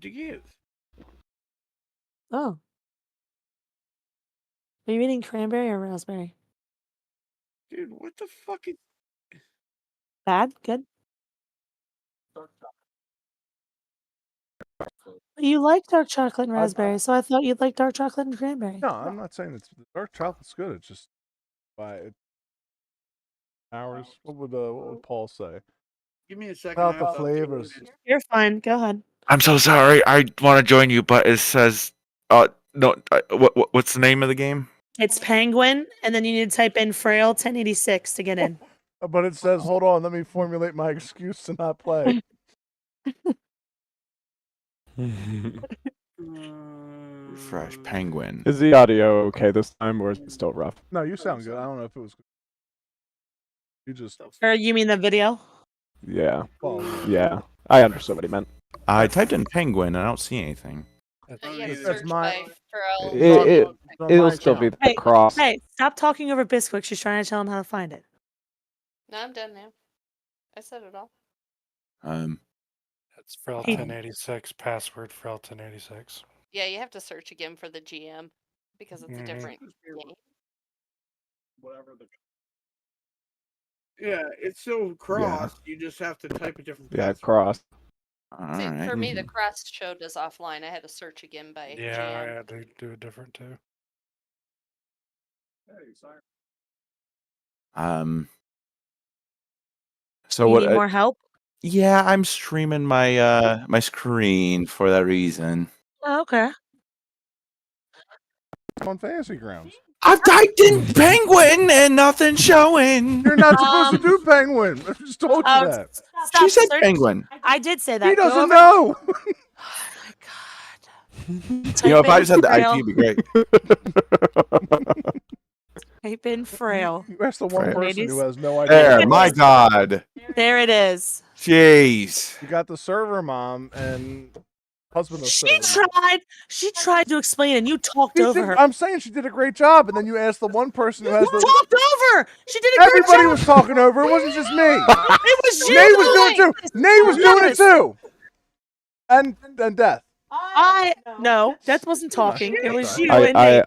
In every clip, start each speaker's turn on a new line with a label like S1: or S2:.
S1: to give.
S2: Oh. Are you eating cranberry or raspberry?
S1: Dude, what the fuck is...
S2: Bad? Good? You like dark chocolate and raspberry, so I thought you'd like dark chocolate and cranberry.
S3: No, I'm not saying it's dark chocolate's good. It's just hours. What would Paul say?
S1: Give me a second.
S3: About the flavors.
S2: You're fine. Go ahead.
S4: I'm so sorry. I want to join you, but it says, no. What's the name of the game?
S2: It's Penguin, and then you need to type in Frail 1086 to get in.
S3: But it says, hold on, let me formulate my excuse to not play.
S4: Fresh Penguin.
S5: Is the audio okay this time, or is it still rough?
S3: No, you sound good. I don't know if it was good. You just...
S2: Or you mean the video?
S5: Yeah.
S3: Well,
S5: Yeah. I understood what he meant.
S4: I typed in Penguin, and I don't see anything.
S3: That's my...
S5: It'll still be the cross.
S2: Hey, stop talking over Bisquick. She's trying to tell him how to find it.
S6: No, I'm done now. I said it all.
S7: It's Frail 1086, password Frail 1086.
S6: Yeah, you have to search again for the GM because it's a different game.
S1: Whatever the... Yeah, it's still crossed. Yeah. You just have to type a different password.
S5: Yeah, cross.
S6: See, for me, the cross showed us offline. I had to search again by
S7: Yeah,
S6: GM.
S7: I had to do it different too.
S1: Hey, sorry.
S4: So
S2: you
S4: what?
S2: Need more help?
S4: Yeah, I'm streaming my my screen for that reason.
S2: Oh, okay.
S3: On Fantasy Grounds.
S4: I've typed in Penguin and nothing's showing.
S3: You're not supposed to do Penguin. I just told you that.
S4: She said Penguin.
S2: I did say that.
S3: He doesn't know.
S2: Oh my god.
S4: You know, if I just had the IP, it'd be great.
S2: Type in Frail.
S3: You asked the one person who has no idea.
S4: There, my God.
S2: There it is.
S4: Jeez.
S3: You got the server mom and husband of
S2: She tried to explain and you talked over her.
S3: I'm saying she did a great job, and then you asked the one person who has
S2: You talked over! She did a good job!
S3: Everybody was talking over, it wasn't just me.
S2: It was you!
S3: Nate was doing it too! Nate was doing it too! And Death.
S2: No, Death wasn't talking. It was you and Nate.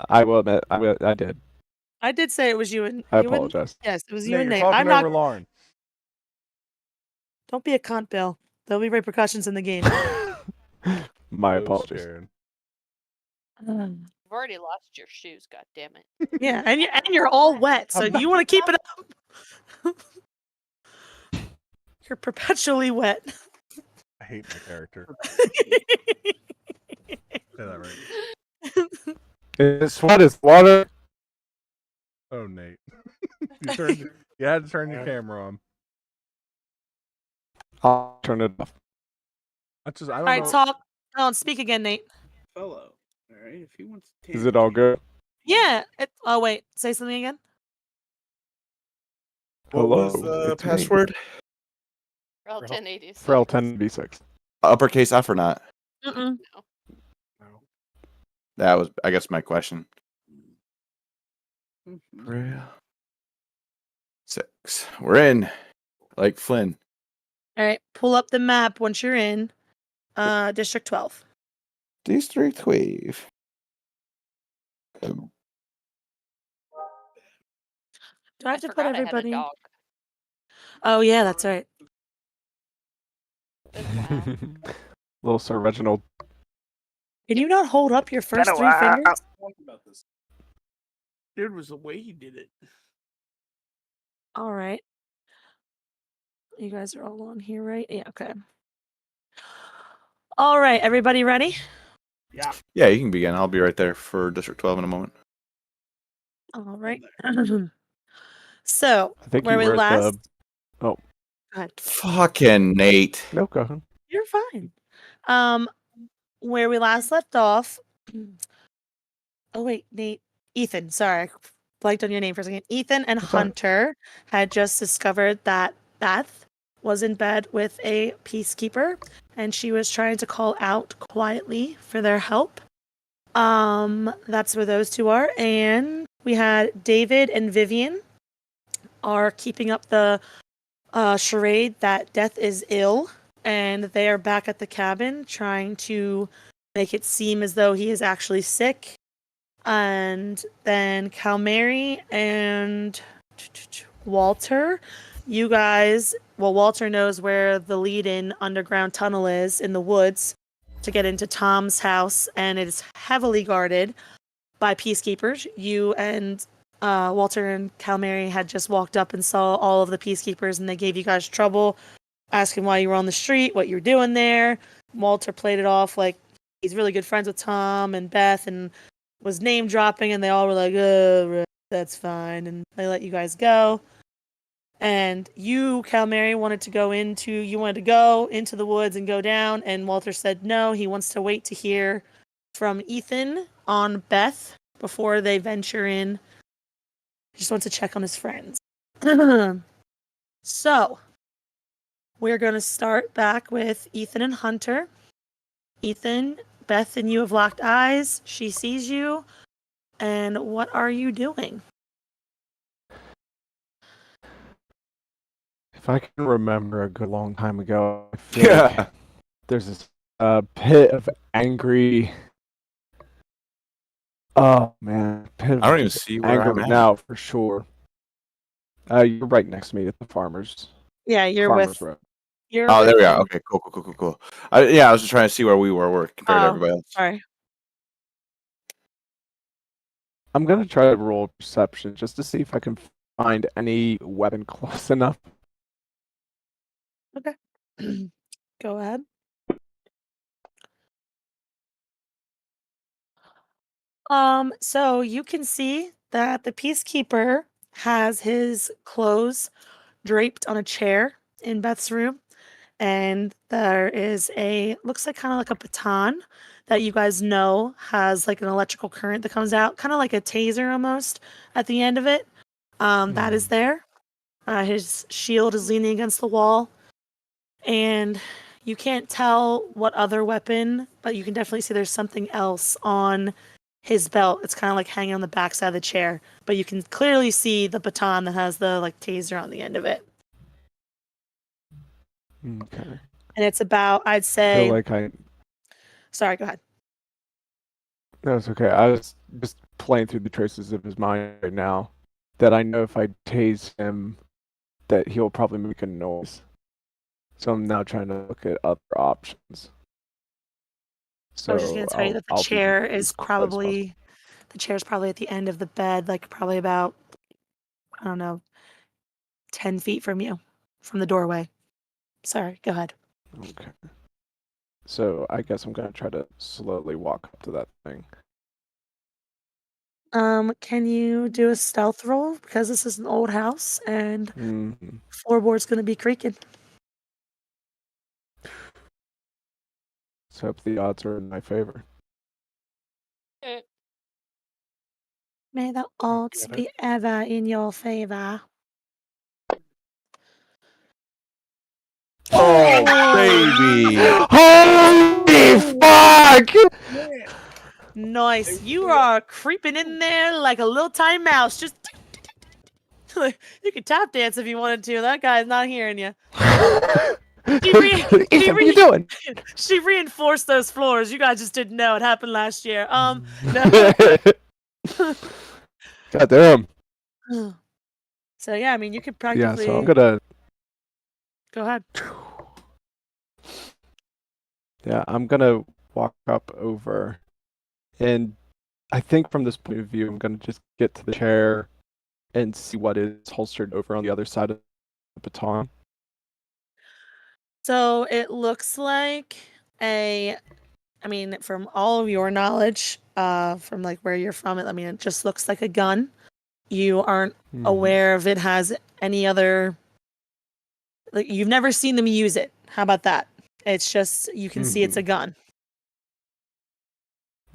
S5: I will admit, I did.
S2: I did say it was you and...
S5: I apologize.
S2: Yes, it was you
S3: Nate,
S2: and Nate.
S3: you're talking
S2: I'm
S3: over
S2: not...
S3: Lauren.
S2: Don't be a cunt, Bill. There'll be repercussions in the game.
S5: My apologies.
S6: You've already lost your shoes, god damn it.
S2: Yeah, and you're all wet, so you want to keep it up. You're perpetually wet.
S3: I hate my character. Say that right.
S5: Sweat is water.
S3: Oh, Nate. You had to turn your camera on.
S5: I'll turn it off.
S3: I don't
S2: all right,
S3: know.
S2: talk. Oh, speak again, Nate.
S1: Fellow. All right, if he wants to...
S5: Is it all good?
S2: Yeah. Oh, wait. Say something again.
S4: What was the password?
S6: Frail 1086.
S5: Frail 1086.
S4: Uppercase F or not?
S2: Mm-mm.
S6: No.
S4: That was, I guess, my question.
S1: Mm-hmm.
S4: 6. We're in. Like Flynn.
S2: All right. Pull up the map once you're in. District 12.
S4: District 12.
S2: Do I have to put everybody? Oh yeah, that's right.
S5: Little Sir Reginald.
S2: Can you not hold up your first 3 fingers?
S1: Dude, was the way he did it.
S2: All right. You guys are all on here, right? Yeah, okay. All right, everybody ready?
S1: Yeah.
S4: Yeah, you can begin. I'll be right there for District 12 in a moment.
S2: All right. So,
S5: I think
S2: where we last...
S5: Oh.
S2: Go ahead.
S4: Fucking Nate.
S5: No, go ahead.
S2: You're fine. Where we last left off... Oh, wait, Nate. Ethan, sorry. I blanked on your name for a second. Ethan and Hunter had just discovered that Beth was in bed with a peacekeeper, and she was trying to call out quietly for their help. That's where those two are. And we had David and Vivian are keeping up the charade that Death is ill and they are back at the cabin trying to make it seem as though he is actually sick. And then Calmary and Walter, you guys, well, Walter knows where the lead-in underground tunnel is in the woods to get into Tom's house, and it is heavily guarded by peacekeepers. You and Walter and Calmary had just walked up and saw all of the peacekeepers, and they gave you guys trouble, asking why you were on the street, what you were doing there. Walter played it off like he's really good friends with Tom and Beth, and was name dropping, and they all were like, that's fine, and they let you guys go. And you, Calmary, wanted to go into the woods and go down, and Walter said no, he wants to wait to hear from Ethan on Beth before they venture in. He just wants to check on his friends. So, we're going to start back with Ethan and Hunter. Ethan, Beth and you have locked eyes. She sees you. And what are you doing?
S5: If I can remember a good long time ago, I feel like there's this pit of angry. Oh man, pit of
S4: I don't even see where
S5: anger
S4: I'm at.
S5: now for sure. You're right next to me at the farmers.
S2: Yeah, you're
S5: farmers
S2: with.
S5: road.
S2: You're
S4: Oh,
S2: with
S4: there we are.
S2: them.
S4: Okay, cool. Yeah, I was just trying to see where we were compared to
S2: Oh,
S4: everybody else.
S2: sorry.
S5: I'm gonna try to roll perception just to see if I can find any weapon close enough.
S2: Okay. Go ahead. So you can see that the peacekeeper has his clothes draped on a chair in Beth's room, and there is looks like kind of like a baton that you guys know has like an electrical current that comes out, kind of like a taser almost at the end of it. That is there. His shield is leaning against the wall, and you can't tell what other weapon, but you can definitely see there's something else on his belt. It's kind of like hanging on the backside of the chair, but you can clearly see the baton that has the like taser on the end of it.
S5: Okay.
S2: And it's about, I'd
S5: I
S2: say.
S5: feel like
S2: Sorry, go ahead.
S5: No, it's okay. I was just playing through the traces of his mind right now. That I know if I tase him, that he'll probably make a noise. So I'm now trying to look at other options. So
S2: I was just gonna tell you that the
S5: I'll be
S2: chair
S5: as
S2: is
S5: close as possible.
S2: probably at the end of the bed, like probably about, I don't know, 10 feet from you, from the doorway. Sorry, go ahead.
S5: Okay. So I guess I'm gonna try to slowly walk up to that thing.
S2: Can you do a stealth roll? Because this is an old house and
S5: Mhm.
S2: floorboard's gonna be creaking.
S5: So hope the odds are in my favor.
S2: May the odds
S7: get
S2: be ever in your favor.
S4: Oh, baby!
S5: Holy fuck!
S2: Nice. You are creeping in there like a little tiny mouse. Just you could tap dance if you wanted to. That guy's not hearing you.
S5: Ethan, what are you doing?
S2: She reinforced those floors. You guys just didn't know it happened last year. No.
S5: God damn.
S2: So yeah, I mean, you could
S5: Yeah,
S2: practically
S5: so I'm gonna.
S2: go ahead.
S5: Yeah, I'm gonna walk up over, and I think from this point of view, I'm gonna just get to the chair and see what is holstered over on the other side of the baton.
S2: So it looks like I mean, from all of your knowledge, from like where you're from, I mean, it just looks like a gun. You aren't aware if it has any other, like, you've never seen them use it. How about that? It's just, you can see it's a gun.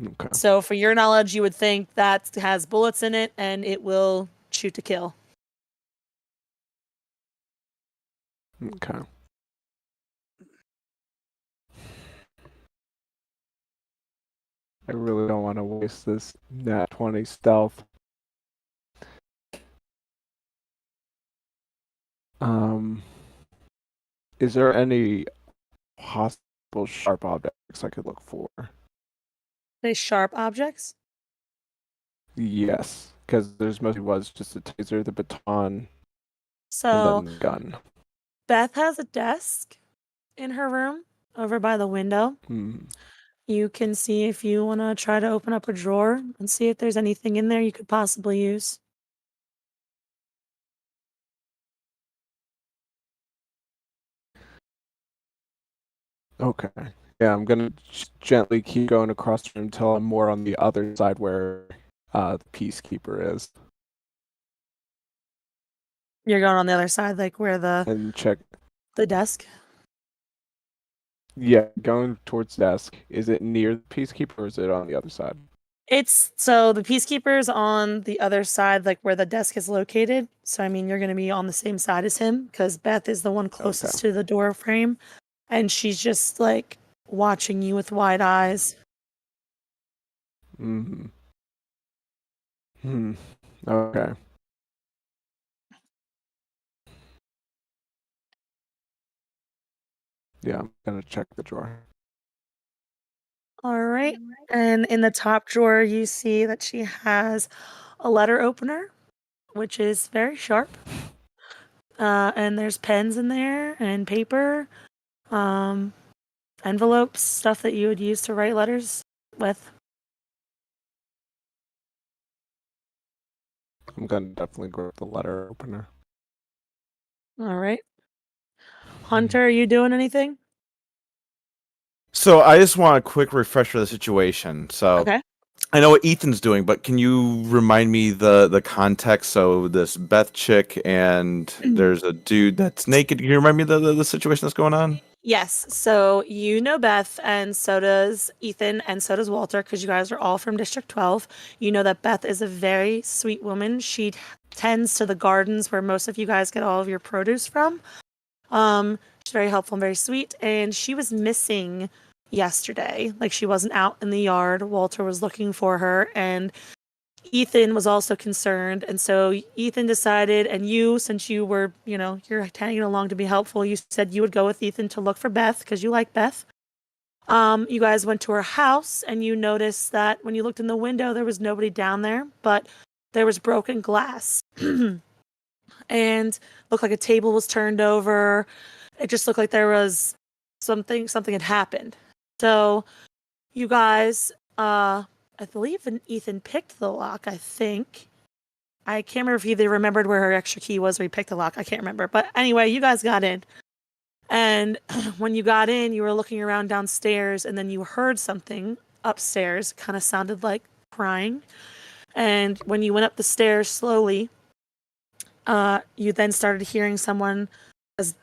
S5: Okay.
S2: So for your knowledge, you would think that has bullets in it and it will shoot to kill.
S5: Okay. I really don't want to waste this nat 20 stealth. Is there any possible sharp objects I could look for.
S2: They sharp objects?
S5: Yes, because there's mostly was just a taser, the baton,
S2: So
S5: and then the gun.
S2: Beth has a desk in her room over by the window. You can see if you want to try to open up a drawer and see if there's anything in there you could possibly use.
S5: Okay. Yeah, I'm gonna gently keep going across the room until I'm more on the other side where the peacekeeper is.
S2: You're going on the other side, like where
S5: And check.
S2: the desk.
S5: Yeah, going towards desk. Is it near the peacekeeper or is it on the other side?
S2: It's so the peacekeeper's on the other side, like where the desk is located. So I mean, you're gonna be on the same side as him because Beth is the one closest to the door frame, and she's just like watching you with wide eyes.
S5: Okay. Yeah, I'm gonna check the drawer.
S2: All right. And in the top drawer, you see that she has a letter opener, which is very sharp. And there's pens in there and paper, envelopes, stuff that you would use to write letters with.
S5: I'm gonna definitely grab the letter opener.
S2: All right. Hunter, are you doing anything?
S8: So I just want a quick refresher of the situation. So
S2: Okay.
S8: I know what Ethan's doing, but can you remind me the context? So this Beth chick and there's a dude that's naked. Can you remind me the situation that's going on?
S2: Yes. So you know Beth, and so does Ethan, and so does Walter, because you guys are all from District 12. You know that Beth is a very sweet woman. She tends to the gardens where most of you guys get all of your produce from. She's very helpful and very sweet, and she was missing yesterday. Like, she wasn't out in the yard. Walter was looking for her, and Ethan was also concerned. And so Ethan decided, and you, since you were, you're tagging along to be helpful, you said you would go with Ethan to look for Beth because you like Beth. You guys went to her house, and you noticed that when you looked in the window, there was nobody down there, but there was broken glass. And looked like a table was turned over. It just looked like there was something had happened. So you guys, I believe Ethan picked the lock, I think. I can't remember if he remembered where her extra key was or he picked the lock. I can't remember. But anyway, you guys got in. And when you got in, you were looking around downstairs, and then you heard something upstairs. Kind of sounded like crying. And when you went up the stairs slowly, you then started hearing someone, as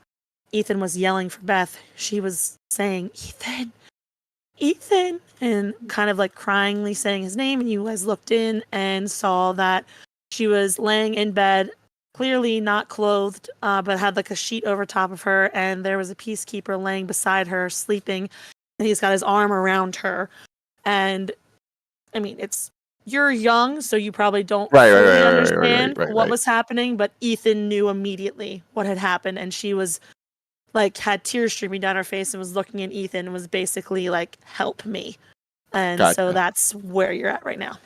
S2: Ethan was yelling for Beth, she was saying, Ethan, and kind of like cryingly saying his name. And you guys looked in and saw that she was laying in bed, clearly not clothed, but had like a sheet over top of her. And there was a peacekeeper laying beside her, sleeping. And he's got his arm around her. And I mean, you're young, so you probably don't fully understand what was happening, but Ethan knew immediately what had happened, and she was like had tears streaming down her face and was looking at Ethan and was basically like, help me. And so that's where you're at right now.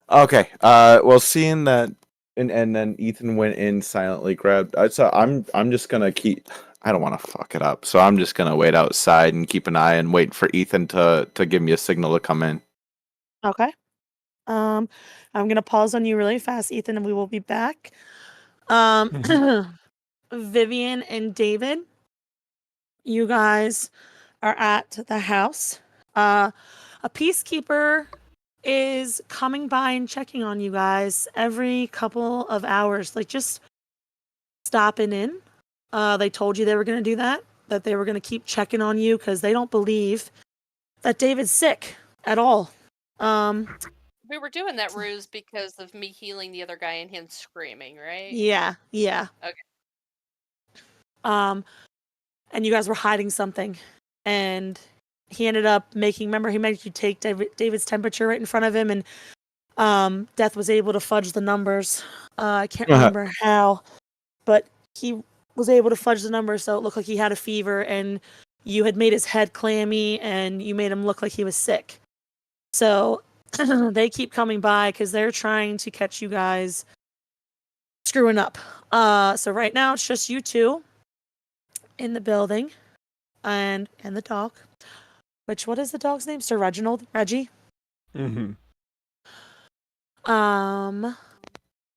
S8: Okay. Well, seeing that, and then Ethan went in silently, grabbed. So I'm just gonna keep. I don't want to fuck it up, so I'm just gonna wait outside and keep an eye and wait for Ethan to give me a signal to come in.
S2: Okay. I'm gonna pause on you really fast, Ethan, and we will be back. Vivian and David, you guys are at the house. A peacekeeper is coming by and checking on you guys every couple of hours, like just stopping in. They told you they were going to do that they were going to keep checking on you because they don't believe that David's sick at all.
S6: We were doing that ruse because of me healing the other guy and him screaming, right?
S2: Yeah.
S6: Okay.
S2: And you guys were hiding something, and he ended up he made you take David's temperature right in front of him, and Death was able to fudge the numbers. I can't remember how, but he was able to fudge the numbers, so it looked like he had a fever, and you had made his head clammy and you made him look like he was sick. So they keep coming by because they're trying to catch you guys screwing up. So right now it's just you two in the building and the dog. What is the dog's name? Sir Reginald? Reggie?
S5: Mm-hmm.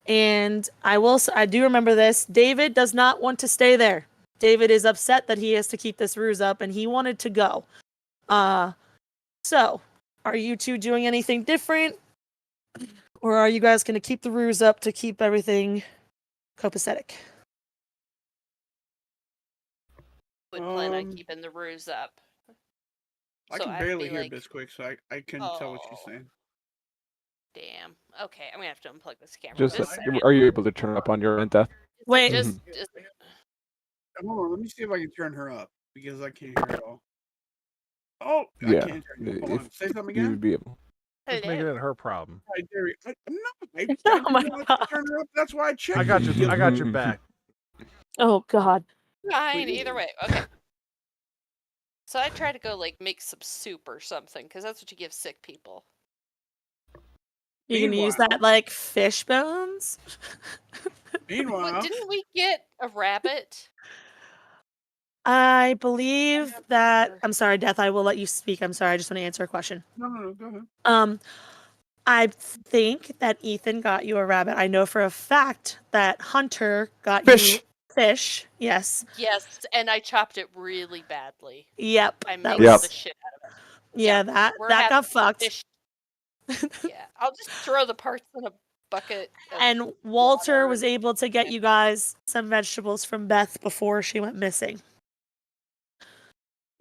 S2: And I do remember this. David does not want to stay there. David is upset that he has to keep this ruse up and he wanted to go. So are you two doing anything different? Or are you guys going to keep the ruse up to keep everything copacetic?
S6: Would plan on keeping the ruse up.
S1: I
S6: So
S1: can
S6: I'd
S1: barely
S6: be
S1: hear
S6: like,
S1: Bisquick, so I couldn't tell what she's
S6: "Oh."
S1: saying.
S6: Damn. Okay, I'm gonna have to unplug this camera.
S5: Just
S6: Just a second.
S5: are you able to turn up on your end, Death?
S2: Wait.
S6: Just
S1: Hold on, let me see if I can turn her up because I can't hear at all. Oh, I
S5: Yeah.
S1: can't turn you. Hold on.
S5: If
S1: Say something
S5: you
S1: again.
S5: would be able.
S3: Just making
S6: hello.
S3: it her problem.
S1: I'm not.
S2: Oh my
S1: didn't know I
S2: God.
S1: could turn her up. That's why I checked.
S3: I got
S1: it.
S3: you. I got your back.
S2: Oh, God.
S6: Fine, either way. Okay. So I try to go like make some soup or something, because that's what you give sick people.
S2: You can use
S1: Meanwhile-
S2: that like fish bones?
S1: Meanwhile,
S6: What, didn't we get a rabbit?
S2: I believe that. I'm sorry, Death. I will let you speak. I'm sorry. I just want to answer a question.
S1: no, go ahead.
S2: I think that Ethan got you a rabbit. I know for a fact that Hunter got
S5: Fish.
S2: you fish. Yes.
S6: Yes, and I chopped it really badly.
S2: Yep.
S6: I
S2: That
S6: mangled
S2: was.
S6: the shit out of it.
S2: Yeah. That
S6: we're
S2: got
S6: having
S2: fucked.
S6: fish. Yeah, I'll just throw the parts in a bucket. Of
S2: And Walter
S6: water.
S2: was able to get you guys some vegetables from Beth before she went missing.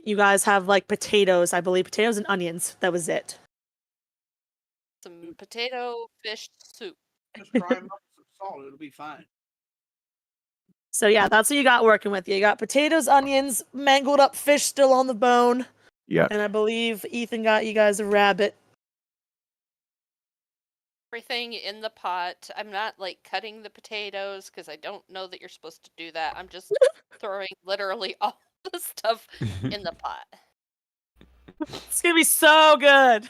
S2: You guys have like potatoes, I believe, potatoes and onions. That was it.
S6: Some potato fish soup.
S1: Just fry 'em up with some salt. It'll be fine.
S2: So yeah, that's what you got working with you. You got potatoes, onions, mangled up fish still on the bone.
S8: Yeah.
S2: And I believe Ethan got you guys a rabbit.
S6: Everything in the pot. I'm not like cutting the potatoes because I don't know that you're supposed to do that. I'm just throwing literally all the stuff in the pot.
S2: It's gonna be so good.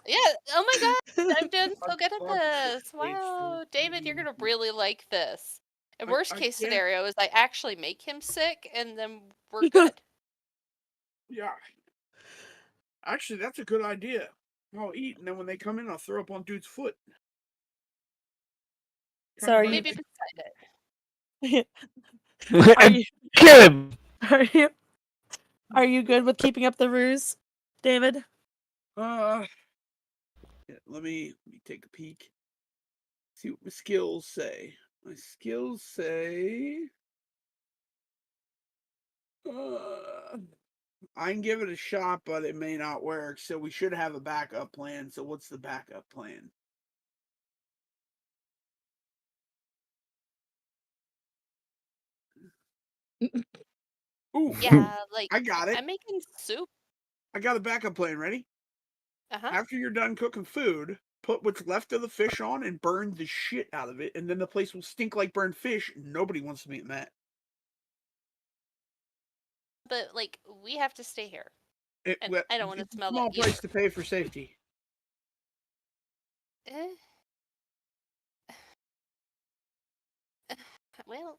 S6: Yeah. Oh my god, I'm doing so good at this. Wow, David, you're gonna really like this. And worst
S1: I
S6: case
S1: can't-
S6: scenario is I actually make him sick, and then we're good.
S1: Yeah. Actually, that's a good idea. I'll eat, and then when they come in, I'll throw up on dude's foot.
S2: So are you
S6: Maybe beside it.
S2: are you
S5: Kill him.
S2: are you good with keeping up the ruse, David?
S1: Yeah, let me take a peek. See what my skills say. My skills say. I can give it a shot, but it may not work. So we should have a backup plan. So what's the backup plan? Ooh,
S6: Yeah, like
S1: I got it.
S6: I'm making soup.
S1: I got a backup plan. Ready?
S6: Uh-huh.
S1: After you're done cooking food, put what's left of the fish on and burn the shit out of it, and then the place will stink like burned fish. Nobody wants to meet Matt.
S6: But like we have to stay here.
S1: It,
S6: And
S1: well,
S6: I don't wanna
S1: it's a
S6: smell that
S1: small
S6: either.
S1: price to pay for safety.
S6: Eh. Well,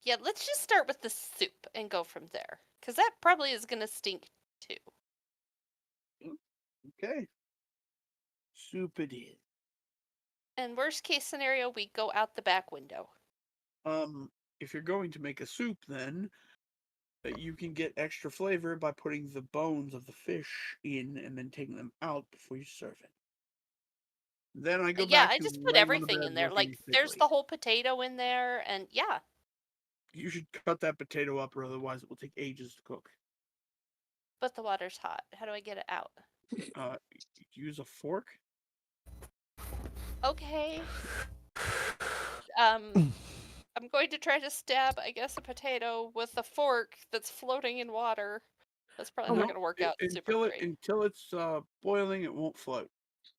S6: yeah, let's just start with the soup and go from there. Because that probably is going to stink too.
S1: Okay. Soup it is.
S6: And worst case scenario, we go out the back window.
S1: If you're going to make a soup, then you can get extra flavor by putting the bones of the fish in and then taking them out before you serve it. Then I go
S6: Yeah,
S1: back.
S6: I
S1: to
S6: just put
S1: laying on the
S6: everything
S1: bed
S6: in there.
S1: looking
S6: Like, there's
S1: sickly.
S6: the whole potato in there, and yeah.
S1: You should cut that potato up, or otherwise it will take ages to cook.
S6: But the water's hot. How do I get it out?
S1: Use a fork.
S6: Okay. I'm going to try to stab, I guess, a potato with a fork that's floating in water. That's probably not going to work out super great.
S1: Until it's boiling, it won't float.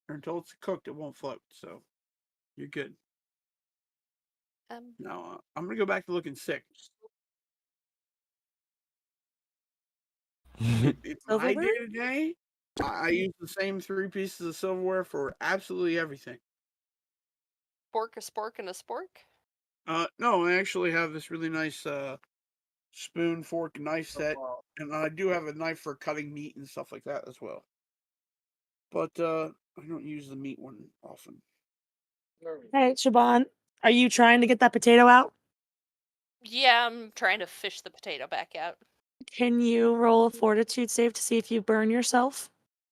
S1: Or until it's cooked, it won't float. So you're good. Now I'm gonna go back to looking sick. It's my
S2: Silverware?
S1: day to day. I use the same 3 pieces of silverware for absolutely everything.
S6: Spork, a spork, and a spork.
S1: No, I actually have this really nice spoon, fork, knife set, and I do have a knife for cutting meat and stuff like that as well. But I don't use the meat one often.
S2: Hey, Shaban, are you trying to get that potato out?
S6: Yeah, I'm trying to fish the potato back out.
S2: Can you roll a fortitude save to see if you burn yourself?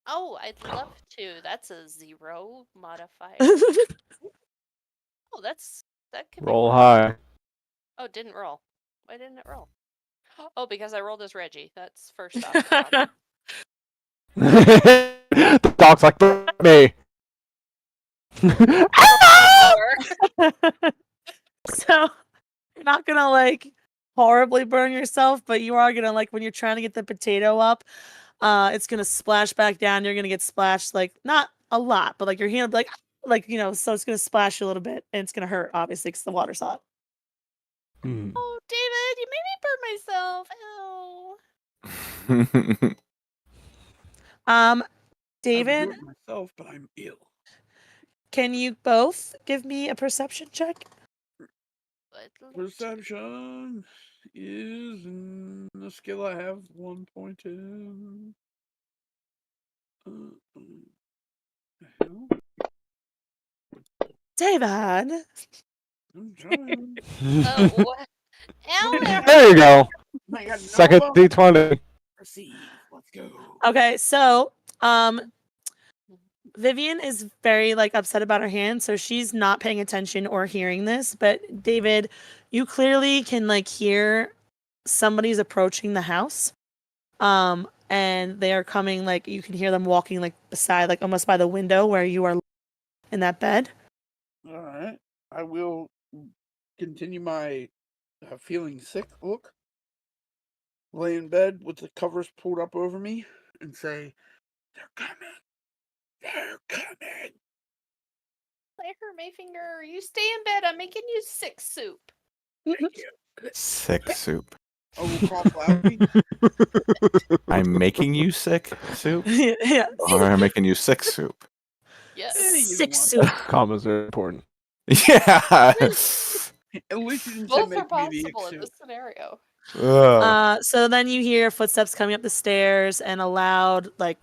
S6: Oh, I'd love to. That's a 0 modifier. Oh, that could
S5: Roll
S6: be.
S5: high.
S6: Oh, didn't roll. Why didn't it roll? Oh, because I rolled as Reggie. That's first off. The problem.
S5: The dog's like, "Burn me."
S2: So you're not gonna like horribly burn yourself, but you are gonna like when you're trying to get the potato up, it's gonna splash back down. You're gonna get splashed like not a lot, but like your hand like so it's gonna splash you a little bit and it's gonna hurt obviously because the water's hot.
S5: Hmm.
S6: Oh, David, you made me burn myself. Ow.
S1: I would
S2: David,
S1: do it myself, but I'm ill.
S2: can you both give me a perception check?
S1: Perception is the skill I have 1.2. The hell?
S2: David.
S1: I'm trying.
S6: What? Ow,
S5: There you go.
S1: I got no
S5: Second
S1: bone.
S5: D20.
S1: Proceed. Let's go.
S2: Okay, so Vivian is very like upset about her hand, so she's not paying attention or hearing this. But David, you clearly can like hear somebody's approaching the house. And they are coming like you can hear them walking like beside like almost by the window where you are in that bed.
S1: All right. I will continue my feeling sick look. Lay in bed with the covers pulled up over me and say, "They're coming. They're coming."
S6: I hurt my finger. You stay in bed. I'm making you sick soup.
S1: Thank you.
S8: Sick soup.
S1: I will cough loudly.
S8: I'm making you sick soup,
S2: Yeah.
S8: or I'm making you sick soup.
S6: Yes.
S1: Either
S2: Sick
S1: one.
S2: soup.
S5: Commas are important.
S8: Yeah.
S1: At least you didn't say
S6: Both are
S1: make me the
S6: possible in
S1: ick
S6: this
S1: soup.
S6: scenario.
S8: Ugh.
S2: So then you hear footsteps coming up the stairs and a loud like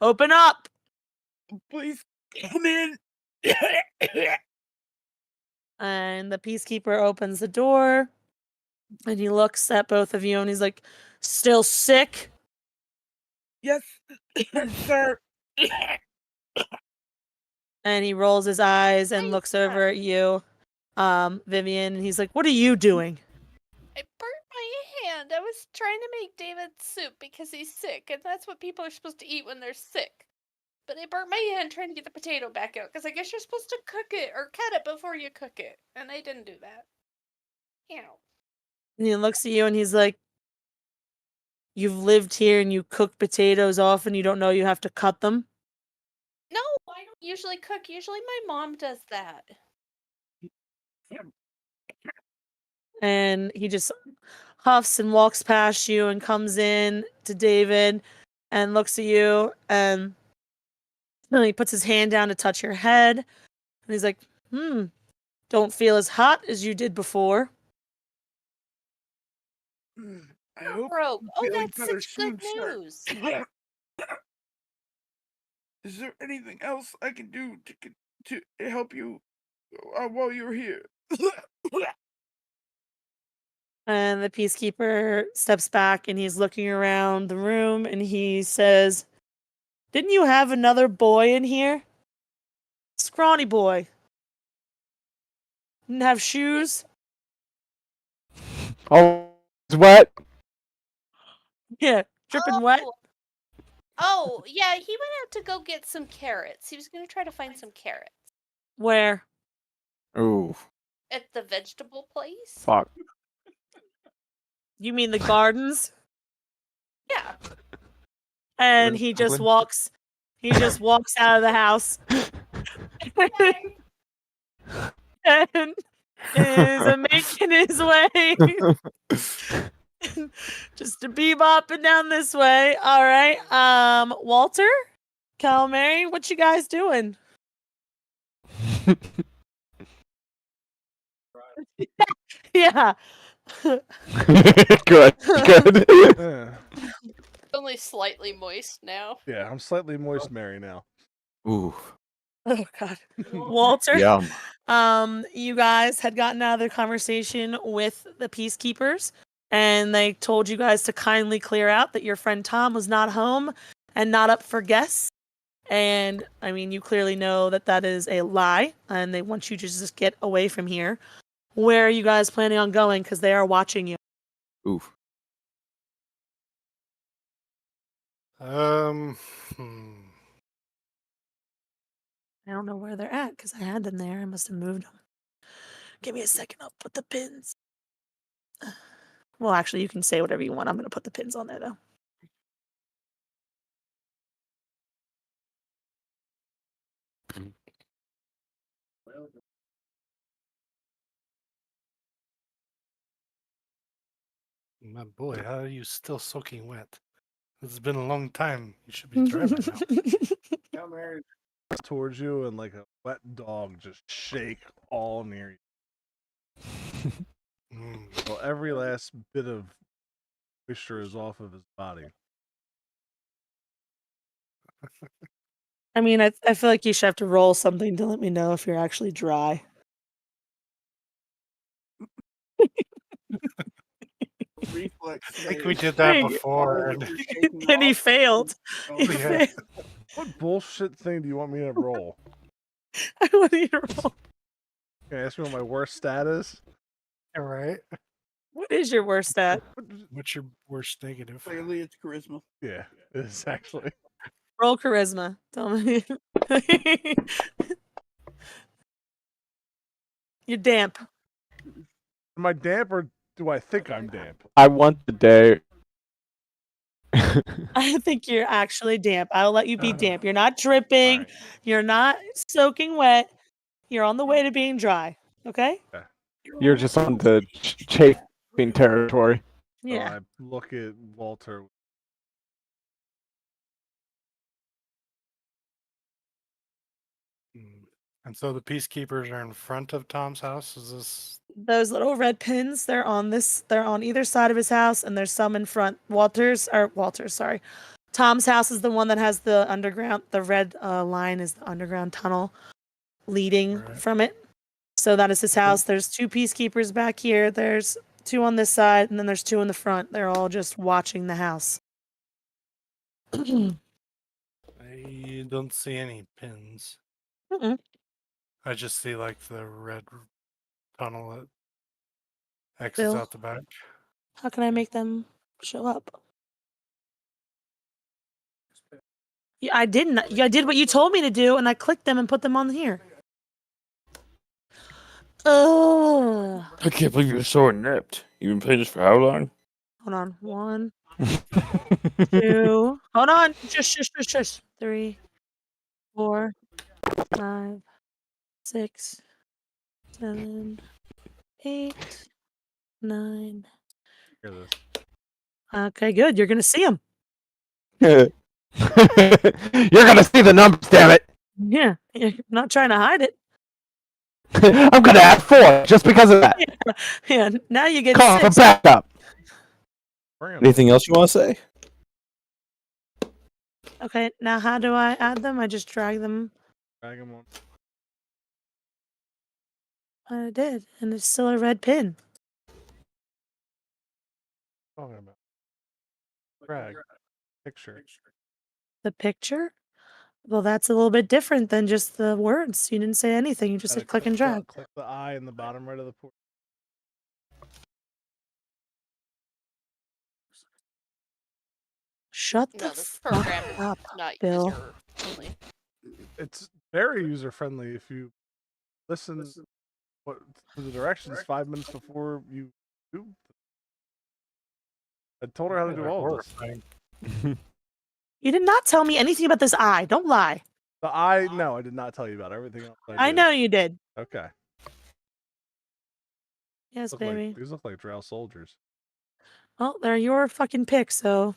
S2: open up.
S1: Please come in.
S2: And the peacekeeper opens the door and he looks at both of you and he's like, still sick?
S1: Yes, sir.
S2: And he rolls his eyes and
S6: Nice
S2: looks over at you, Vivian, and he's like, what are you doing?
S6: I burnt my hand. I was trying to make David soup because he's sick, and that's what people are supposed to eat when they're sick. But I burnt my hand trying to get the potato back out because I guess you're supposed to cook it or cut it before you cook it, and I didn't do that. Ew.
S2: And he looks at you and he's like, you've lived here and you cook potatoes often, you don't know you have to cut them?
S6: No, I don't usually cook. Usually my mom does that.
S2: And he just huffs and walks past you and comes in to David and looks at you and then he puts his hand down to touch your head and he's like, don't feel as hot as you did before.
S1: I hope
S6: Broke.
S1: you
S6: Oh,
S1: feel
S6: that's
S1: better
S6: such good
S1: soon, sir.
S6: news.
S1: Is there anything else I can do to help you while you're here?
S2: And the peacekeeper steps back and he's looking around the room and he says, didn't you have another boy in here? Scrawny boy. Didn't have shoes?
S5: Oh, it's wet.
S2: Yeah, dripping wet.
S6: Oh, yeah, he went out to go get some carrots. He was going to try to find some carrots
S2: Where?
S8: Ooh.
S6: at the vegetable place.
S5: Fuck.
S2: You mean the gardens?
S6: Yeah.
S2: And
S8: Where's
S2: he just
S8: Brooklyn?
S2: walks out of the house. And is making his way Just a bebopping down this way. All right. Walter, Calamari, what you guys doing? Yeah.
S5: Good. Good.
S3: Yeah.
S6: Only slightly moist now.
S3: Yeah, I'm slightly moist Mary now.
S8: Ooh.
S2: Oh God. Walter.
S8: Yum.
S2: You guys had gotten out of the conversation with the peacekeepers, and they told you guys to kindly clear out that your friend Tom was not home and not up for guests. And I mean, you clearly know that that is a lie, and they want you to just get away from here. Where are you guys planning on going? Because they are watching you.
S8: Oof.
S7: Hmm.
S2: I don't know where they're at because I had them there. I must have moved them. Give me a second. I'll put the pins. Well, actually, you can say whatever you want. I'm going to put the pins on there, though.
S7: My boy, how are you still soaking wet? It's been a long time. You should be dry by now.
S3: Towards you and like a wet dog just shake all near you.
S7: Mm.
S3: Well, every last bit of moisture is off of his body.
S2: I mean, I feel like you should have to roll something to let me know if you're actually dry.
S1: Reflex.
S7: I think we
S1: save.
S7: did that
S2: Dang.
S7: before.
S1: If you're shaking
S2: And he
S1: off,
S2: failed.
S1: oh,
S2: He
S7: yeah.
S2: failed.
S3: What bullshit thing do you want me to roll?
S2: I want you to roll.
S3: Can you ask me what my worst stat is?
S7: All right.
S2: What is your worst stat?
S7: What's your worst negative?
S1: clearly it's charisma.
S3: Yeah, it is actually.
S2: Roll charisma. Tell me. You're damp.
S3: Am I damp or do I think I'm damp?
S5: I want the day.
S2: I think you're actually damp. I'll let you be damp. You're not dripping.
S3: Alright.
S2: You're not soaking wet. You're on the way to being dry. Okay?
S5: You're just on the chafing territory.
S3: So
S2: Yeah.
S3: I look at Walter.
S7: Mm. And so the peacekeepers are in front of Tom's house. Is this?
S2: Those little red pins, they're on either side of his house, and there's some in front. Walter's, sorry. Tom's house is the one that has the underground, the red line is the underground tunnel leading
S7: Right.
S2: from it. So that is his house. There's 2 peacekeepers back here. There's 2 on this side, and then there's 2 in the front. They're all just watching the house.
S7: I don't see any pins.
S2: Mm-mm.
S7: I just see like the red tunnel that exits
S2: Bill?
S7: out the back.
S2: How can I make them show up? Yeah, I didn't. Yeah, I did what you told me to do, and I clicked them and put them on here. Oh.
S4: I can't believe you're so inept. You've been playing this for how long?
S2: Hold on. 1, 2. Hold on. Shush. 3, 4, 5, 6, 7, 8, 9.
S3: Hear this.
S2: Okay, good. You're gonna see them.
S5: You're gonna see the numbers, damn it!
S2: Yeah, I'm not trying to hide it.
S5: I'm gonna add 4 just because of that.
S2: Yeah, now you get
S5: Call for
S2: 6.
S5: backup.
S3: Bring him.
S8: Anything else you want to say?
S2: Okay, now how do I add them? I just drag them.
S3: Drag him on.
S2: I did, and it's still a red pin.
S3: Talking about. Drag. Picture.
S2: The picture? Well, that's a little bit different than just the words. You didn't say anything. You just
S3: Gotta
S2: said click and
S3: the-
S2: drag.
S3: Click the eye in the bottom right of the port.
S2: Shut
S6: No,
S2: the
S6: this
S2: fuck
S6: program is
S2: up,
S6: not
S2: Bill.
S6: user friendly.
S3: It's very user friendly if you listen what to the directions 5 minutes before you do. I told her how to do all of this.
S7: Horrifying.
S2: You did not tell me anything about this eye. Don't lie.
S3: The eye, no, I did not tell you about everything else.
S2: I
S3: did.
S2: know you did.
S3: Okay.
S2: Yes,
S3: Look
S2: baby.
S3: like, these look like drow soldiers.
S2: Well, they're your fucking picks, so.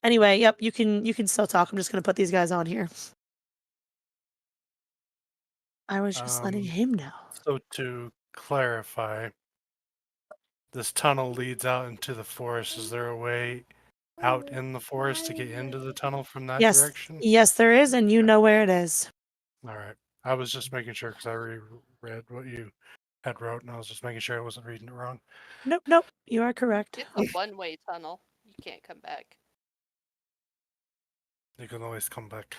S2: Anyway, yep, you can still talk. I'm just gonna put these guys on here. I was just letting him know.
S7: So to clarify, this tunnel leads out into the forest. Is there a way out in the forest to get into the tunnel from that
S2: Yes,
S7: direction?
S2: yes, there is, and you know where it is.
S7: All right. I was just making sure because I reread what you had wrote, and I was just making sure I wasn't reading it wrong.
S2: Nope, you are correct.
S6: It's a one-way tunnel. You can't come back.
S7: You can always come back.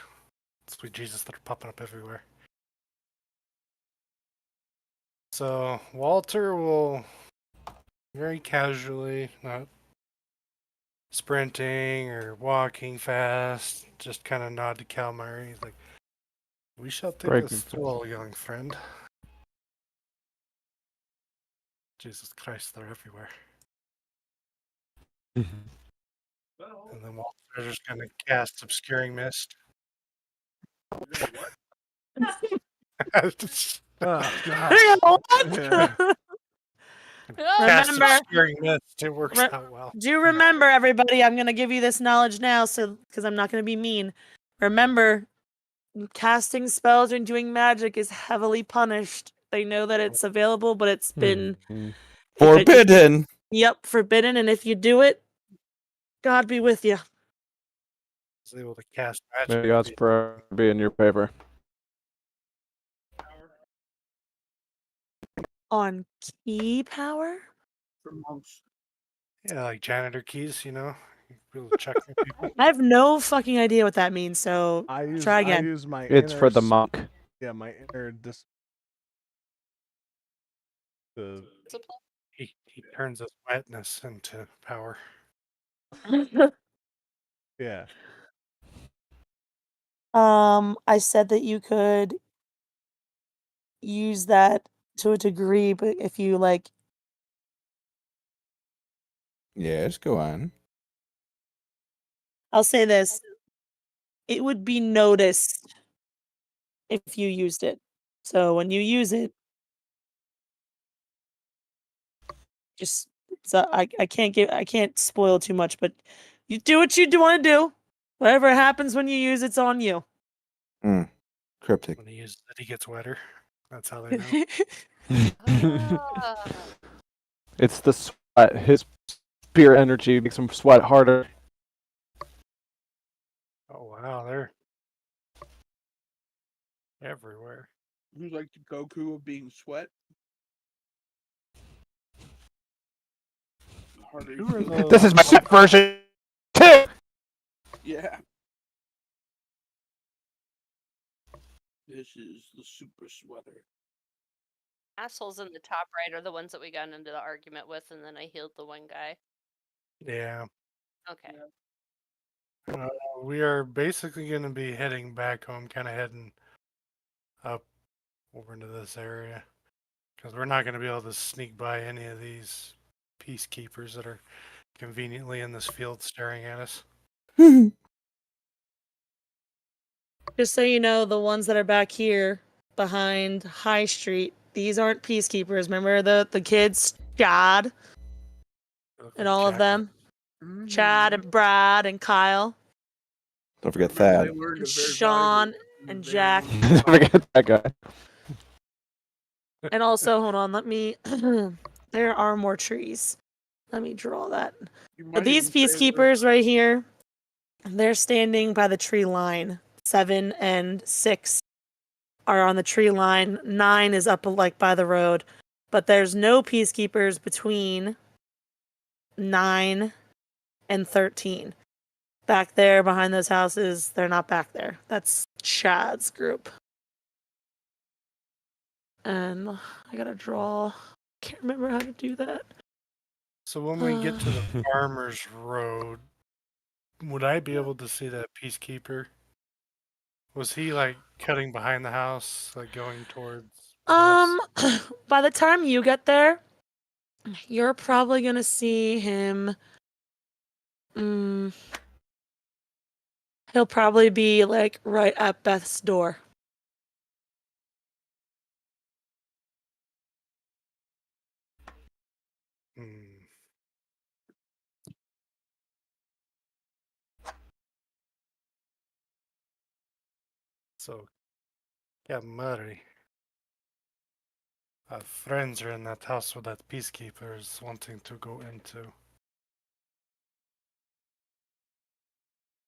S7: Sweet Jesus, that are popping up everywhere. So Walter will very casually, not sprinting or walking fast, just kind of nod to Calmar. He's like, "We shall take
S5: Breaking
S7: a
S5: fast.
S7: stroll, young friend." Jesus Christ, they're everywhere. And then Walter's just gonna cast Obscuring Mist.
S3: Oh god.
S2: Hang on, what?
S3: Yeah.
S7: Cast
S2: Remember-
S7: Obscuring Mist. It works
S2: Re-
S7: out well.
S2: Do remember, everybody, I'm gonna give you this knowledge now, so because I'm not gonna be mean. Remember, casting spells and doing magic is heavily punished. They know that it's available, but it's been
S8: Forbidden.
S2: Yep, forbidden, and if you do it, God be with you.
S7: Is able to cast magic.
S5: May God's prayer be in your favor.
S2: On key power?
S1: For monks.
S7: Yeah, like janitor keys, you know? You be able to check on people.
S2: I have no fucking idea what that means, so try
S3: I
S2: again.
S3: use my
S5: It's
S3: inner
S5: for the
S3: s-
S5: monk.
S3: Yeah, my inner the
S7: He turns his wetness into power.
S3: yeah.
S2: I said that you could use that to a degree, but if you like,
S8: Yes, go on.
S2: I'll say this, it would be noticed if you used it. So when you use it, just so I can't spoil too much, but you do what you do want to do. Whatever happens when you use it's on you.
S8: Cryptic.
S7: When he uses it, he gets wetter. That's how they know.
S6: Ah,
S5: It's the sweat. His spirit energy makes him sweat harder.
S7: Oh, wow, they're everywhere.
S1: Who's like the Goku of being sweat? The harder
S7: Who
S1: you
S7: are
S1: go-
S7: those?
S5: This is my sweat version too.
S1: Yeah. This is the super sweater.
S6: assholes in the top right are the ones that we got into the argument with, and then I healed the one guy.
S7: Yeah.
S6: Okay.
S7: We are basically going to be heading back home, kind of heading up over into this area. Because we're not going to be able to sneak by any of these peacekeepers that are conveniently in this field staring at us.
S2: Just so you know, the ones that are back here behind High Street, these aren't peacekeepers. Remember the kids, Chad
S7: They look
S2: and
S7: like
S2: all of
S7: jackals.
S2: them? Chad and Brad and Kyle,
S8: Don't forget
S1: They
S8: Thad.
S1: learned
S2: and
S1: a very
S2: Sean
S1: valuable lesson
S2: and
S1: that they
S2: Jack.
S1: learned.
S5: Forget that guy.
S2: And also, hold on, let me. There are more trees. Let me draw that.
S1: You
S2: So
S1: might
S2: these
S1: even say they're-
S2: peacekeepers right here, they're standing by the tree line. 7 and 6 are on the tree line. 9 is up like by the road. But there's no peacekeepers between 9 and 13. Back there behind those houses, they're not back there. That's Chad's group. And I gotta draw. Can't remember how to do that.
S7: So when we get to the farmer's road, would I be able to see that peacekeeper? Was he like cutting behind the house, like going towards us?
S2: By the time you get there, you're probably gonna see him. He'll probably be like right at Beth's door.
S7: Hmm. So, yeah, Murray. Friends are in that house with that peacekeeper is wanting to go into.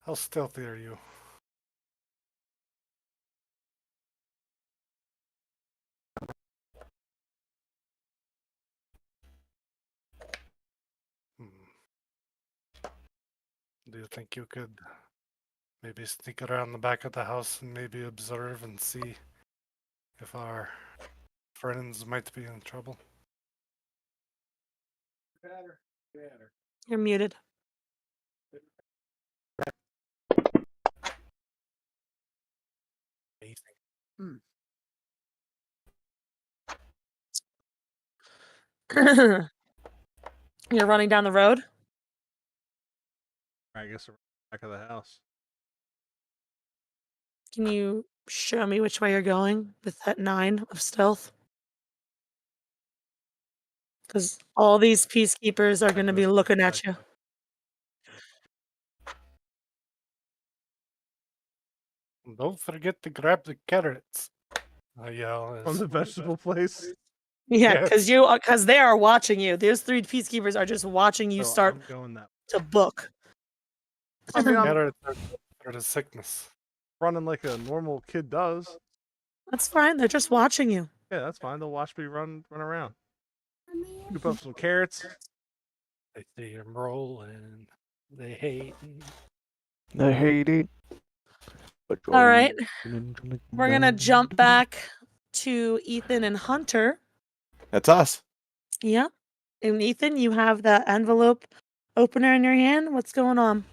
S7: How stealthy are you? Hmm. Do you think you could maybe sneak around the back of the house and maybe observe and see if our friends might be in trouble?
S2: You're muted.
S7: Amazing.
S2: You're running down the road?
S3: I guess around the back of the house.
S2: Can you show me which way you're going with that 9 of stealth? Because all these peacekeepers are going to be looking at you.
S7: Don't forget to grab the carrots. I yell.
S3: From the vegetable place.
S2: Yeah,
S7: Yes.
S2: because they are watching you. Those 3 peacekeepers are just watching you
S3: So
S2: start
S3: I'm going that.
S2: to book.
S3: I mean, I'm
S7: Carrots are for the sickness.
S3: running like a normal kid does.
S2: That's fine. They're just watching you.
S3: Yeah, that's fine. They'll watch me run around. You put up some carrots.
S7: They see him rolling. They hate him.
S5: I hate it.
S2: All right. We're going to jump back to Ethan and Hunter.
S8: That's us.
S2: Yeah. And Ethan, you have the envelope opener in your hand. What's going on?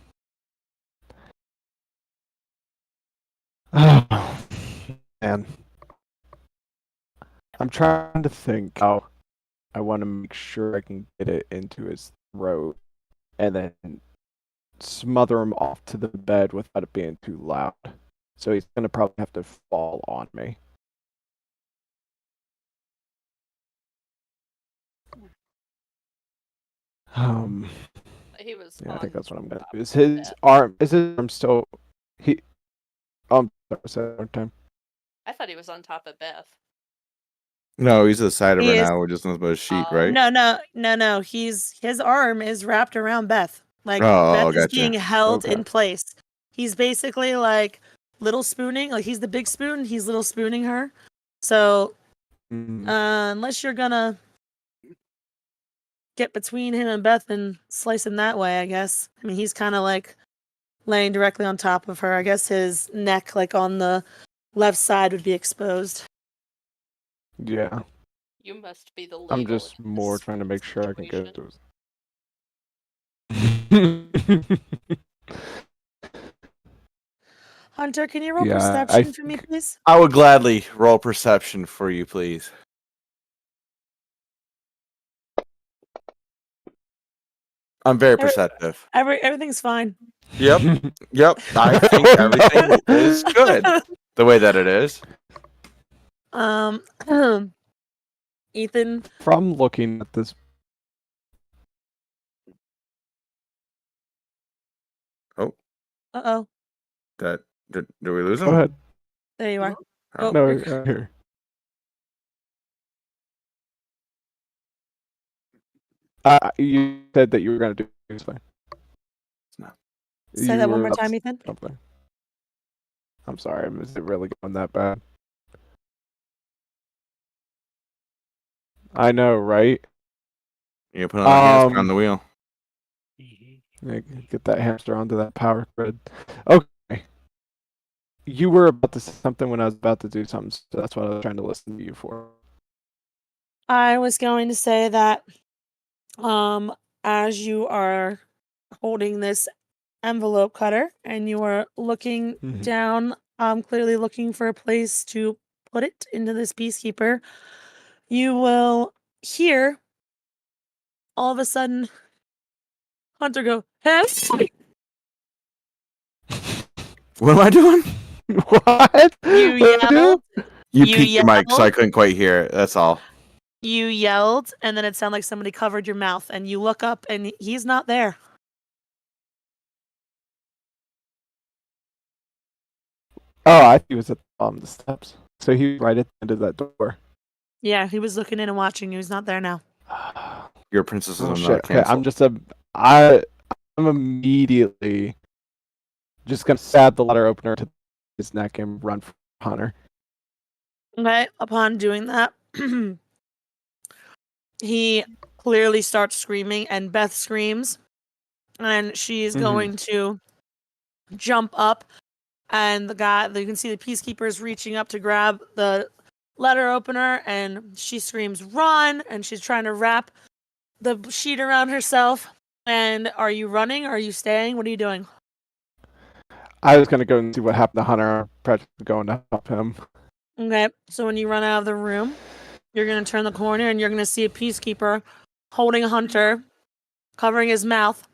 S5: Oh, man. I'm trying to think how I want to make sure I can get it into his throat and then smother him off to the bed without it being too loud. So he's going to probably have to fall on me.
S6: He was.
S5: Yeah, I think
S6: on
S5: that's what I'm gonna
S6: top
S5: do. Is
S6: of
S5: his
S6: that.
S5: arm still he sorry, one time.
S6: I thought he was on top of Beth.
S8: No, he's to the side of her
S2: He is-
S8: now. We're just nothing but a sheet,
S6: Oh.
S8: right?
S2: No. His arm is wrapped around Beth. Like
S8: Oh,
S2: Beth is
S8: gotcha.
S2: being held
S5: Okay.
S2: in place. He's basically like little spooning. Like he's the big spoon. He's little spooning her. So
S5: Mm,
S2: unless you're gonna get between him and Beth and slice him that way, I guess. I mean, he's kind of like laying directly on top of her. I guess his neck, like on the left side, would be exposed.
S5: yeah.
S6: You must be the legal.
S5: I'm just
S6: in
S5: more
S6: this
S5: trying to make sure I can get
S6: situation.
S5: it.
S2: Hunter, can you roll
S5: Yeah, I
S2: perception for me,
S5: think-
S2: please?
S8: I would gladly roll perception for you, please. I'm very perceptive.
S2: Everything's fine.
S8: Yep. Yep. I think everything is good the way that it is.
S2: Ethan,
S5: From looking at this,
S2: uh-oh,
S8: Did we lose him?
S5: go ahead.
S2: there you are.
S8: Oh.
S2: Oh,
S5: No,
S2: you're-
S5: here. You said that you were gonna do something.
S2: Say that one more time, Ethan.
S5: Something. I'm sorry. Is it really going that bad? I know, right?
S8: You put on the hands on the wheel.
S5: Yeah, get that hamster onto that power grid. Okay. You were about to say something when I was about to do something, so that's what I was trying to listen to you for.
S2: I was going to say that as you are holding this envelope cutter and you are looking
S5: Mhm.
S2: down, clearly looking for a place to put it into this peacekeeper, you will hear all of a sudden Hunter go, "Hey!"
S8: What am I doing?
S5: What?
S2: You
S5: What did I do?
S2: yelled.
S8: You
S2: You
S8: peaked your mic, so I
S2: yelled?
S8: couldn't quite hear it. That's all.
S2: You yelled, and then it sounded like somebody covered your mouth, and you look up, and he's not there.
S5: Oh, I think he was at the bottom of the steps. So he was right at the end of that door.
S2: Yeah, he was looking in and watching you. He's not there now.
S8: Your princesses
S5: Oh
S8: are
S5: shit.
S8: not
S5: Okay,
S8: canceled.
S5: I'm immediately just gonna stab the letter opener to his neck and run for Hunter.
S2: Okay, upon doing that, he clearly starts screaming, and Beth screams, and she's going to jump up, and you can see the peacekeepers reaching up to grab the letter opener, and she screams, "Run!" And she's trying to wrap the sheet around herself. And are you running? Or are you staying? What are you doing?
S5: I was gonna go and see what happened to Hunter. I'm practically going to help him.
S2: Okay, so when you run out of the room, you're going to turn the corner and you're going to see a peacekeeper holding a Hunter, covering his mouth,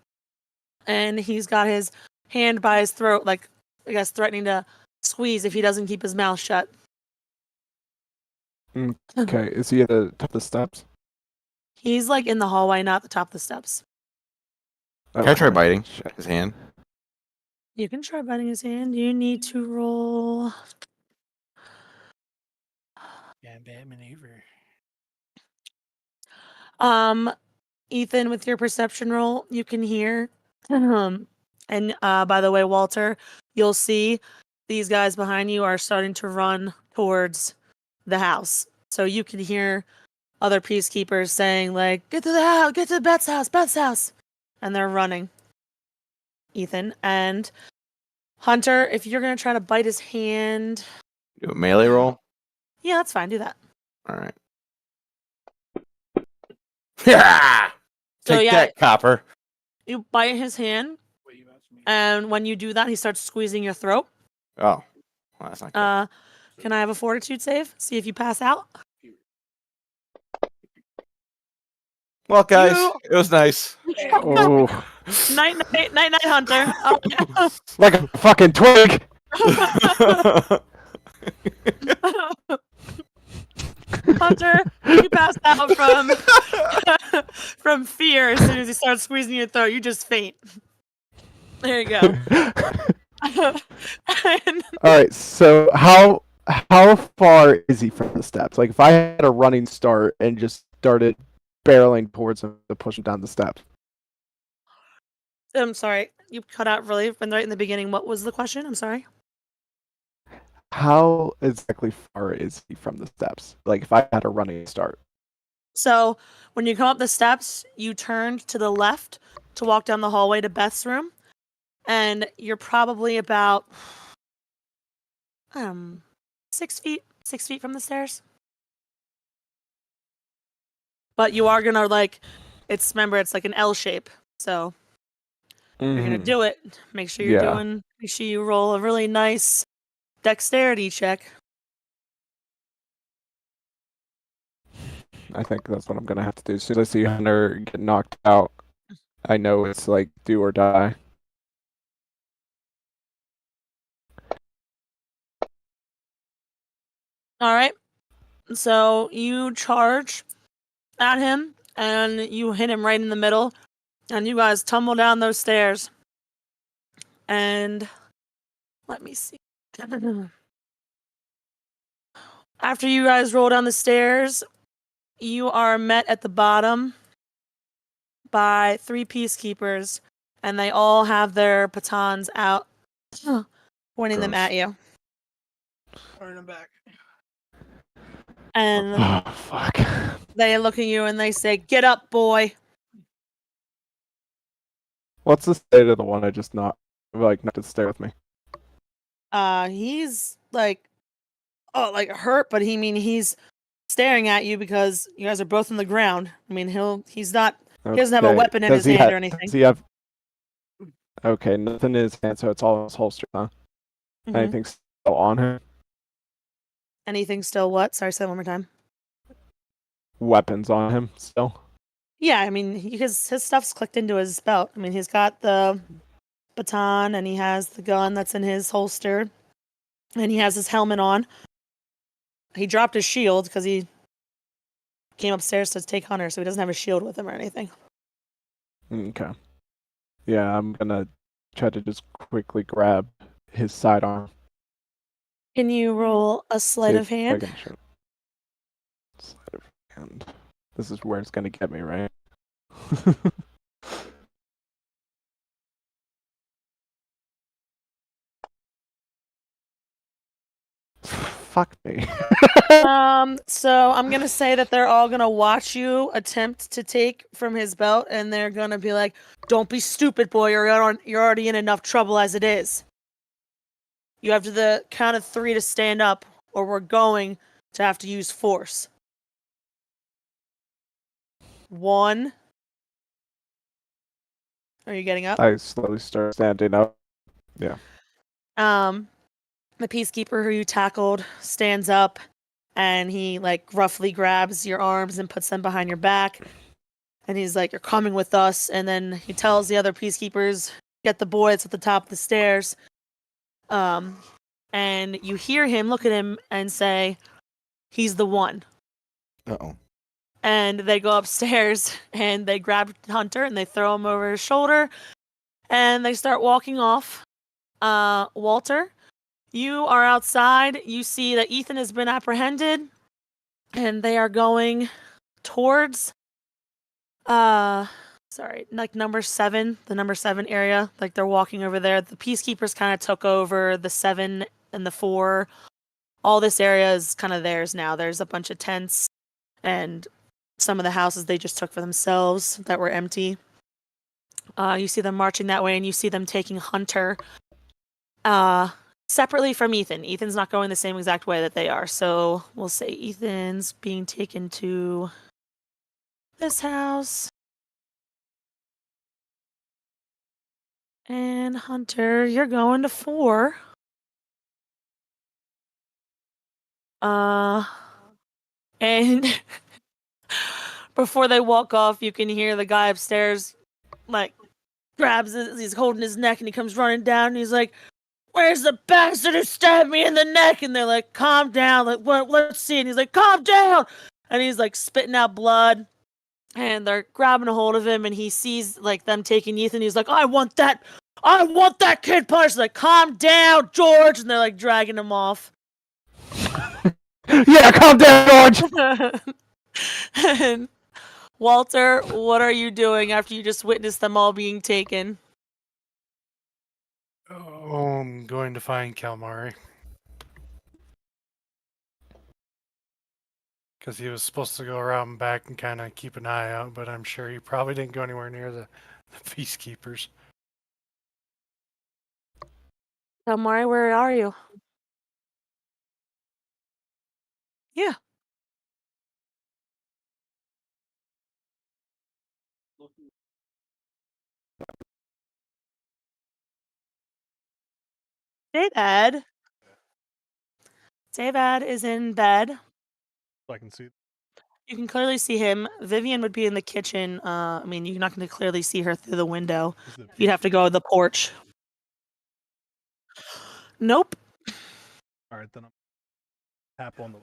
S2: and he's got his hand by his throat, like, I guess, threatening to squeeze if he doesn't keep his mouth shut.
S5: Okay, is he at the top of the steps?
S2: He's, like, in the hallway, not the top of the steps.
S8: Can I try
S5: Okay.
S8: biting
S5: Shit.
S8: his hand?
S2: You can try biting his hand. You need to roll...
S7: Bad maneuver.
S2: Ethan, with your perception roll, you can hear. And by the way, Walter, you'll see these guys behind you are starting to run towards the house. So you can hear other peacekeepers saying, like, "Get to the house, get to Beth's house," and they're running. Ethan and Hunter, if you're gonna try to bite his hand,
S8: Do a melee roll?
S2: yeah, that's fine. Do that.
S8: Alright. Yeah!
S2: So,
S8: Take
S2: yeah.
S8: that, copper.
S2: You bite his hand, and when you do that, he starts squeezing your throat.
S8: Oh. Well, that's not good.
S2: Can I have a fortitude save? See if you pass out.
S8: Well, guys, it was nice.
S5: Oh,
S2: Night, Hunter.
S5: like a fucking twig.
S2: Hunter, you passed out from fear as soon as he starts squeezing your throat. You just faint. There you go. And
S5: All right, so how far is he from the steps? Like, if I had a running start and just started barreling towards him to push him down the steps.
S2: I'm sorry, you cut out really right in the beginning. What was the question? I'm sorry.
S5: How exactly far is he from the steps? Like, if I had a running start.
S2: So when you come up the steps, you turned to the left to walk down the hallway to Beth's room, and you're probably about 6 feet from the stairs. But you are gonna remember it's like an L shape, so you're gonna do it. Make sure make sure you roll a really nice dexterity check.
S5: I think that's what I'm gonna have to do. As soon as I see Hunter get knocked out, I know it's like do or die.
S2: All right. So you charge at him, and you hit him right in the middle, and you guys tumble down those stairs. And let me see. After you guys roll down the stairs, you are met at the bottom by 3 peacekeepers, and they all have their batons out, pointing them
S8: Gross.
S2: at you.
S1: Turn them back.
S2: And
S5: Oh fuck.
S2: they look at you and they say, "Get up, boy."
S5: What's the state of the one I just knocked to stay with me?
S2: He's like hurt, but he's staring at you because you guys are both on the ground. I mean, he doesn't have a weapon in his hand or anything.
S5: Does he have? Okay, nothing in his hand, so it's all in his holster, huh?
S2: Mhm.
S5: Anything still on him?
S2: Anything still what? Sorry, say that one more time.
S5: Weapons on him still?
S2: Yeah, I mean, his stuff's clicked into his belt. I mean, he's got the baton and he has the gun that's in his holster, and he has his helmet on. He dropped his shield because he came upstairs to take Hunter, so he doesn't have a shield with him or anything.
S5: Okay. Yeah, I'm gonna try to just quickly grab his sidearm.
S2: Can you roll a sleight of hand?
S5: Sleight of hand. This is where it's gonna get me, right? Fuck me.
S2: So I'm gonna say that they're all gonna watch you attempt to take from his belt, and they're gonna be like, "Don't be stupid, boy. You're already in enough trouble as it is. You have to the count of 3 to stand up, or we're going to have to use force." 1. Are you getting up?
S5: I slowly start standing up. Yeah.
S2: The peacekeeper who you tackled stands up, and he like roughly grabs your arms and puts them behind your back. And he's like, "You're coming with us." And then he tells the other peacekeepers, "Get the boy that's at the top of the stairs." And you hear him look at him and say, "He's the one."
S8: Uh-oh.
S2: And they go upstairs and they grab Hunter and they throw him over his shoulder and they start walking off. Walter, you are outside. You see that Ethan has been apprehended and they are going towards like number 7, the number 7 area. Like they're walking over there. The peacekeepers kind of took over the 7 and the 4. All this area is kind of theirs now. There's a bunch of tents and some of the houses they just took for themselves that were empty. You see them marching that way, and you see them taking Hunter separately from Ethan. Ethan's not going the same exact way that they are. So we'll say Ethan's being taken to this house. And Hunter, you're going to 4. And before they walk off, you can hear the guy upstairs, like, grabs it, he's holding his neck, and he comes running down, and he's like, "Where's the bastard who stabbed me in the neck?" And they're like, "Calm down, like, what, let's see." And he's like, "Calm down!" And he's like spitting out blood, and they're grabbing a hold of him, and he sees, like, them taking Ethan, he's like, I want that kid punished." Like, "Calm down, George!" And they're like dragging him off.
S5: Yeah, calm down, George!
S2: And Walter, what are you doing after you just witnessed them all being taken?
S7: Oh, I'm going to find Calamari. Because he was supposed to go around back and kind of keep an eye out, but I'm sure he probably didn't go anywhere near the peacekeepers.
S2: Mari, where are you? Yeah. David. David is in bed.
S3: So I can see.
S2: You can clearly see him. Vivian would be in the kitchen. I mean, you're not going to clearly see her through the window. You'd have to go to the porch. Nope.
S3: All right, then I'm tap on the.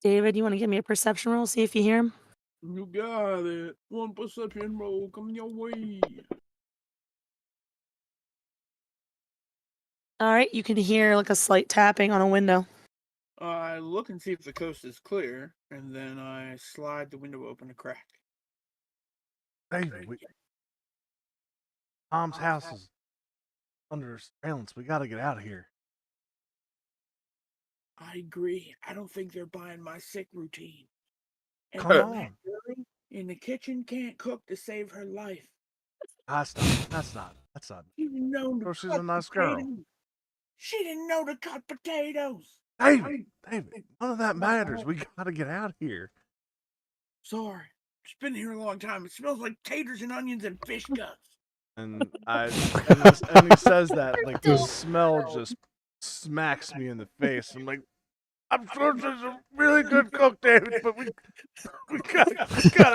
S2: David, you want to give me a perception roll? See if you hear him.
S1: You got it. 1 perception roll coming your way.
S2: All right, you can hear like a slight tapping on a window.
S1: I look and see if the coast is clear, and then I slide the window open a crack.
S3: David, Tom's house is under surveillance. We got to get out of here.
S1: I agree. I don't think they're buying my sick routine. And
S3: Come
S1: that
S3: on.
S1: girl in the kitchen can't cook to save her life.
S3: That's not.
S1: She didn't know to
S3: Oh, she's
S1: cut
S3: a nice girl.
S1: potatoes. She didn't know to cut potatoes.
S3: David, none of that matters. We got to get out of here.
S1: Sorry. It's been here a long time. It smells like taters and onions and fish guts.
S3: And and he says that like the smell just smacks me in the face. I'm like, I'm sure she's a really good cook, David, but we gotta go.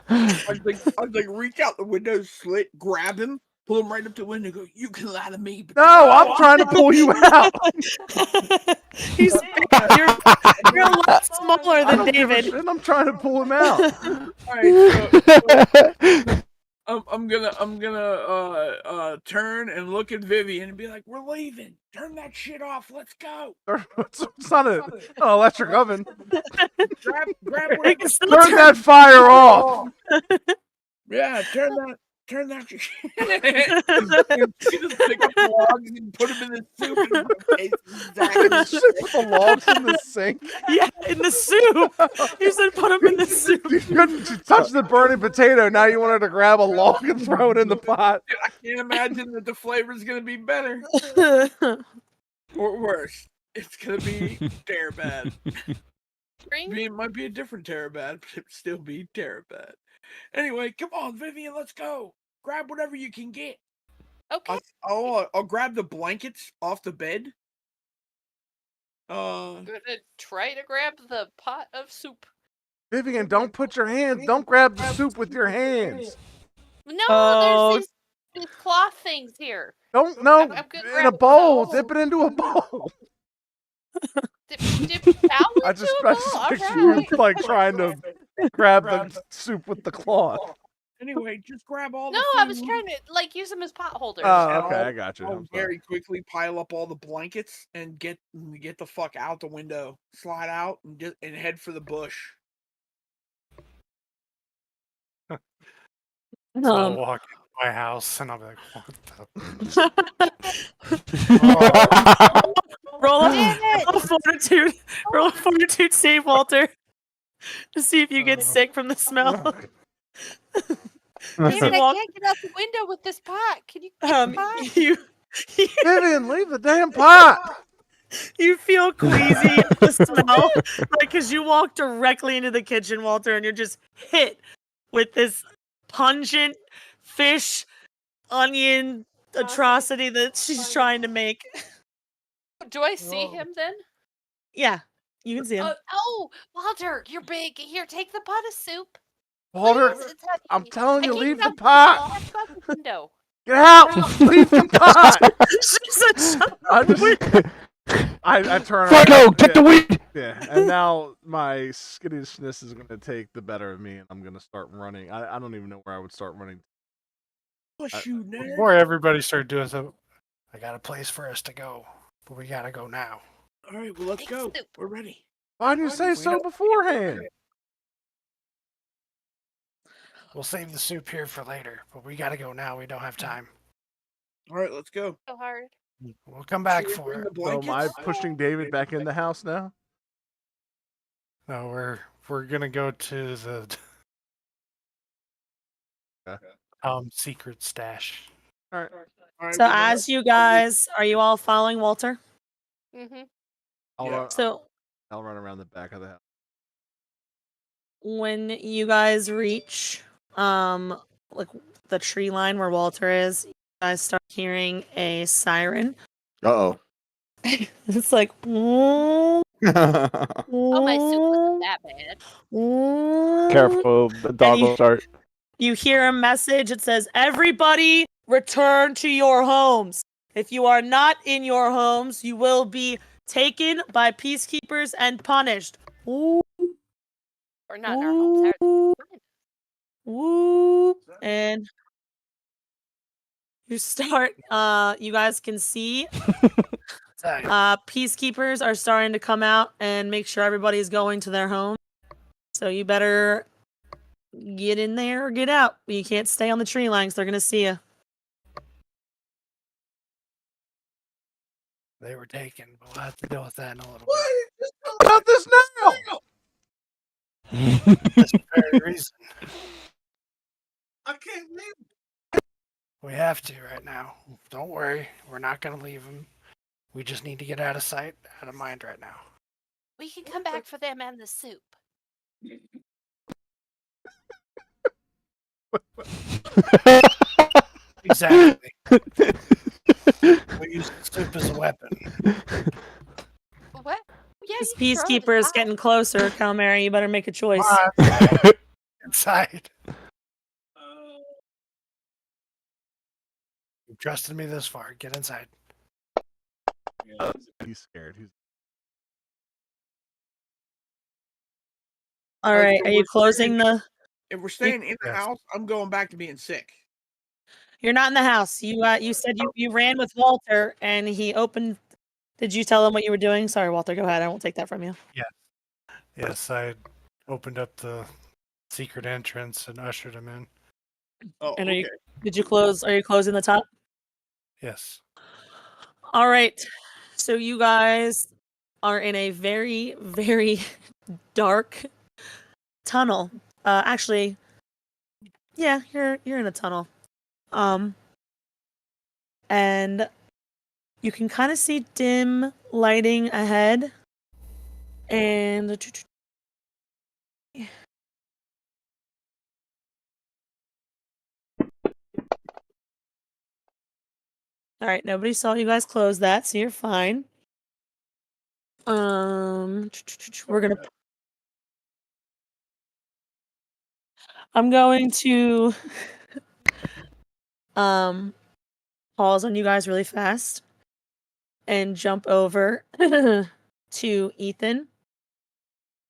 S1: I'd like reach out the window slit, grab him, pull him right up to the window. Go, you can lie to me. But
S3: No, I'm trying to pull you out.
S2: He's you're a lot smaller
S3: I
S2: than
S3: don't give a
S2: David.
S3: shit. I'm trying to pull him out.
S1: All right, I'm gonna turn and look at Vivian and be like, "We're leaving. Turn that shit off. Let's go.
S3: It's not an electric oven.
S1: Grab
S2: I
S1: whatever.
S2: can still
S3: Turn that fire off.
S1: Yeah, turn that shit." And she just pick up the logs and put them in the soup and taste exactly.
S3: Shit, put the logs in the sink.
S2: Yeah, in the soup. You said put him in the soup.
S3: You couldn't touch the burning potato. Now you wanted to grab a log and throw it in the pot.
S1: I can't imagine that the flavor's gonna be better or worse. It's gonna be terror bad. It might be a different terror bad, but it'd still be terror bad. Anyway, come on, Vivian, let's go. Grab whatever you can get.
S6: Okay.
S1: I'll grab the blankets off the bed.
S6: I'm gonna try to grab the pot of soup.
S3: Vivian, don't put your hands. Don't grab the soup with your hands.
S6: No, there's these cloth things here.
S3: Don't no
S6: I'm gonna
S3: in
S6: grab
S3: a bowl.
S6: those.
S3: Dip it into a bowl.
S6: Dip towel
S3: I
S6: into
S3: just
S6: a bowl?
S3: picture you
S6: Alright.
S3: like trying to grab the soup with the cloth.
S1: Anyway, just grab all
S6: No,
S1: the
S6: I was
S1: food.
S6: trying to like use them as pot holders.
S3: Oh,
S1: And
S3: okay, I got you.
S1: I'll
S3: I'm sorry.
S1: very quickly pile up all the blankets and get the fuck out the window, slide out, and head for the bush.
S7: So I'll walk into my house and I'll be like, what
S2: roll
S6: Damn it!
S2: a fortitude. Roll a fortitude save, Walter, to see if you get sick from the smell.
S6: Damn it, I
S2: walk-
S6: can't get out the window with this pot. Can you get the pot?
S3: Vivian, leave the damn pot.
S2: You feel queasy at the smell, like because you walk directly into the kitchen, Walter, and you're just hit with this pungent fish onion atrocity that she's trying to make.
S6: Do I see him then?
S2: Yeah, you can see him.
S6: Oh, Walter, you're big. Here, take the pot of soup.
S3: Walter,
S6: Please, it's heavy.
S3: I'm telling you,
S6: I can't
S3: leave
S6: get
S3: the
S6: out
S3: pot.
S6: I'll have to go out the window.
S3: Get out. Leave the pot.
S2: She said, "Shut
S3: I
S2: up."
S3: just I turn
S5: Fucko,
S3: around.
S5: get the weed.
S3: Yeah, and now my skittishness is going to take the better of me, and I'm going to start running. I don't even know where I would start running.
S1: Push you, nerd.
S7: Before everybody started doing so, I got a place for us to go, but we gotta go now.
S1: All right, well let's
S6: Take
S1: go.
S6: soup.
S1: We're ready.
S3: Why didn't you say so beforehand?
S7: We'll save the soup here for later, but we gotta go now. We don't have time.
S1: All right, let's go.
S6: So hard.
S7: We'll come back
S1: Should we
S7: for
S1: bring
S7: it.
S1: the
S3: So am I
S1: blankets?
S3: pushing David back in the house now?
S7: No, we're gonna go to the
S3: Okay.
S7: secret stash.
S3: All right.
S1: All right,
S2: So
S1: well,
S2: as you guys, are you all following Walter?
S6: Mm-hmm.
S3: I'll,
S1: Yeah.
S3: run,
S2: So
S3: I'll run around the back of the house.
S2: when you guys reach like the tree line where Walter is, you guys start hearing a siren.
S8: Uh-oh.
S2: It's like
S6: Oh, my soup wasn't that bad.
S5: Careful, the dog will start.
S2: You hear a message. It says, "Everybody return to your homes. If you are not in your homes, you will be taken by peacekeepers and punished." Ooh,
S6: Or not in our homes.
S2: ooh, ooh. And you start, you guys can see peacekeepers are starting to come out and make sure everybody's going to their home. So you better get in there or get out. You can't stay on the tree line 'cause they're gonna see you.
S7: They were taken, but we'll have to deal with that in a little
S3: What? About this now?
S7: bit. That's the very reason.
S3: I can't leave.
S7: We have to right now. Don't worry, we're not gonna leave them. We just need to get out of sight, out of mind right now.
S6: We can come back for them and the soup.
S7: Exactly. We use the soup as a weapon.
S6: What? Yeah,
S2: This
S6: you can throw it
S2: peacekeeper is
S6: aside.
S2: getting closer, Calamari. You better make a choice.
S7: Inside. trusted me this far. Get inside.
S3: He's scared. He's
S2: All
S1: Alright,
S2: right,
S1: so
S2: are you
S1: we're
S2: closing the?
S1: If we're staying in the
S7: Yes.
S1: house, I'm going back to being sick.
S2: You're not in the house. You said you ran with Walter and he opened. Did you tell him what you were doing? Sorry, Walter. Go ahead. I won't take that from you.
S7: Yes, I opened up the secret entrance and ushered him in.
S1: Oh,
S2: And
S1: okay.
S2: did you close? Are you closing the top?
S7: Yes.
S2: All right. So you guys are in a very, very dark tunnel. Actually, yeah, you're in a tunnel. And you can kind of see dim lighting ahead. And all right, nobody saw you guys close that, so you're fine. We're gonna. I'm going to pause on you guys really fast and jump over to Ethan.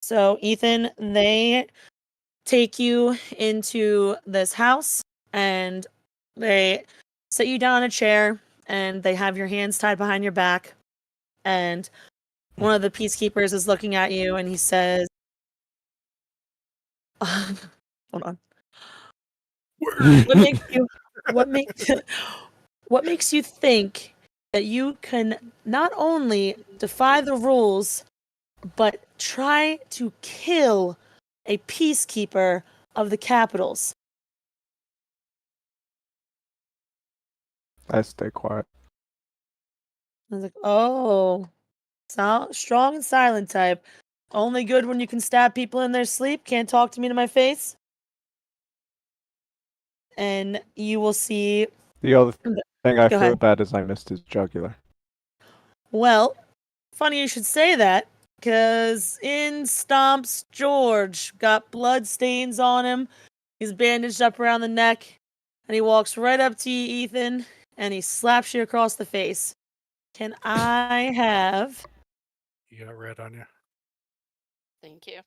S2: So Ethan, they take you into this house and they sit you down in a chair and they have your hands tied behind your back. And one of the peacekeepers is looking at you and he says, hold on. What makes what makes you think that you can not only defy the rules but try to kill a peacekeeper of the capitals?
S5: I stay quiet.
S2: I was like, oh, strong and silent type. Only good when you can stab people in their sleep. Can't talk to me to my face. And you will see.
S5: The other thing I
S2: Go
S5: feel
S2: ahead.
S5: bad is I missed his jugular.
S2: Well, funny you should say that, because in stomps George. Got blood stains on him. He's bandaged up around the neck. And he walks right up to you, Ethan, and he slaps you across the face. Can I have...
S7: You got red on you.
S6: Thank you.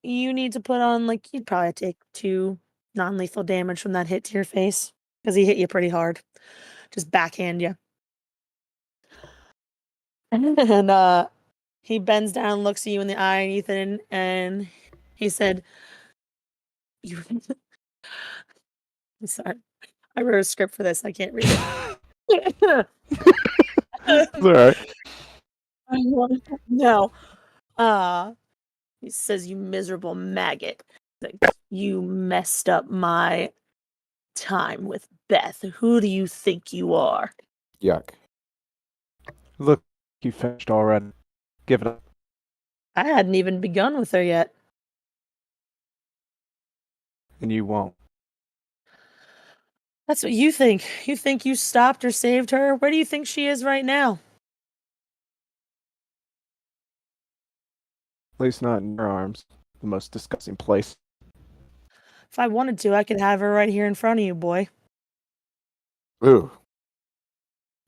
S2: You need to put on, like, you'd probably take 2 non-lethal damage from that hit to your face. Because he hit you pretty hard. Just backhand you. And, he bends down, looks at you in the eye, Ethan, and he said, "You." I'm sorry. I wrote a script for this. I can't read it.
S5: It's alright.
S2: No. He says, "You miserable maggot. Like, you messed up my time with Beth. Who do you think you are?"
S8: Yuck.
S5: Look, you finished already. Give it up.
S2: I hadn't even begun with her yet.
S5: And you won't.
S2: That's what you think. You think you stopped or saved her? Where do you think she is right now?
S5: At least not in your arms. The most disgusting place.
S2: If I wanted to, I could have her right here in front of you, boy.
S8: Ooh.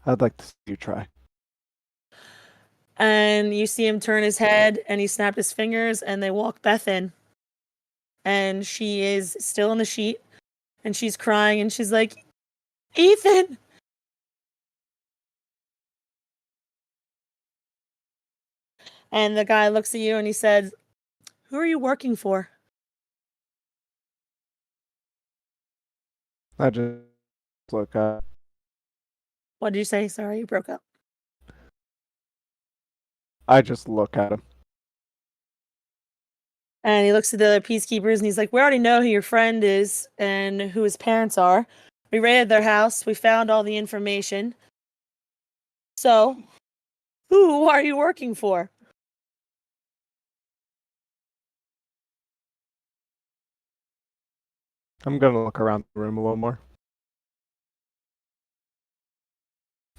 S5: I'd like to see you try.
S2: And you see him turn his head and he snapped his fingers and they walk Beth in. And she is still in the sheet and she's crying and she's like, "Ethan!" And the guy looks at you and he says, "Who are you working for?"
S5: I just look up.
S2: What did you say? Sorry, you broke up.
S5: I just look at him.
S2: And he looks at the other peacekeepers and he's like, "We already know who your friend is and who his parents are. We raided their house. We found all the information. So, who are you working for?"
S5: I'm gonna look around the room a little more.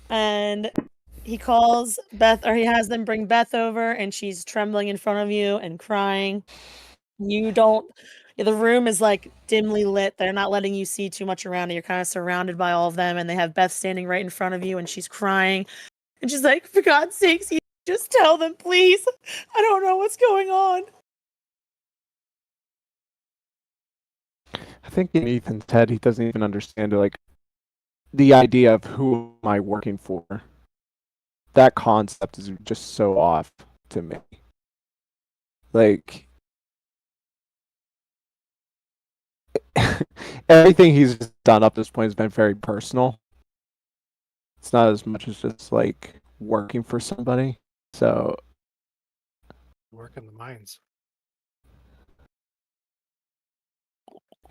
S2: And he calls Beth, or he has them bring Beth over, and she's trembling in front of you and crying. You don't. The room is like dimly lit. They're not letting you see too much around it. You're kind of surrounded by all of them, and they have Beth standing right in front of you, and she's crying. And she's like, "For God's sakes, you just tell them, please. I don't know what's going on."
S5: I think in Ethan's head, he doesn't even understand like the idea of who am I working for. That concept is just so off to me. Like everything he's done up to this point has been very personal. It's not as much as just like working for somebody. So
S7: Work in the mines.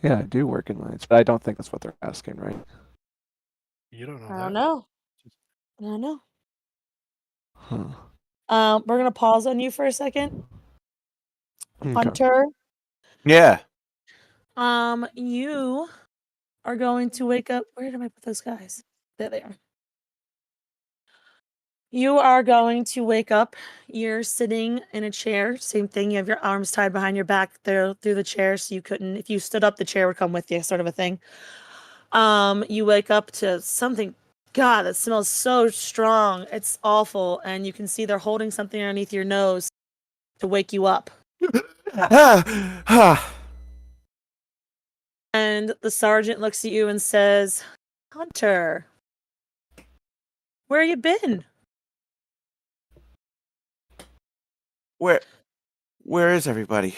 S5: yeah, I do work in mines, but I don't think that's what they're asking, right?
S7: You don't know
S2: I
S7: that.
S2: don't know. I don't know.
S5: Huh.
S2: We're gonna pause on you for a second,
S5: Okay.
S2: Hunter.
S8: Yeah.
S2: You are going to wake up. Where did I put those guys? There they are. You are going to wake up. You're sitting in a chair. Same thing. You have your arms tied behind your back there through the chair, so you couldn't. If you stood up, the chair would come with you, sort of a thing. You wake up to something. God, that smells so strong. It's awful, and you can see they're holding something underneath your nose to wake you up. And the sergeant looks at you and says, "Hunter, where you been?"
S4: Where is everybody?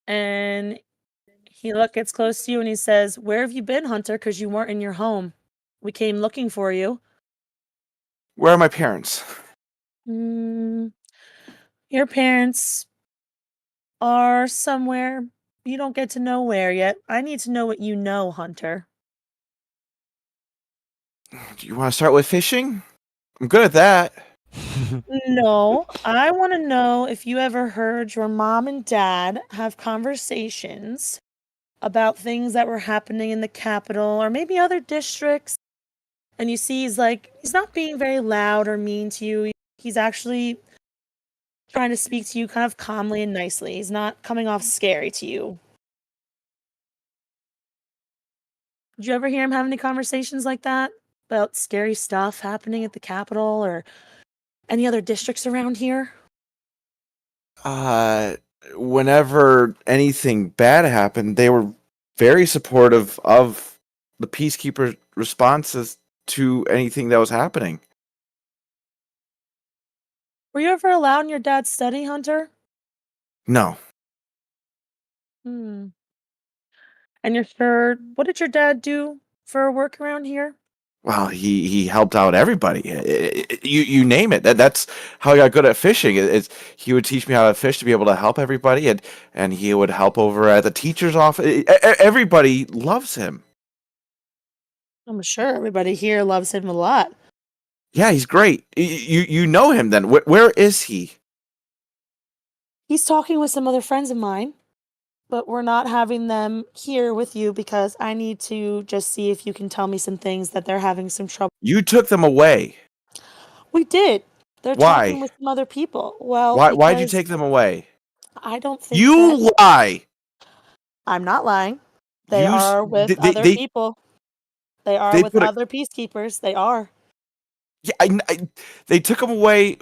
S2: And he gets close to you and he says, "Where have you been, Hunter? Because you weren't in your home. We came looking for you."
S4: Where are my parents?
S2: Your parents are somewhere. You don't get to know where yet. I need to know what you know, Hunter.
S4: Do you want to start with fishing? I'm good at that.
S2: No, I want to know if you ever heard your mom and dad have conversations about things that were happening in the capital or maybe other districts. And you see he's not being very loud or mean to you. He's actually trying to speak to you kind of calmly and nicely. He's not coming off scary to you. Did you ever hear him have any conversations like that about scary stuff happening at the Capitol or any other districts around here?
S4: Whenever anything bad happened, they were very supportive of the peacekeeper responses to anything that was happening.
S2: Were you ever allowed in your dad's study, Hunter?
S4: No.
S2: And you're sure, what did your dad do for work around here?
S4: Well, he helped out everybody. You name it. That's how I got good at fishing. He would teach me how to fish to be able to help everybody, and he would help over at the teacher's office. Everybody loves him.
S2: I'm sure everybody here loves him a lot.
S4: Yeah, he's great. You know him then. Where is he?
S2: He's talking with some other friends of mine, but we're not having them here with you because I need to just see if you can tell me some things that they're having some trouble.
S4: You took them away.
S2: We did. They're talking
S4: Why?
S2: with some other people. Well,
S4: Why'd you
S2: because
S4: take them away?
S2: I don't think
S4: You lie.
S2: I'm not lying. They
S4: You
S2: are with other people. They are
S4: they
S2: with
S4: put a-
S2: other peacekeepers. They are.
S4: yeah, they took them away.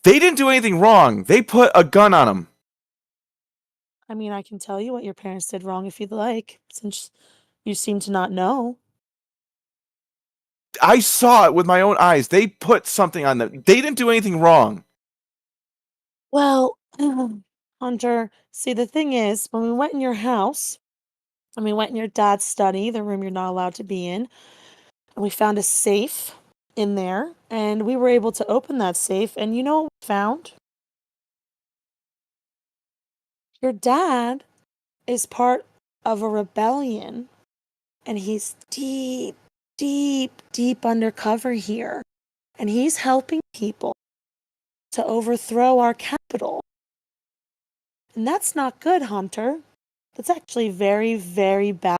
S4: They didn't do anything wrong. They put a gun on him.
S2: I mean, I can tell you what your parents did wrong if you'd like, since you seem to not know.
S4: I saw it with my own eyes. They put something on them. They didn't do anything wrong.
S2: Well, Hunter, see, the thing is, when we went in your house, and we went in your dad's study, the room you're not allowed to be in, and we found a safe in there, and we were able to open that safe, and you know what we found? Your dad is part of a rebellion, and he's deep, deep, deep undercover here, and he's helping people to overthrow our capital. And that's not good, Hunter. That's actually very, very bad.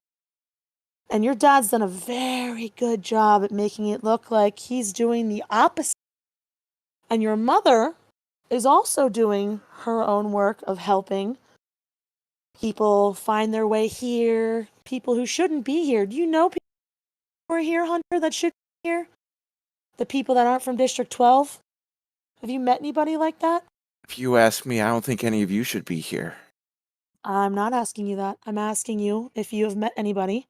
S2: And your dad's done a very good job at making it look like he's doing the opposite. And your mother is also doing her own work of helping people find their way here, people who shouldn't be here. Do you know people who are here, Hunter, that should be here? The people that aren't from District 12? Have you met anybody like that?
S4: If you ask me, I don't think any of you should be here.
S2: I'm not asking you that. I'm asking you if you have met anybody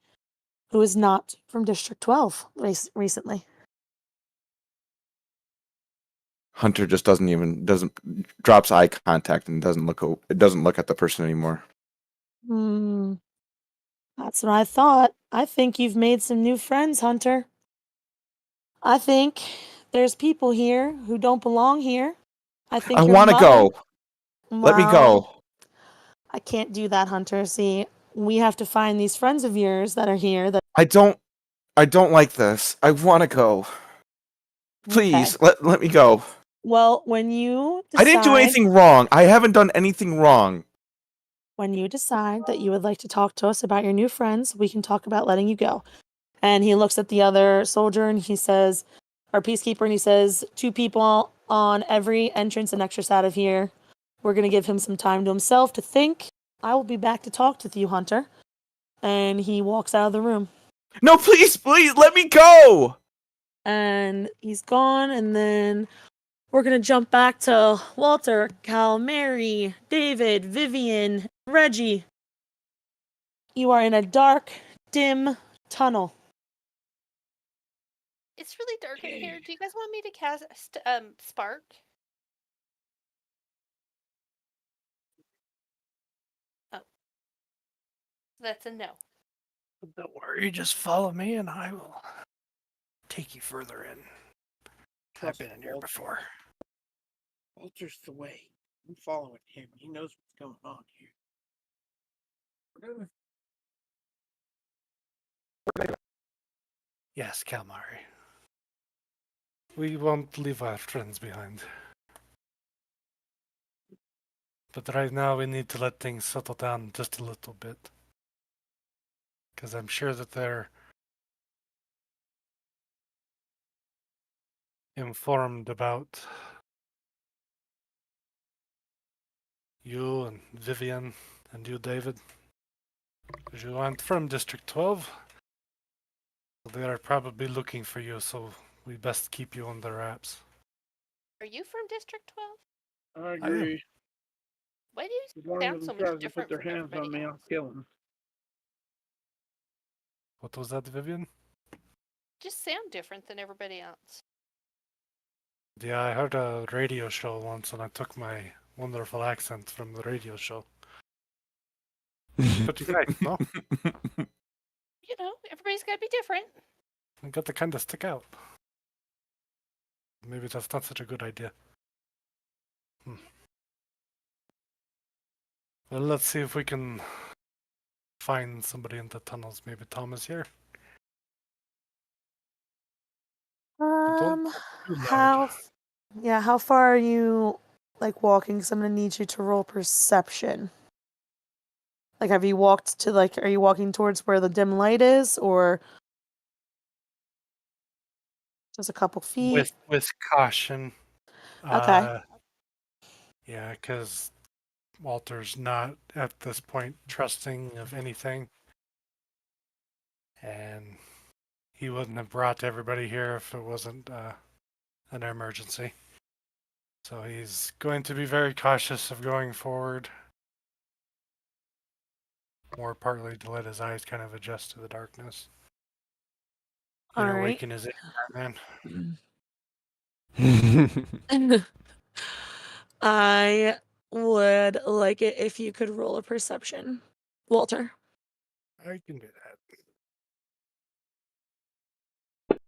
S2: who is not from District 12 recently.
S4: Hunter just doesn't drops eye contact and doesn't look at the person anymore.
S2: That's what I thought. I think you've made some new friends, Hunter. I think there's people here who don't belong here. I think
S4: I
S2: your
S4: want to
S2: mother-
S4: go. Let me go.
S2: I can't do that, Hunter. See, we have to find these friends of yours that are here. That
S4: I don't like this. I want to go. Please, let me go.
S2: Well, when you decide,
S4: I didn't do anything wrong. I haven't done anything wrong.
S2: When you decide that you would like to talk to us about your new friends, we can talk about letting you go. And he looks at the other soldier and he says, our peacekeeper, and he says, 2 people on every entrance and exit out of here. We're going to give him some time to himself to think. I will be back to talk with you, Hunter. And he walks out of the room.
S4: No, please, let me go.
S2: And he's gone, and then we're going to jump back to Walter, Cal, Mary, David, Vivian, Reggie. You are in a dark, dim tunnel.
S6: It's really dark in here. Do you guys want me to cast spark? Oh, that's a no.
S7: Don't worry, just follow me and I will take you further in. I've been in here before.
S1: Walter's the way. I'm following him. He knows what's going on here.
S7: Yes, Calamari. We won't leave our friends behind. But right now we need to let things settle down just a little bit. Because I'm sure that they're informed about you and Vivian and you, David. Because you aren't from District 12. They are probably looking for you, so we best keep you on the wraps.
S6: Are you from District 12?
S1: I agree.
S6: Why do you
S1: As long
S6: sound
S1: as
S6: so
S1: he
S6: much
S1: tries to
S6: different
S1: put their
S6: from
S1: hands on
S6: everybody
S1: me,
S6: else?
S1: I'll kill him.
S7: What was that, Vivian?
S6: Just sound different than everybody else.
S7: Yeah, I heard a radio show once and I took my wonderful accent from the radio show. But you guys, no?
S6: You know, everybody's got to be different.
S7: I got to kind of stick out. Maybe that's not such a good idea. Well, let's see if we can find somebody in the tunnels. Maybe Tom is here.
S2: How far are you, like, walking? Because I'm going to need you to roll perception. Like, have you walked to, like, are you walking towards where the dim light is, or just a couple feet?
S7: With caution.
S2: Okay.
S7: Yeah, because Walter's not at this point trusting of anything. And he wouldn't have brought everybody here if it wasn't an emergency. So he's going to be very cautious of going forward. More partly to let his eyes kind of adjust to the darkness.
S2: All
S7: And
S2: right.
S7: awaken his inner man.
S2: I would like it if you could roll a perception, Walter.
S7: I can do that.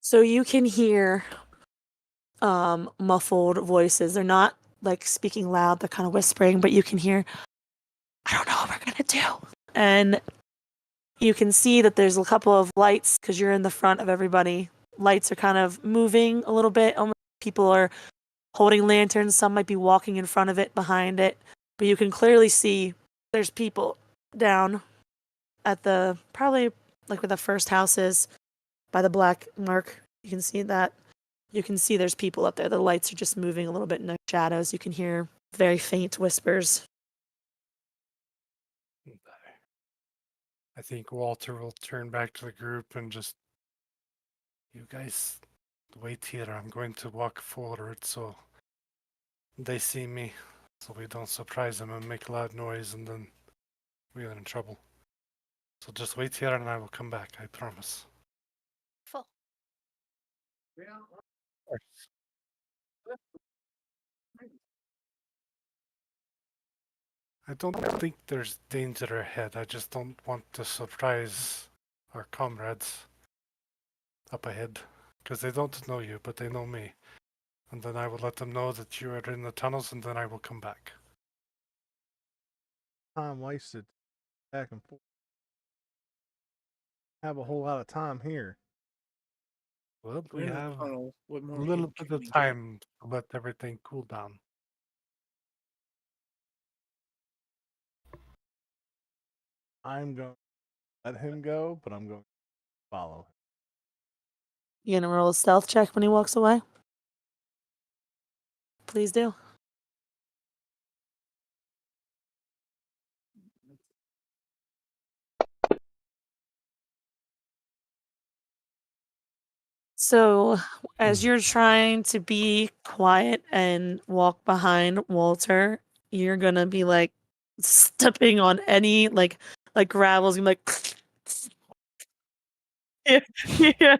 S2: So you can hear muffled voices. They're not like speaking loud, they're kind of whispering, but you can hear, I don't know what we're gonna do. And you can see that there's a couple of lights because you're in the front of everybody. Lights are kind of moving a little bit. Almost people are holding lanterns. Some might be walking in front of it, behind it. But you can clearly see there's people down at the probably like where the first house is by the black mark. You can see that. You can see there's people up there. The lights are just moving a little bit in the shadows. You can hear very faint whispers.
S7: I think Walter will turn back to the group and just, you guys wait here. I'm going to walk forward so they see me, so we don't surprise them and make loud noise and then we are in trouble. So just wait here and I will come back, I promise.
S6: Full.
S7: I don't think there's danger ahead. I just don't want to surprise our comrades up ahead. Because they don't know you, but they know me. And then I will let them know that you are in the tunnels and then I will come back.
S3: Time wasted back and forth. Have a whole lot of time here.
S7: Well,
S1: We're
S7: we
S1: in the
S7: have
S1: tunnel. What
S7: a
S1: more
S7: little
S1: hint
S7: bit
S1: can
S7: of
S1: we get?
S7: time to let everything cool down.
S3: I'm going to let him go, but I'm going to follow him.
S2: You gonna roll a stealth check when he walks away? Please do. So, as you're trying to be quiet and walk behind Walter, you're gonna be like stepping on any like gravels. You're like, yeah.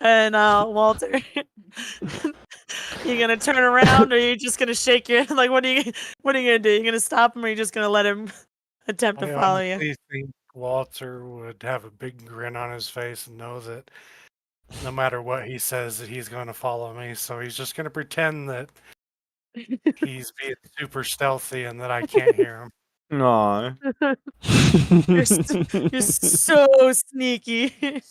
S2: And Walter, you gonna turn around, or you're just gonna shake your like? What are you gonna do? You gonna stop him, or you just gonna let him attempt to
S7: I
S2: follow you?
S7: honestly think Walter would have a big grin on his face and know that no matter what he says, that he's going to follow me. So he's just going to pretend that he's being super stealthy and that I can't hear him.
S8: Aw.
S2: You're so sneaky.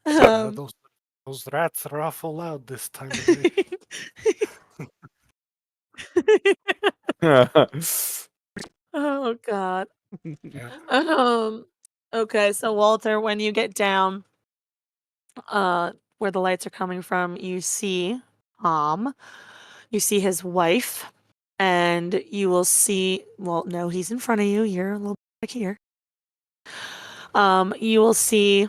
S2: Um,
S7: Those rats are awful loud this time of day.
S2: oh God.
S7: Yeah.
S2: Okay, so Walter, when you get down, where the lights are coming from, you see you see his wife, and you will see. Well, no, he's in front of you. You're a little back here. You will see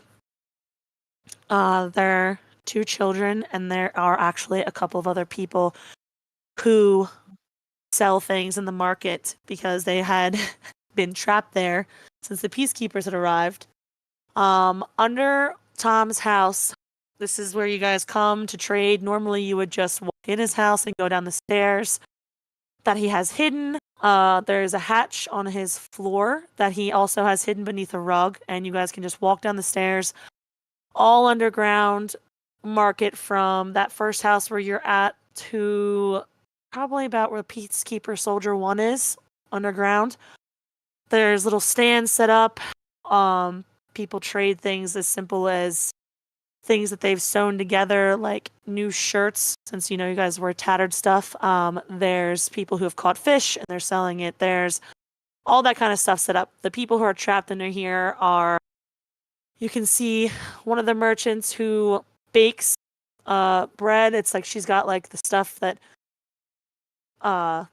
S2: their two children, and there are actually a couple of other people who sell things in the market because they had been trapped there since the peacekeepers had arrived. Under Tom's house, this is where you guys come to trade. Normally, you would just walk in his house and go down the stairs that he has hidden. There's a hatch on his floor that he also has hidden beneath a rug, and you guys can just walk down the stairs, all underground market from that first house where you're at to probably about where Peacekeeper Soldier 1 is, underground. There's little stands set up. People trade things as simple as things that they've sewn together, like new shirts, since you guys wear tattered stuff. There's people who have caught fish and they're selling it. There's all that kind of stuff set up. The people who are trapped under here are, you can see one of the merchants who bakes bread. It's like she's got like the stuff that I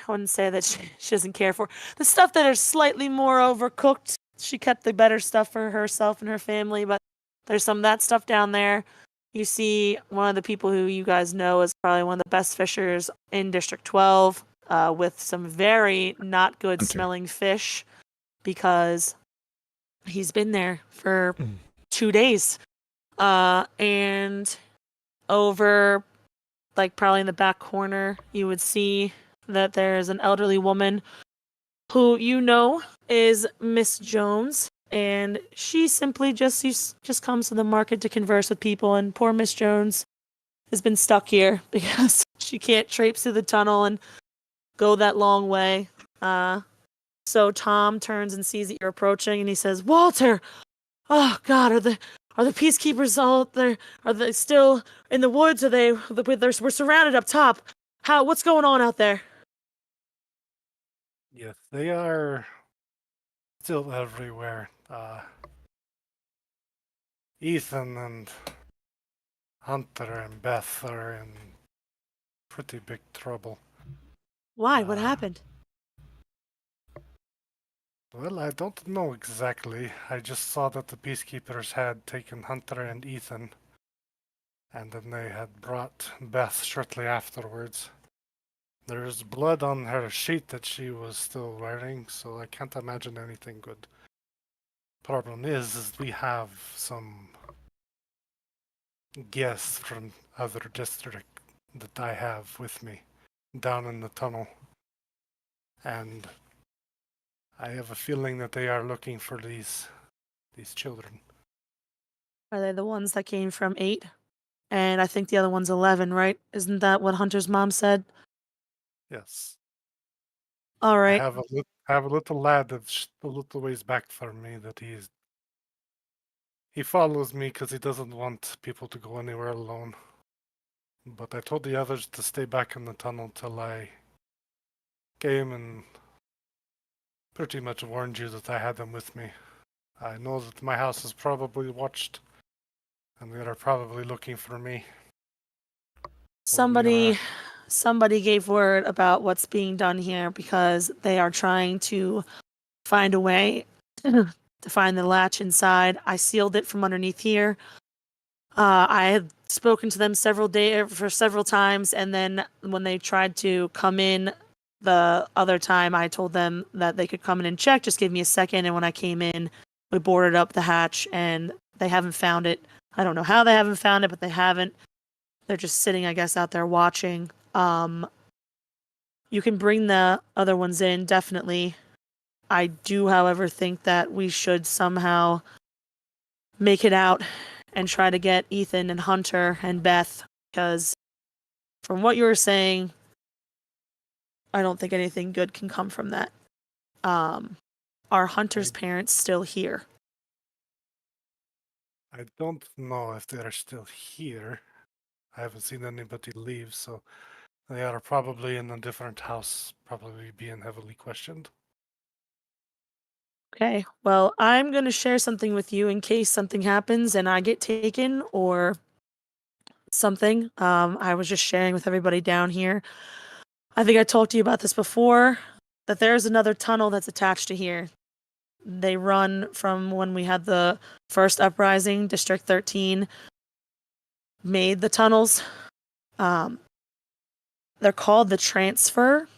S2: wouldn't say that she doesn't care for. The stuff that is slightly more overcooked. She kept the better stuff for herself and her family, but there's some of that stuff down there. You see one of the people who you guys know is probably one of the best fishers in District 12, with some very not good smelling fish because he's been there for 2 days. And over, like probably in the back corner, you would see that there's an elderly woman who is Miss Jones, and she simply just comes to the market to converse with people. And poor Miss Jones has been stuck here because she can't traipse through the tunnel and go that long way. So Tom turns and sees that you're approaching, and he says, "Walter, oh God, Are the peacekeepers all there? Are they still in the woods? Are they? We're surrounded up top. What's going on out there?
S7: Yes, they are still everywhere. Ethan and Hunter and Beth are in pretty big trouble.
S2: Why? What happened?
S7: Well, I don't know exactly. I just saw that the peacekeepers had taken Hunter and Ethan, and then they had brought Beth shortly afterwards. There's blood on her sheet that she was still wearing, so I can't imagine anything good. Problem is we have some guests from other district that I have with me down in the tunnel, and I have a feeling that they are looking for these children.
S2: Are they the ones that came from 8? And I think the other one's 11, right? Isn't that what Hunter's mom said?
S7: Yes.
S2: All
S7: I
S2: right.
S7: have a little lad that's a little ways back from me that he follows me because he doesn't want people to go anywhere alone. But I told the others to stay back in the tunnel till I came and pretty much warned you that I had them with me. I know that my house is probably watched, and they are probably looking for me.
S2: Somebody gave word about what's being done here because they are trying to find a way to find the latch inside. I sealed it from underneath here. I had spoken to them for several times, and then when they tried to come in the other time, I told them that they could come in and check. Just give me a second. And when I came in, we boarded up the hatch, and they haven't found it. I don't know how they haven't found it, but they haven't. They're just sitting, I guess, out there watching. You can bring the other ones in, definitely. I do, however, think that we should somehow make it out and try to get Ethan and Hunter and Beth, because from what you were saying, I don't think anything good can come from that. Are Hunter's parents still here?
S7: I don't know if they're still here. I haven't seen anybody leave, so they are probably in a different house, probably being heavily questioned.
S2: Okay, well, I'm going to share something with you in case something happens and I get taken or something. I was just sharing with everybody down here. I think I talked to you about this before, that there's another tunnel that's attached to here. They run from when we had the first uprising, District 13 made the tunnels. They're called the transfer,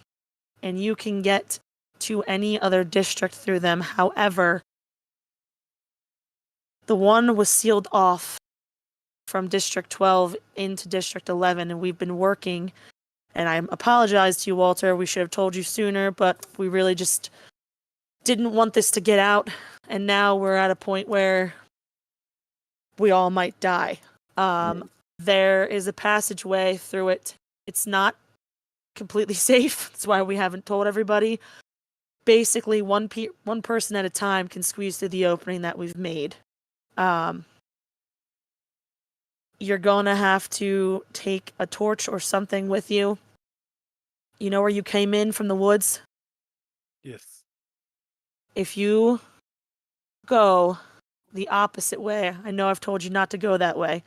S2: and you can get to any other district through them. However, the one was sealed off from District 12 into District 11, and we've been working. And I apologize to you, Walter. We should have told you sooner, but we really just didn't want this to get out. And now we're at a point where we all might die. There is a passageway through it. It's not completely safe. That's why we haven't told everybody. Basically, one person at a time can squeeze through the opening that we've made. You're going to have to take a torch or something with you. You know where you came in from the woods?
S7: Yes.
S2: If you go the opposite way, I know I've told you not to go that way,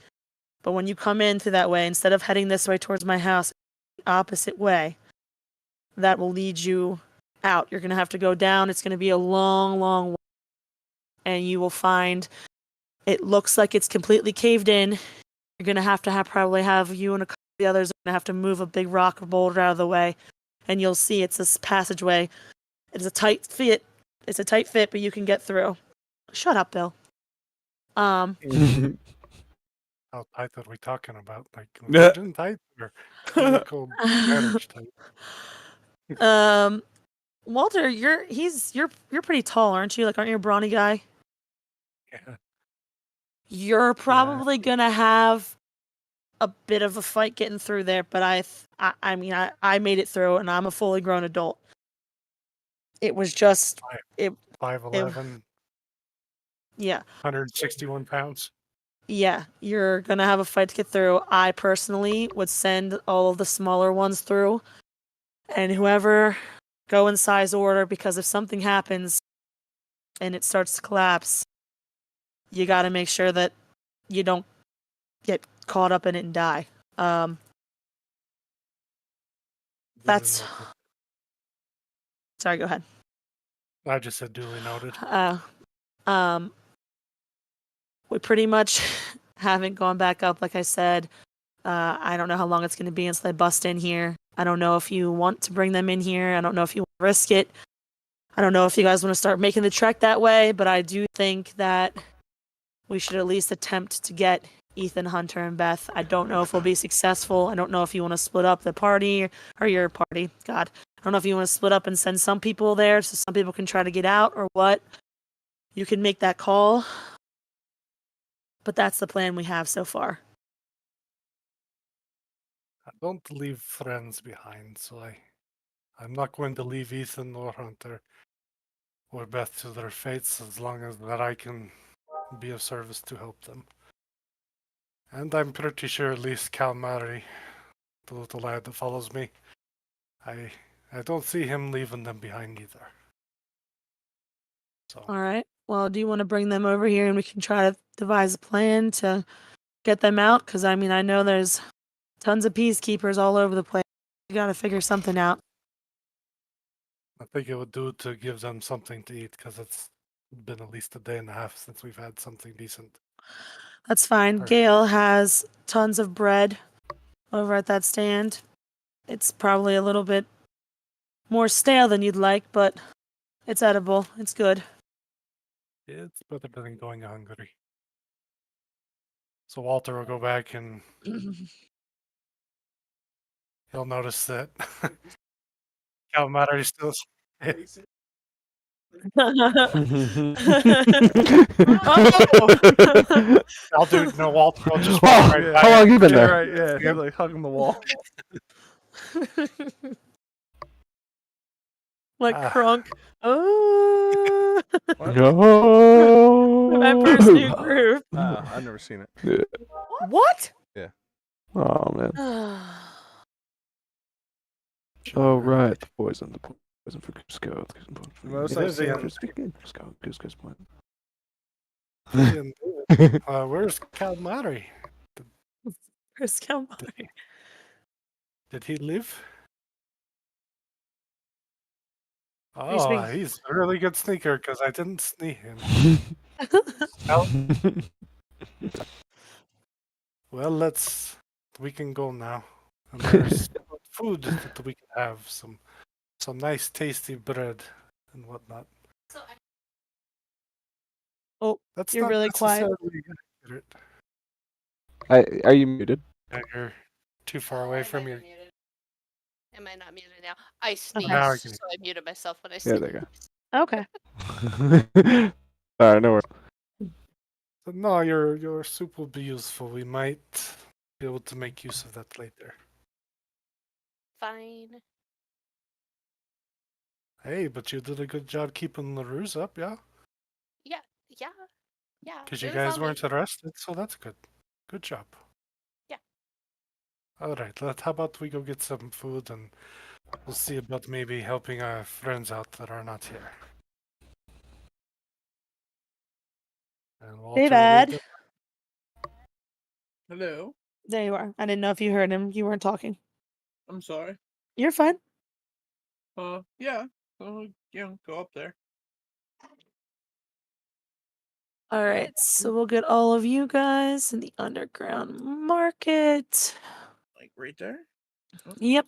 S2: but when you come in through that way, instead of heading this way towards my house, the opposite way, that will lead you out. You're going to have to go down. It's going to be a long, long way. And you will find it looks like it's completely caved in. You're going to have probably have you and a couple of the others are going to have to move a big rock or boulder out of the way. And you'll see it's this passageway. It's a tight fit. It's a tight fit, but you can get through. Shut up, Bill.
S7: How tight are we talking about? Like religion tight or clinical marriage tight?
S2: Walter, you're pretty tall, aren't you? Like, aren't you a brawny guy?
S7: Yeah.
S2: You're probably gonna have a bit of a fight getting through there, but I mean, I made it through, and I'm a fully grown adult. It was just
S7: 5'11",
S2: yeah.
S7: 161 pounds.
S2: Yeah, you're gonna have a fight to get through. I personally would send all of the smaller ones through, and whoever go in size order, because if something happens and it starts to collapse, you got to make sure that you don't get caught up in it and die. That's.
S7: Duly noted.
S2: Sorry, go ahead.
S7: I just said duly noted.
S2: Um, we pretty much haven't gone back up, like I said. I don't know how long it's going to be until they bust in here. I don't know if you want to bring them in here. I don't know if you want to risk it. I don't know if you guys want to start making the trek that way, but I do think that we should at least attempt to get Ethan, Hunter, and Beth. I don't know if we'll be successful. I don't know if you want to split up the party or your party. God, I don't know if you want to split up and send some people there so some people can try to get out or what. You can make that call. But that's the plan we have so far.
S7: I don't leave friends behind, so I'm not going to leave Ethan or Hunter or Beth to their fates as long as that I can be of service to help them. And I'm pretty sure at least Calmari, the little lad that follows me, I don't see him leaving them behind either. So
S2: All right. Well, do you want to bring them over here and we can try to devise a plan to get them out? Because, I mean, I know there's tons of peacekeepers all over the place. You got to figure something out.
S7: I think it would do to give them something to eat because it's been at least a day and a half since we've had something decent.
S2: That's fine.
S7: Or-
S2: Gail has tons of bread over at that stand. It's probably a little bit more stale than you'd like, but it's edible. It's good.
S7: It's better than going hungry. So Walter will go back and he'll notice that Calmari still.
S2: Oh!
S7: I'll do no. Walter will just walk right
S3: Yeah.
S7: by.
S5: How long you been
S3: Yeah,
S5: there?
S3: right. Yeah, he's like hugging the wall.
S2: Like
S7: Ah.
S2: Crunk. Oh,
S5: No.
S2: Emperor's New Groove.
S3: I've never seen it.
S5: Yeah.
S2: What?
S5: Oh man. Oh right, the poison for Cusco.
S3: Well, it's
S7: It is the
S5: Cusco's plan.
S7: Where's Calmari?
S2: Where's Calmari?
S7: Did he live?
S2: He's
S7: Oh,
S2: being-
S7: he's a really good sneaker because I didn't sneak him. Well, we can go now. And there's food that we can have, some nice tasty bread and whatnot.
S2: Oh,
S7: That's
S2: you're
S7: not
S2: really quiet.
S7: necessarily accurate.
S5: Are you muted?
S7: Yeah, you're too far away from your.
S6: Am I not muted now? I sneezed,
S7: Now I can-
S6: so I muted myself when I
S5: Yeah,
S6: sneezed.
S5: there you
S2: Okay.
S5: go. Alright, no worries.
S7: But no, your soup will be useful. We might be able to make use of that later.
S6: Fine.
S7: Hey, but you did a good job keeping the ruse up, yeah?
S6: Yeah.
S7: Because
S6: it
S7: you
S6: was
S7: guys
S6: all me.
S7: weren't arrested, so that's good. Good job.
S6: Yeah.
S7: All right, how about we go get some food and we'll see about maybe helping our friends out that are not here. And Walter will lead
S2: David.
S7: them-
S1: Hello.
S2: There you are. I didn't know if you heard him. You weren't talking.
S1: I'm sorry.
S2: You're fine.
S1: Yeah. Go up there.
S2: All right. So we'll get all of you guys in the underground market.
S1: Like right there.
S2: Yep.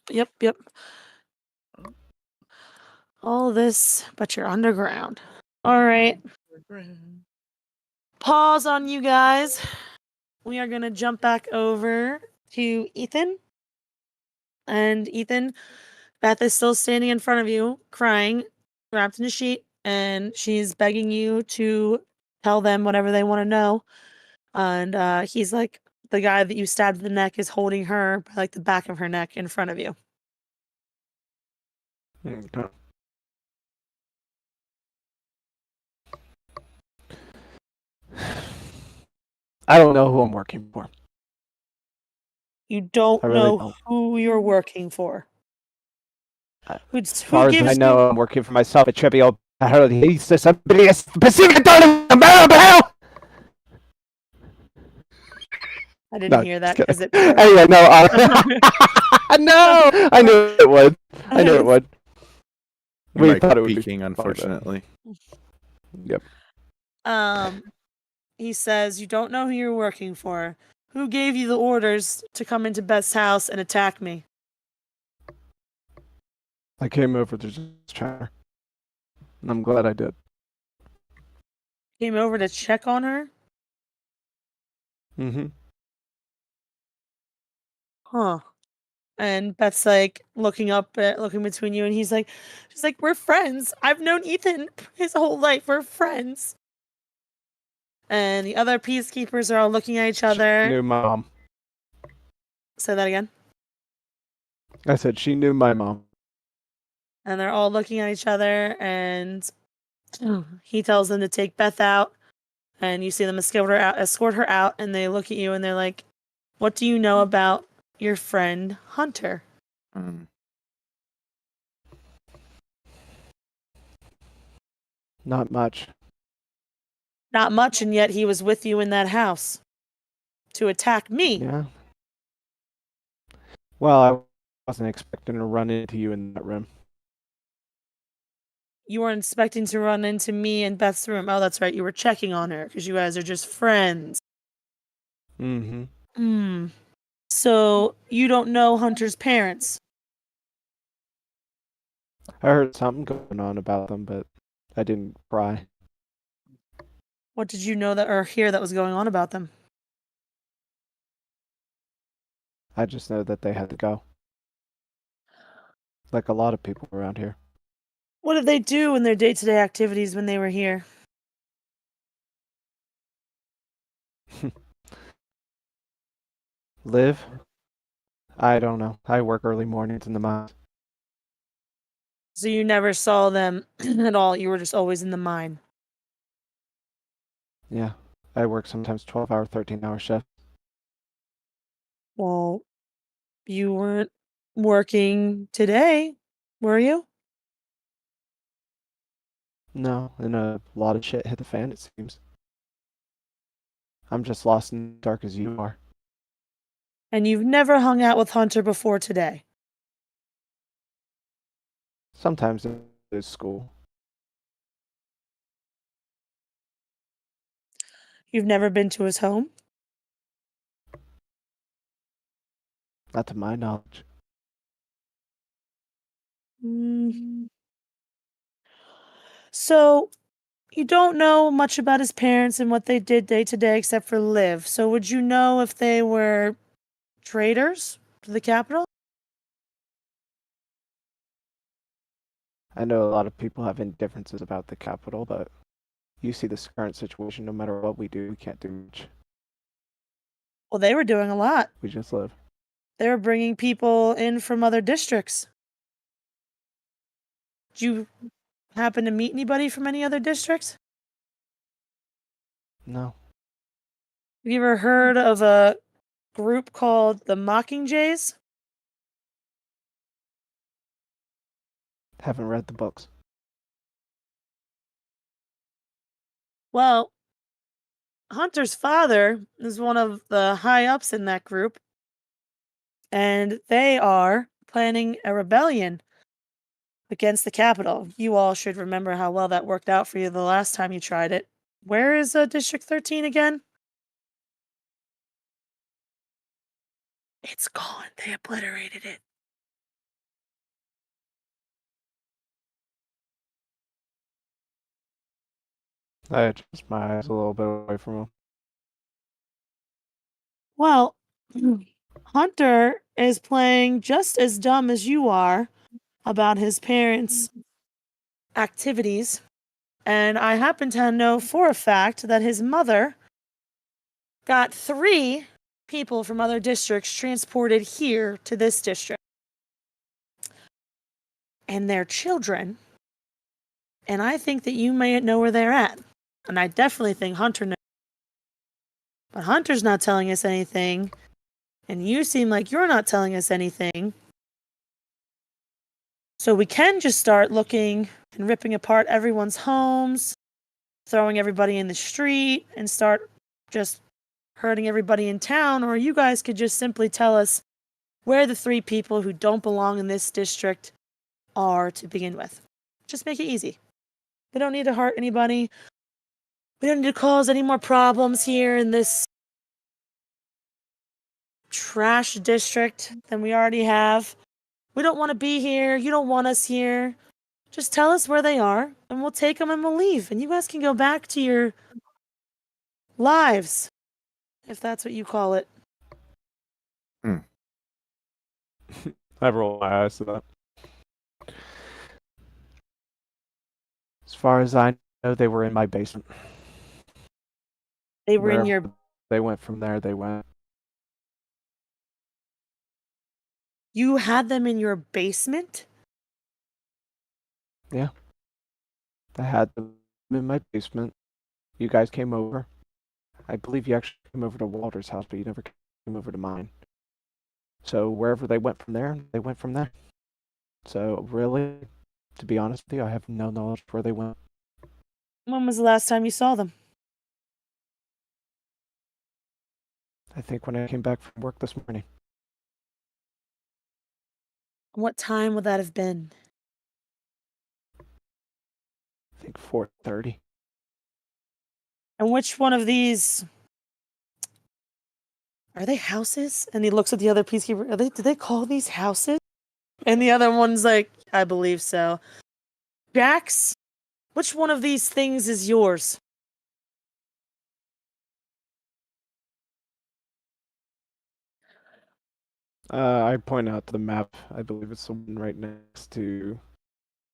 S2: All this, but you're underground. All right. Pause on you guys. We are going to jump back over to Ethan. And Ethan, Beth is still standing in front of you, crying, wrapped in a sheet, and she's begging you to tell them whatever they want to know. And he's like, the guy that you stabbed in the neck is holding her by like the back of her neck in front of you.
S5: Okay. I don't know who I'm working for.
S2: You don't
S5: I really
S2: know
S5: don't.
S2: who you're working for.
S5: As far as I
S2: gives
S5: know,
S2: you?
S5: I'm working for myself. A trivial. I heard he said somebody specific. No,
S2: I didn't hear
S5: just
S2: that because
S5: kidding.
S2: it.
S5: Anyway, no. No, I knew it would. I knew it would.
S8: Your
S5: We
S8: mic
S5: thought it would
S8: peaking,
S5: be funny, but-
S8: unfortunately.
S5: Yep.
S2: He says you don't know who you're working for. Who gave you the orders to come into Beth's house and attack me?
S5: I came over to just check her, and I'm glad I did.
S2: Came over to check on her?
S5: Mm-hmm.
S2: Huh. And Beth's like looking between you, and she's like, we're friends. I've known Ethan his whole life. We're friends. And the other peacekeepers are all looking at each other.
S5: Knew my mom.
S2: Say that again.
S5: I said she knew my mom.
S2: And they're all looking at each other, and he tells them to take Beth out. And you see them escort her out, and they look at you, and they're like, "What do you know about your friend Hunter?"
S8: Mm.
S5: Not much.
S2: Not much, and yet he was with you in that house to attack me.
S5: Yeah. Well, I wasn't expecting to run into you in that room.
S2: You weren't expecting to run into me in Beth's room. Oh, that's right. You were checking on her because you guys are just friends.
S5: Mm-hmm.
S2: Hmm. So you don't know Hunter's parents?
S5: I heard something going on about them, but I didn't pry.
S2: What did you know or hear that was going on about them?
S5: I just know that they had to go. Like a lot of people around here.
S2: What did they do in their day-to-day activities when they were here?
S5: Live? I don't know. I work early mornings in the mines.
S2: So you never saw them at all. You were just always in the mine.
S5: Yeah. I work sometimes 12-hour, 13-hour shifts.
S2: Well, you weren't working today, were you?
S5: No, and a lot of shit hit the fan, it seems. I'm just lost in the dark as you are.
S2: And you've never hung out with Hunter before today?
S5: Sometimes it's school.
S2: You've never been to his home?
S5: Not to my knowledge.
S2: So, you don't know much about his parents and what they did day to day except for live. So, would you know if they were traitors to the capital?
S5: I know a lot of people have indifferences about the capital, but you see this current situation, no matter what we do, we can't do much.
S2: Well, they were doing a lot.
S5: We just live.
S2: They were bringing people in from other districts. Did you happen to meet anybody from any other districts?
S5: No.
S2: Have you ever heard of a group called the Mockingjays?
S5: Haven't read the books.
S2: Well, Hunter's father is one of the high ups in that group, and they are planning a rebellion against the capital. You all should remember how well that worked out for you the last time you tried it. Where is District 13 again? It's gone. They obliterated it.
S5: I adjust my eyes a little bit away from him.
S2: Well, Hunter is playing just as dumb as you are about his parents' activities. And I happen to know for a fact that his mother got 3 people from other districts transported here to this district. And their children. And I think that you may know where they're at. And I definitely think Hunter knows. but Hunter's not telling us anything, and you seem like you're not telling us anything. So we can just start looking and ripping apart everyone's homes, throwing everybody in the street, and start just hurting everybody in town, or you guys could just simply tell us where the 3 people who don't belong in this district are to begin with. Just make it easy. We don't need to hurt anybody. We don't need to cause any more problems here in this trash district than we already have. We don't want to be here. You don't want us here. Just tell us where they are, and we'll take them and we'll leave. And you guys can go back to your lives, if that's what you call it.
S5: I roll my eyes to that. As far as I know, they were in my basement.
S2: They were in
S5: Wherever
S2: your...
S5: They went from there, they went.
S2: You had them in your basement?
S5: Yeah. I had them in my basement. You guys came over. I believe you actually came over to Walter's house, but you never came over to mine. So wherever they went from there, they went from there. So really, to be honest with you, I have no knowledge where they went.
S2: When was the last time you saw them?
S5: I think when I came back from work this morning.
S2: What time would that have been?
S5: I think 4:30.
S2: And which one of these... Are they houses? And he looks at the other peacekeeper. Do they call these houses? And the other one's like, I believe so. Jax, which one of these things is yours?
S5: I point out the map. I believe it's the one right next to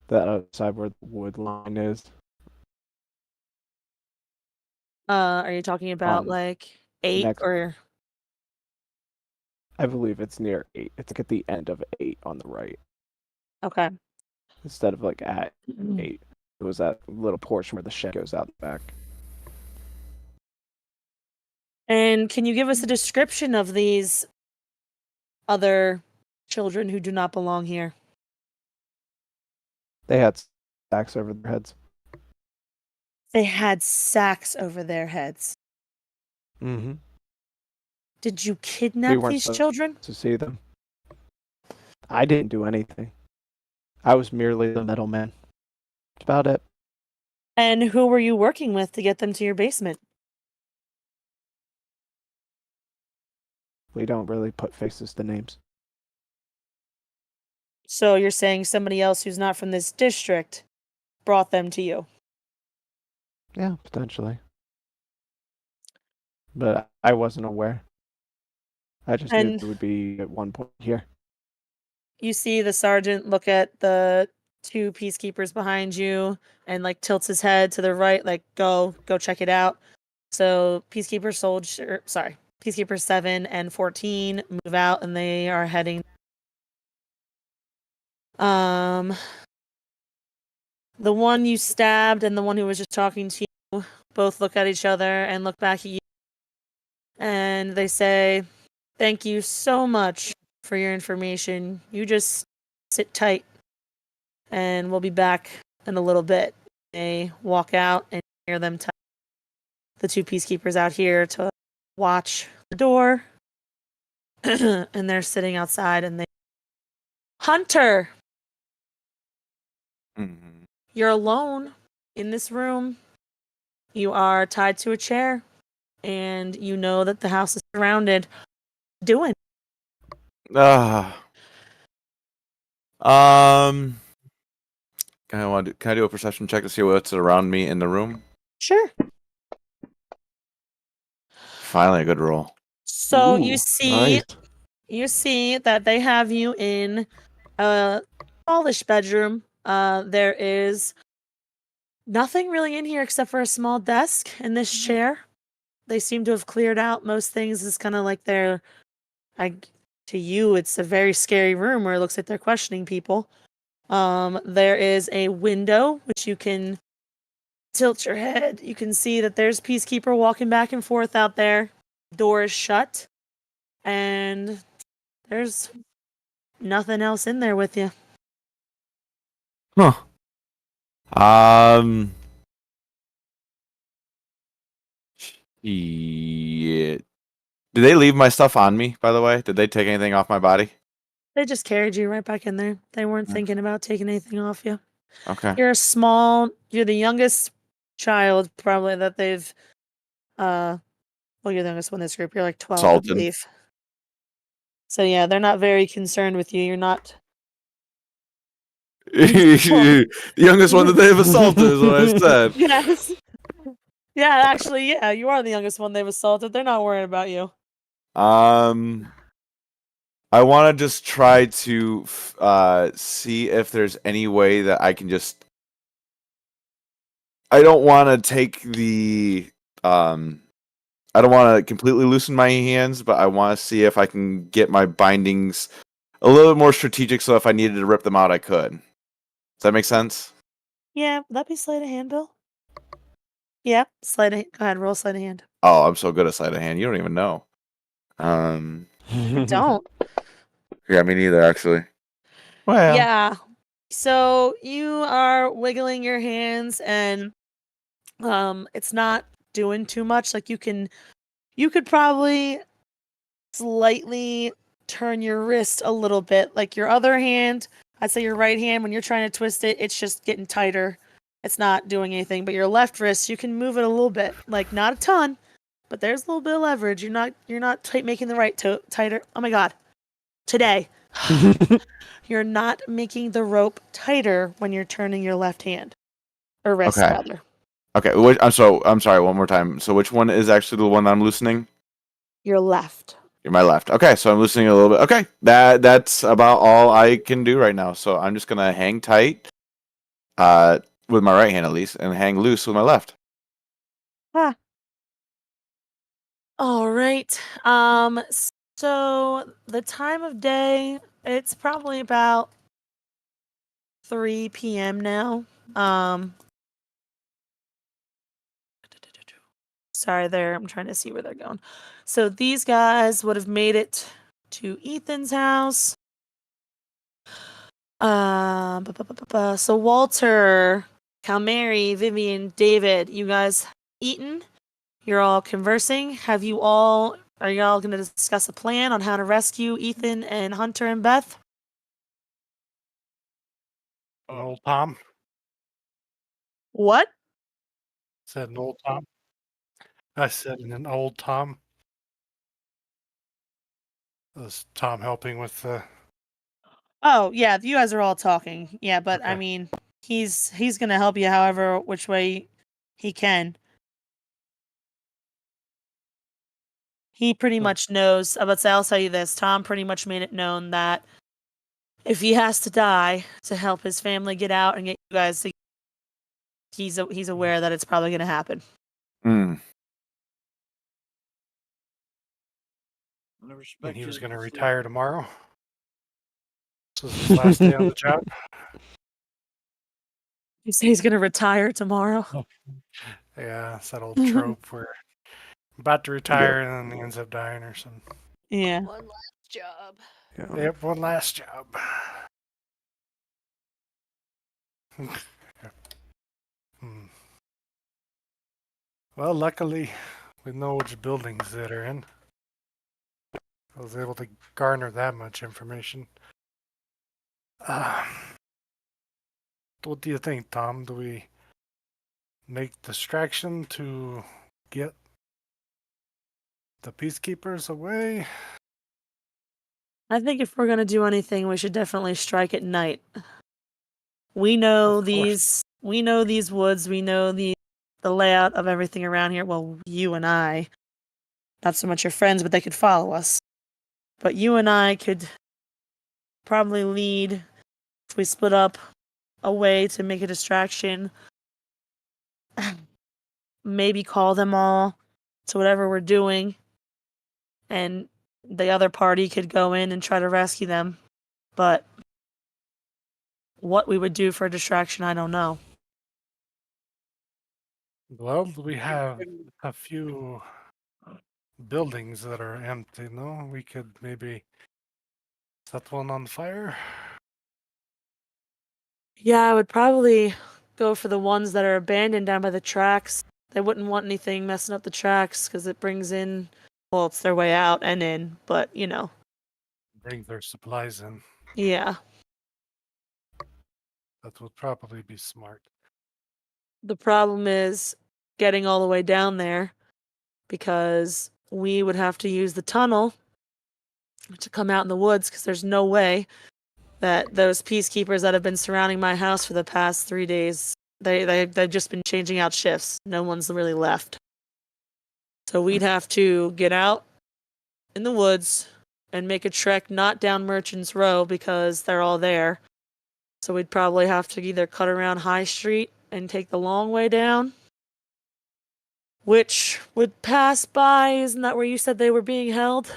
S5: that other side where the wood line is.
S2: Are you talking about like 8
S5: next-
S2: or...
S5: I believe it's near 8. It's like at the end of 8 on the right.
S2: Okay.
S5: Instead of like at 8. It was that little portion where the shed goes out the back.
S2: And can you give us a description of these other children who do not belong here?
S5: They had sacks over their heads.
S2: They had sacks over their heads.
S5: Mm-hmm.
S2: Did you kidnap these children?
S5: To see them. I didn't do anything. I was merely the middleman. That's about it.
S2: And who were you working with to get them to your basement?
S5: We don't really put faces to names.
S2: So you're saying somebody else who's not from this district brought them to you?
S5: Yeah, potentially. But I wasn't aware. I just knew it would be at one point here.
S2: You see the sergeant look at the 2 peacekeepers behind you and like tilts his head to the right, like go check it out. So Peacekeeper 7 and 14 move out and they are heading. The one you stabbed and the one who was just talking to you both look at each other and look back at you. And they say, "Thank you so much for your information. You just sit tight and we'll be back in a little bit." They walk out and hear them tell the 2 peacekeepers out here to watch the door. And they're sitting outside and they... Hunter!
S8: Mm-hmm.
S2: You're alone in this room. You are tied to a chair. And you know that the house is surrounded. Doing?
S8: Can I do a perception check to see what's around me in the room?
S2: Sure.
S8: Finally, a good roll.
S2: So
S5: Ooh,
S2: you see that they have you in a smallish bedroom. There is nothing really in here except for a small desk and this chair. They seem to have cleared out most things. It's kind of like to you, it's a very scary room where it looks like they're questioning people. There is a window which you can tilt your head. You can see that there's Peacekeeper walking back and forth out there. door is shut, and there's nothing else in there with you.
S8: Huh. Shit. Did they leave my stuff on me, by the way? Did they take anything off my body?
S2: They just carried you right back in there. They weren't
S8: Mm.
S2: thinking about taking anything off you.
S8: Okay.
S2: You're the youngest child probably that they've well, you're the youngest one in this group. You're like 12, I
S8: Salted.
S2: believe. So yeah, they're not very concerned with you. You're not
S8: The youngest one that they've assaulted is what I said.
S2: Yes. Yeah, actually, yeah, you are the youngest one they've assaulted. They're not worried about you.
S8: I want to just try to see if there's any way that I can just. I don't want to take the. I don't want to completely loosen my hands, but I want to see if I can get my bindings a little bit more strategic. So if I needed to rip them out, I could. Does that make sense?
S2: Yeah, that'd be sleight of hand, Bill. Yeah, go ahead, roll sleight of hand.
S8: Oh, I'm so good at sleight of hand. You don't even know.
S2: Don't.
S8: Yeah, me neither, actually. Well,
S2: Yeah. So you are wiggling your hands and it's not doing too much. Like you could probably slightly turn your wrist a little bit. Like your other hand, I'd say your right hand, when you're trying to twist it, it's just getting tighter. It's not doing anything. But your left wrist, you can move it a little bit. Like not a ton, but there's a little bit of leverage. You're not making the right tighter. Oh my god. Today. You're not making the rope tighter when you're turning your left hand. Or wrist,
S8: okay.
S2: rather.
S8: Okay. I'm sorry. One more time. So which one is actually the one I'm loosening?
S2: Your left.
S8: You're my left. Okay, so I'm loosening a little bit. Okay, that's about all I can do right now. So I'm just gonna hang tight, with my right hand at least, and hang loose with my left.
S2: Ah. All right. So the time of day, it's probably about 3 p.m. now. Sorry, I'm trying to see where they're going. So these guys would have made it to Ethan's house. So Walter, Calmary, Vivian, David, you guys eaten? You're all conversing. Are you all going to discuss a plan on how to rescue Ethan and Hunter and Beth?
S7: An old Tom.
S2: What?
S7: Said an old Tom. I said an old Tom. Was Tom helping with the?
S2: Oh, yeah, you guys are all talking. Yeah, but I
S7: Okay.
S2: mean, he's going to help you however which way he can. He pretty much knows. I'll tell you this. Tom pretty much made it known that if he has to die to help his family get out and get you guys, he's aware that it's probably going to happen.
S8: Mm.
S7: And he was going to retire tomorrow. This was his last day on the job.
S2: You say he's going to retire tomorrow?
S7: Yeah, it's that old trope where about to retire and then he ends up dying or something.
S2: Yeah.
S6: One last job.
S5: Yeah.
S7: Yep, one last job. Well, luckily, we know which buildings that are in. I was able to garner that much information. What do you think, Tom? Do we make distraction to get the peacekeepers away?
S2: I think if we're going to do anything, we should definitely strike at night. We know these woods, we know the layout of everything around here. Well, you and I, not so much your friends, but they could follow us. But you and I could probably lead if we split up a way to make a distraction. Maybe call them all to whatever we're doing, and the other party could go in and try to rescue them. But what we would do for a distraction, I don't know.
S7: Well, we have a few buildings that are empty. No, we could maybe set one on fire.
S2: Yeah, I would probably go for the ones that are abandoned down by the tracks. They wouldn't want anything messing up the tracks because it brings in, well, it's their way out and in, but you know.
S7: Bring their supplies in.
S2: Yeah.
S7: That would probably be smart.
S2: The problem is getting all the way down there because we would have to use the tunnel to come out in the woods because there's no way that those peacekeepers that have been surrounding my house for the past 3 days, they've just been changing out shifts. No one's really left. So we'd have to get out in the woods and make a trek not down Merchant's Row because they're all there. So we'd probably have to either cut around High Street and take the long way down, which would pass by. Isn't that where you said they were being held?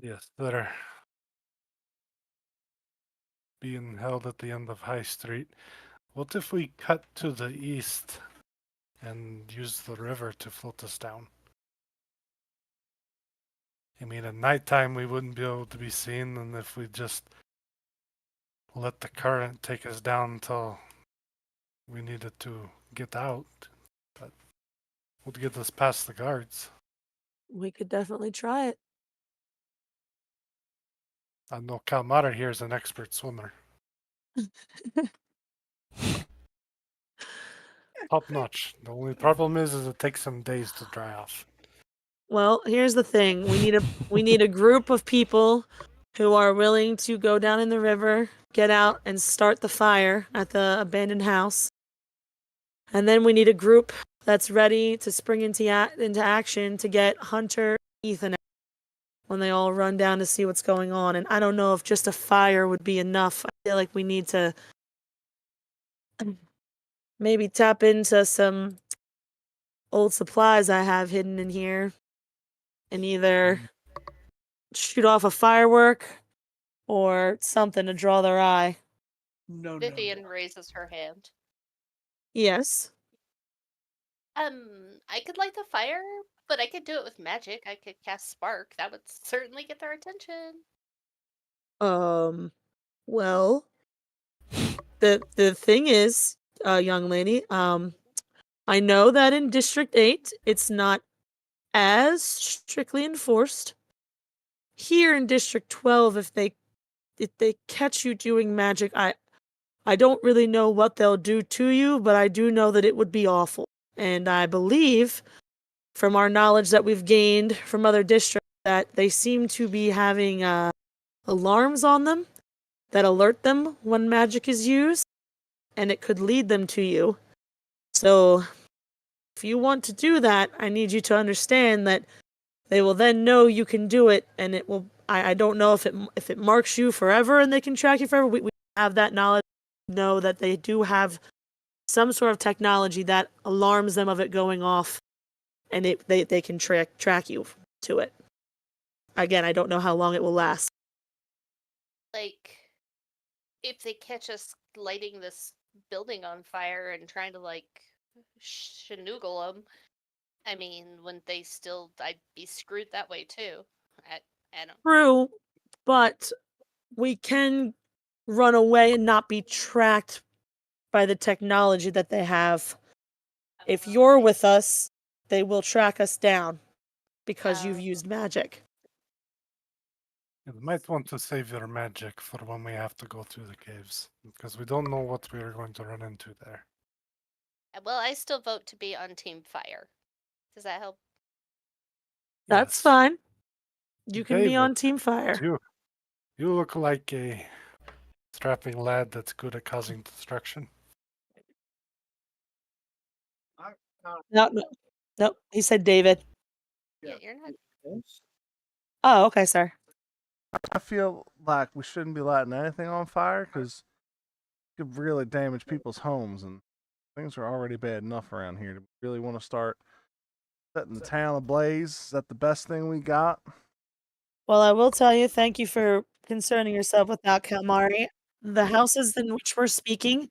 S7: Yes, they're being held at the end of High Street. What if we cut to the east and use the river to float us down? I mean, at nighttime we wouldn't be able to be seen, and if we just let the current take us down until we needed to get out, that would get us past the guards.
S2: We could definitely try it.
S7: I know Kalmara here is an expert swimmer. Top notch. The only problem is it takes some days to dry off.
S2: Well, here's the thing. We need a group of people who are willing to go down in the river, get out and start the fire at the abandoned house. And then we need a group that's ready to spring into action to get Hunter, Ethan out when they all run down to see what's going on. And I don't know if just a fire would be enough. I feel like we need to maybe tap into some old supplies I have hidden in here and either shoot off a firework or something to draw their eye.
S1: No,
S6: Vivian raises her hand.
S2: Yes.
S6: I could light the fire, but I could do it with magic. I could cast spark. That would certainly get their attention.
S2: Well, the thing is, young lady, I know that in District 8 it's not as strictly enforced. Here in District 12, if they catch you doing magic, I don't really know what they'll do to you, but I do know that it would be awful. And I believe, from our knowledge that we've gained from other districts, that they seem to be having alarms on them that alert them when magic is used, and it could lead them to you. So, if you want to do that, I need you to understand that they will then know you can do it, and it will. I don't know if it marks you forever and they can track you forever. We have that knowledge. Know that they do have some sort of technology that alarms them of it going off, and they can track you to it. Again, I don't know how long it will last.
S6: Like, if they catch us lighting this building on fire and trying to, like, shenoogle them, I mean, wouldn't they still... I'd be screwed that way, too. I don't...
S2: True, but we can run away and not be tracked by the technology that they have. If you're with us, they will track us down because you've used magic.
S7: You might want to save your magic for when we have to go through the caves, because we don't know what we are going to run into there.
S6: Well, I still vote to be on Team Fire. Does that help?
S2: That's
S7: Yes.
S2: fine. You can be
S7: David,
S2: on Team Fire.
S7: You look like a strapping lad that's good at causing destruction.
S2: No. He said David.
S6: Yeah, you're not...
S2: Oh, okay, sir.
S3: I feel like we shouldn't be lighting anything on fire because it could really damage people's homes, and things are already bad enough around here. Do we really want to start setting the town ablaze? Is that the best thing we got?
S2: Well, I will tell you, thank you for concerning yourself with that, Kalmari. The houses in which we're speaking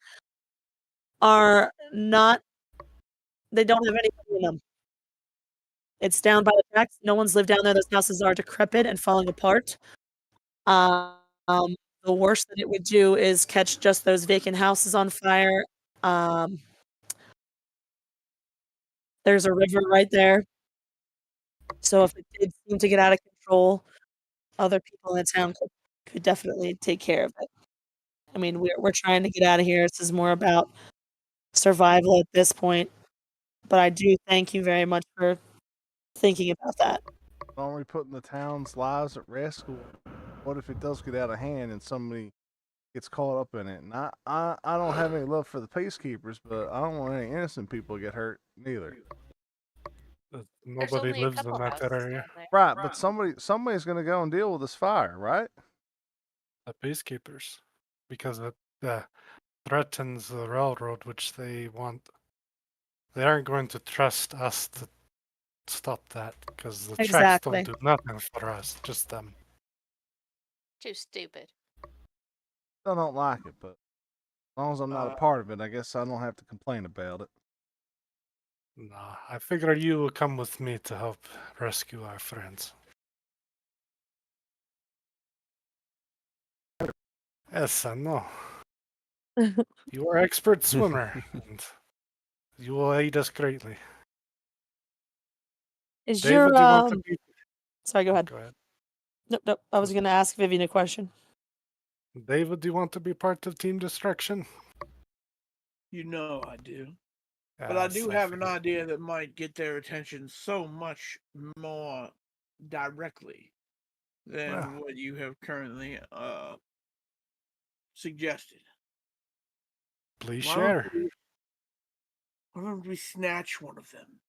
S2: are not, they don't have anybody in them. It's down by the tracks. No one's lived down there. Those houses are decrepit and falling apart. Um, the worst that it would do is catch just those vacant houses on fire. There's a river right there. So if it did seem to get out of control, other people in the town could definitely take care of it. I mean, we're trying to get out of here. This is more about survival at this point. But I do thank you very much for thinking about that.
S3: Aren't we putting the town's lives at risk? What if it does get out of hand and somebody gets caught up in it? And I don't have any love for the peacekeepers, but I don't want any innocent people to get hurt neither.
S7: Nobody
S6: only a
S7: lives in
S6: couple
S7: that
S6: houses
S7: area.
S6: down there.
S3: Right, but somebody's going to go and deal with this fire, right?
S7: The peacekeepers, because it threatens the railroad, which they want. They aren't going to trust us to stop that, because the tracks
S2: Exactly.
S7: don't do nothing for us, just them.
S6: Too stupid.
S3: I don't like it, but as long as I'm not a part of it, I guess I don't have to complain about it.
S7: Nah, I figure you will come with me to help rescue our friends. Yes, I know. You are expert swimmer, and you will aid us greatly.
S2: Is
S7: David,
S2: your
S7: do you want to be?
S2: sorry, go ahead.
S7: Go ahead.
S2: Nope. I was gonna ask Vivian a question.
S7: David, do you want to be part of Team Destruction?
S1: You know I do. But I
S7: Yes,
S1: do have an
S7: figured.
S1: idea that might get their attention so much more directly than
S7: Well.
S1: what you have currently suggested.
S7: Please
S1: Why
S7: share.
S1: why don't we snatch one of them,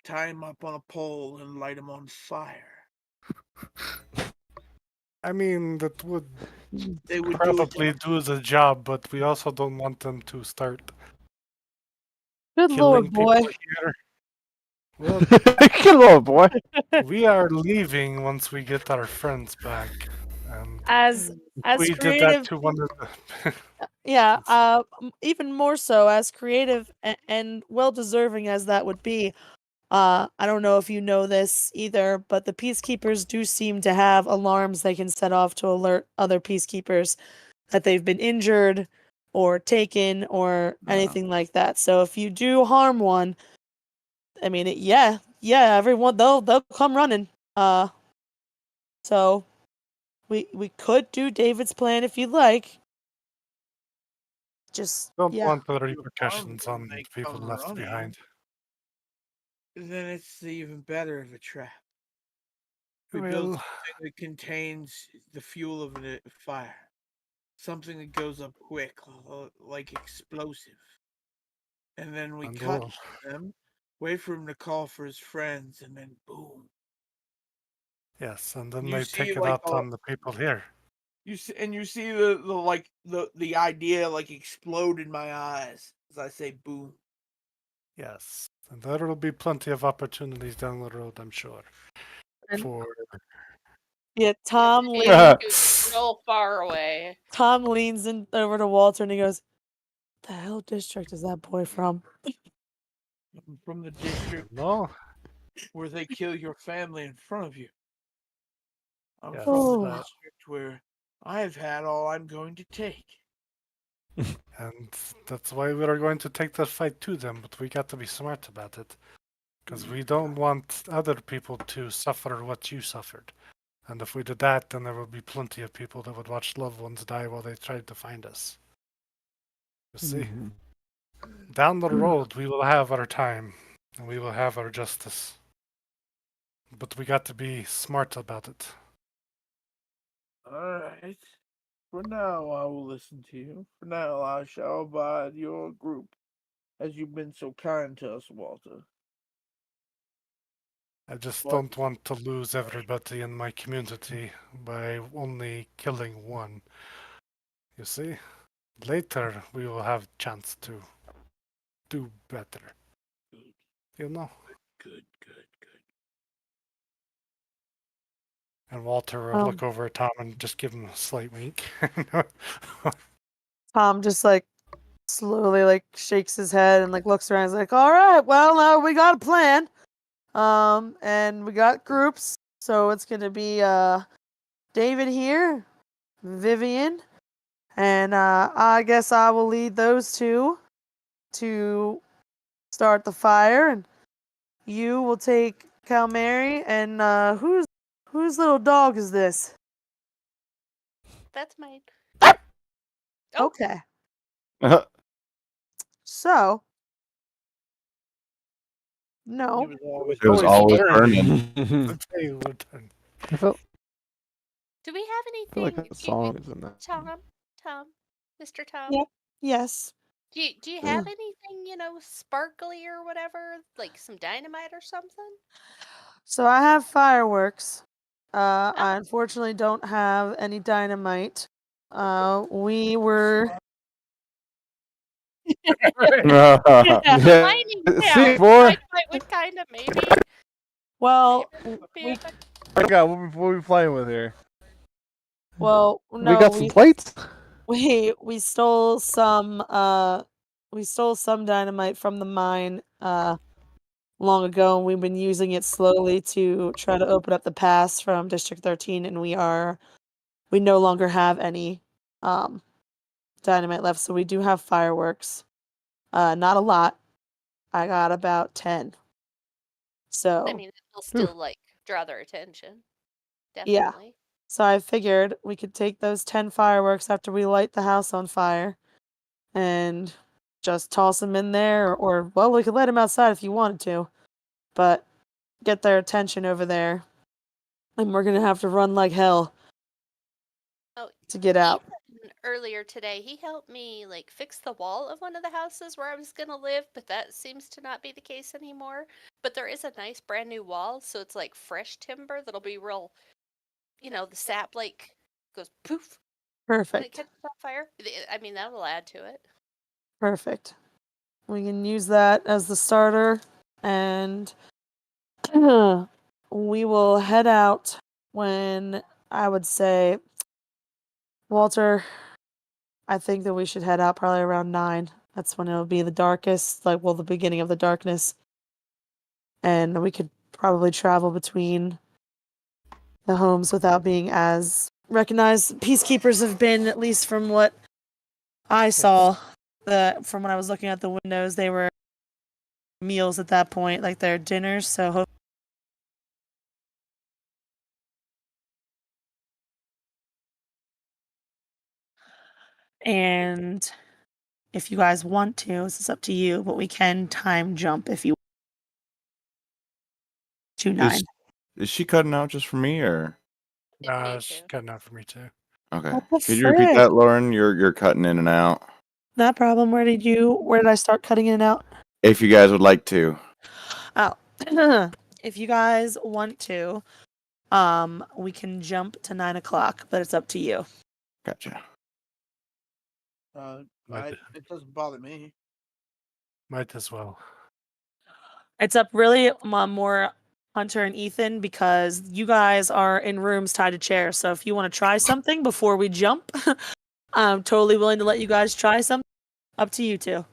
S1: tie him up on a pole, and light him on fire?
S7: I mean, that would
S1: They would
S7: probably do the job, but we also don't want them to start
S2: Good
S7: killing
S2: lord,
S7: people
S2: boy.
S7: here. Well,
S5: Good lord, boy.
S7: we are leaving once we get our friends back. And
S2: As
S7: we did that
S2: creative,
S7: to one of the.
S2: yeah. Even more so as creative and well deserving as that would be. I don't know if you know this either, but the peacekeepers do seem to have alarms they can set off to alert other peacekeepers that they've been injured or taken or anything like that. So if you do harm one, I mean, everyone they'll come running. So we could do David's plan if you'd like. Just
S7: Don't
S2: yeah.
S7: want the repercussions
S1: when
S7: on
S1: they
S7: people
S1: come
S7: left
S1: running.
S7: behind.
S1: Then it's even better of a trap. We build
S7: Well,
S1: something that contains the fuel of a fire. Something that goes up quick, like explosive. And then we
S7: and
S1: cut
S7: well,
S1: them, wait for him to call for his friends, and then boom.
S7: yes, and then
S1: You
S7: they
S1: see,
S7: take it
S1: like,
S7: out on the people here.
S1: You see the idea like explode in my eyes as I say boom.
S7: Yes, and there will be plenty of opportunities down the road, I'm sure.
S2: And-
S7: For
S2: Yeah, Tom
S6: It
S2: leans
S6: was real far away.
S2: in over to Walter and he goes, "The hell district is that boy from?"
S1: I'm from the district
S7: no,
S1: where they kill your family in front of you. I'm
S7: Yes,
S1: from the
S2: Oh.
S1: district where I've had all I'm going to take.
S7: and that's why we are going to take that fight to them, but we got to be smart about it. Because we don't want other people to suffer what you suffered. And if we did that, then there would be plenty of people that would watch loved ones die while they tried to find us. You see?
S5: Mhm.
S7: Down the road, we will have our time, and we will have our justice. But we got to be smart about it.
S1: Alright. For now I will listen to you. For now I shall abide your group, as you've been so kind to us, Walter.
S7: I just
S1: What?
S7: don't want to lose everybody in my community by only killing one. You see? Later, we will have chance to do better.
S1: Good,
S7: You know?
S1: good.
S7: And Walter will look over at Tom and just give him a slight wink.
S2: Tom just like slowly like shakes his head and like looks around. He's like, "All right, well, we got a plan. And we got groups, so it's gonna be David here, Vivian, and I guess I will lead those two to start the fire, and you will take Calmary, and whose little dog is this?
S6: That's mine. Oh.
S2: Okay. So, no.
S1: He was always
S8: It was always burning.
S7: I'll tell you what time.
S5: I felt,
S6: Do we have
S5: feel like
S6: anything?
S5: that song is in that.
S6: Tom, Mr. Tom?
S2: Yep. Yes.
S6: Do you have anything, sparkly or whatever? Like some dynamite or something?
S2: So I have fireworks. I
S6: Oh.
S2: unfortunately don't have any dynamite. We were
S6: Finding
S5: See,
S6: out
S5: boy.
S6: dynamite would kind of maybe
S2: well,
S6: be
S2: we
S6: effective.
S3: I got what are we playing with here?
S2: well
S5: We
S2: no
S5: got some plates.
S2: we stole some dynamite from the mine long ago, and we've been using it slowly to try to open up the pass from District 13, and we no longer have any dynamite left, so we do have fireworks. Not a lot. I got about 10. So
S6: I mean, it'll still draw their attention.
S2: Yeah.
S6: Definitely.
S2: So I figured we could take those 10 fireworks after we light the house on fire and just toss them in there, or well, we could let them outside if you wanted to, but get their attention over there. And we're going to have to run like hell
S6: Oh,
S2: to get out.
S6: Ethan, earlier today, he helped me fix the wall of one of the houses where I was gonna live, but that seems to not be the case anymore. But there is a nice brand new wall, so it's like fresh timber that'll be real. The sap goes poof when it
S2: Perfect.
S6: catches on fire. I mean, that'll add to it.
S2: Perfect. We can use that as the starter, and we will head out when I would say, Walter, I think that we should head out probably around 9. That's when it'll be the darkest, the beginning of the darkness. And we could probably travel between the homes without being as recognized. Peacekeepers have been, at least from what I saw, from when I was looking at the windows, they were meals at that point, like their dinners. So and if you guys want to, this is up to you, but we can time jump if you want to 9.
S8: Is she cutting out just for me, or
S7: Nah, it's cutting out for me too.
S8: okay?
S2: What the
S8: Could you repeat
S2: frick?
S8: that, Lauren? You're cutting in and out.
S2: Not problem. Where did I start cutting in and out?
S8: If you guys would like to.
S2: Oh. If you guys want to, we can jump to 9 o'clock, but it's up to you.
S8: Gotcha.
S1: It doesn't bother me.
S7: Might as well.
S2: It's up really more Hunter and Ethan because you guys are in rooms tied to chairs. So if you want to try something before we jump, I'm totally willing to let you guys try something. Up to you two.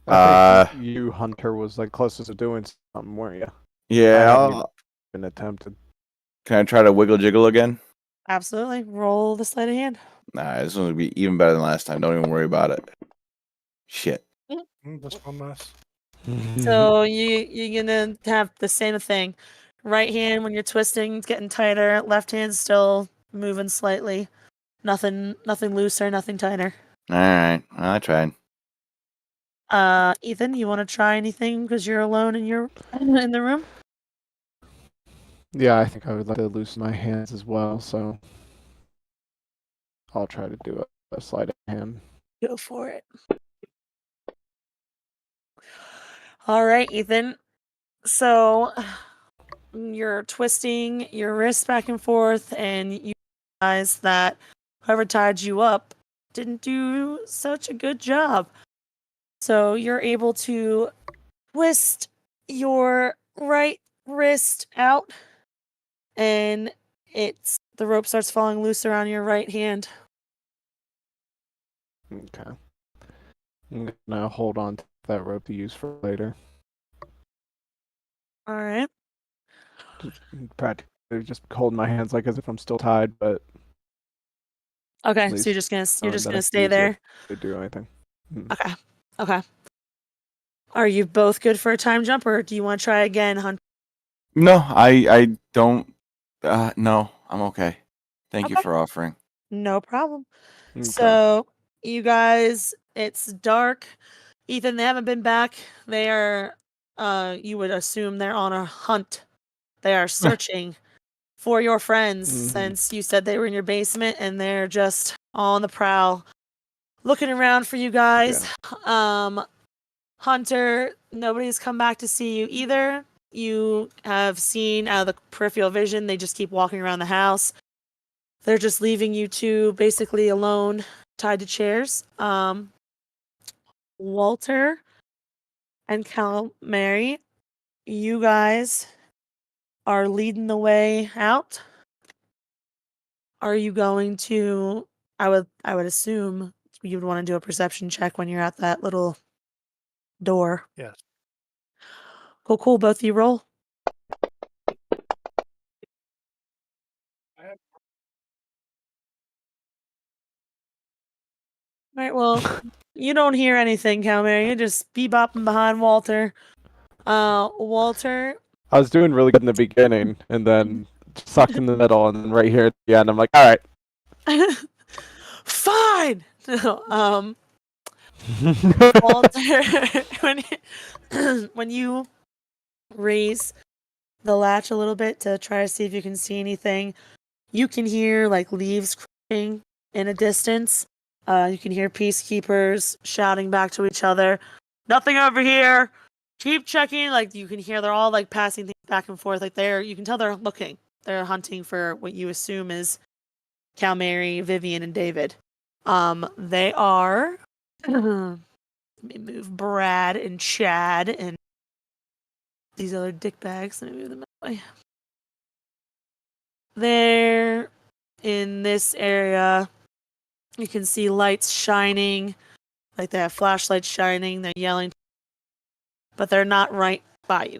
S5: I think you, Hunter, was closest to doing something, weren't you?
S8: Yeah.
S5: Been attempted.
S8: Can I try to wiggle jiggle again?
S2: Absolutely. Roll the sleight of hand.
S8: Nah, this one would be even better than last time. Don't even worry about it. Shit.
S7: That's one less.
S2: So you're gonna have the same thing. Right hand when you're twisting, it's getting tighter. Left hand still moving slightly. Nothing looser, nothing tighter.
S8: All right, I tried.
S2: Ethan, you want to try anything because you're alone and you're in the room?
S5: Yeah, I think I would like to loosen my hands as well, so I'll try to do a sleight of hand.
S2: Go for it. All right, Ethan. So you're twisting your wrist back and forth, and you realize that whoever tied you up didn't do such a good job. So you're able to twist your right wrist out, and the rope starts falling loose around your right hand.
S5: Okay. I'm gonna hold on to that rope to use for later.
S2: All right.
S5: Practically just holding my hands like as if I'm still tied, but
S2: Okay,
S5: at
S2: so
S5: least
S2: you're just
S5: that I
S2: gonna
S5: can
S2: stay
S5: use it
S2: there.
S5: to do anything.
S2: Okay. Okay. Are you both good for a time jump, or do you want to try again, Hunt?
S4: No, I don't. No, I'm okay. Thank you
S2: Okay.
S4: for offering.
S2: No problem.
S5: Okay.
S2: So you guys, it's dark. Ethan, they haven't been back. They are. You would assume they're on a hunt. They are searching for your friends since you said they were in your basement, and they're just on the prowl, looking around for you guys. Hunter, nobody's come back to see you either. You have seen out of the peripheral vision, they just keep walking around the house. They're just leaving you two basically alone, tied to chairs. Walter and Mary, you guys are leading the way out. Are you going to I would assume you would want to do a perception check when you're at that little door.
S7: Yes.
S2: Cool, both of you roll. All right, well, you don't hear anything, Calmary. You're just bebopping behind Walter. Walter.
S5: I was doing really good in the beginning, and then sucked in the middle, and then right here at the end, I'm like, all right.
S2: Fine. Walter, when you raise the latch a little bit to try to see if you can see anything, you can hear like leaves crunching in a distance. You can hear peacekeepers shouting back to each other, "Nothing over here. Keep checking." Like you can hear they're all like passing things back and forth. Like you can tell they're looking. They're hunting for what you assume is Calmary, Vivian, and David. They are. Let me move Brad and Chad and these other dickbags. Let me move them that way. They're in this area. You can see lights shining, like they have flashlights shining. They're yelling, but they're not right by you.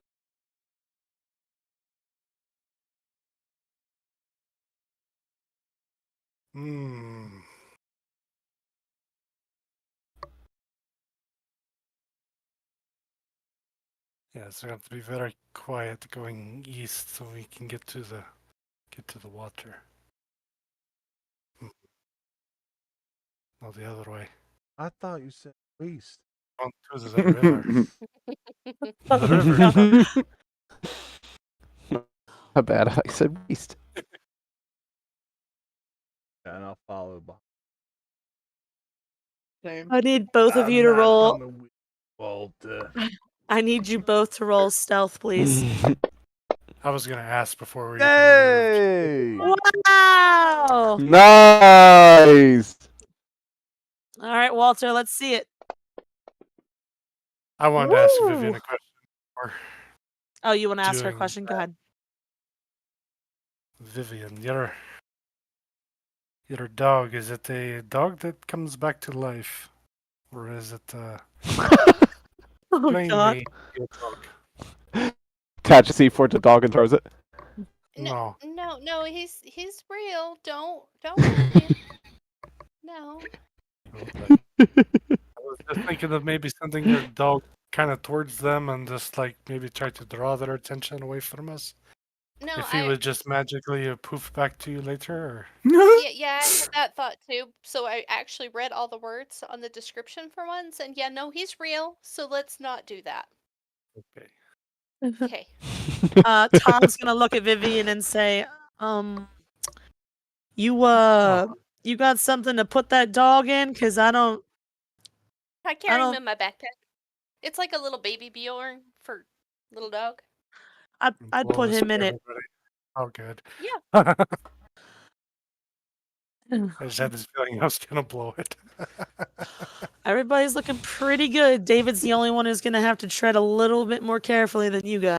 S7: Hmm. Yeah, so we have to be very quiet going east so we can get to the water. No, the other way.
S3: I thought you said waste.
S7: On to the river. The river.
S5: Not bad. I said beast.
S3: And I'll follow behind.
S1: Same.
S2: I need both of
S3: I'm
S2: you to
S3: not
S2: roll.
S3: coming with Walter.
S2: I need you both to roll stealth, please.
S7: I was gonna ask before we even moved.
S3: Yay!
S2: Wow!
S5: Nice.
S2: All right, Walter, let's see it.
S7: I wanted to ask
S2: Woo!
S7: Vivian a question. Or
S2: Oh, you want to ask her a
S7: doing
S2: question? Go ahead.
S7: Vivian, your dog, is it a dog that comes back to life? Or is it
S2: Oh, God.
S7: plainly a dog?
S5: Attach a C4 to dog and throws it.
S7: No.
S6: No, he's real. Don't worry. No.
S7: Okay. I was just thinking of maybe sending your dog kind of towards them and just like maybe try to draw their attention away from us.
S6: No,
S7: If he would just magically poof back to you later, or
S6: yeah, I had that thought too. So I actually read all the words on the description for once, and yeah, no, he's real. So let's not do that.
S7: okay.
S6: Okay.
S2: Tom's gonna look at Vivian and say, you got something to put that dog in? Cause I
S6: carry him
S2: don't.
S6: in my backpack. It's like a little baby Bjorn for little dog.
S2: I'd
S7: Blow
S2: put
S7: this
S2: him in
S7: up,
S2: it.
S7: everybody. Oh, good.
S6: Yeah.
S7: I just had this feeling I was gonna blow it.
S2: Everybody's looking pretty good. David's the only one who's gonna have to tread a little bit more carefully than you guys.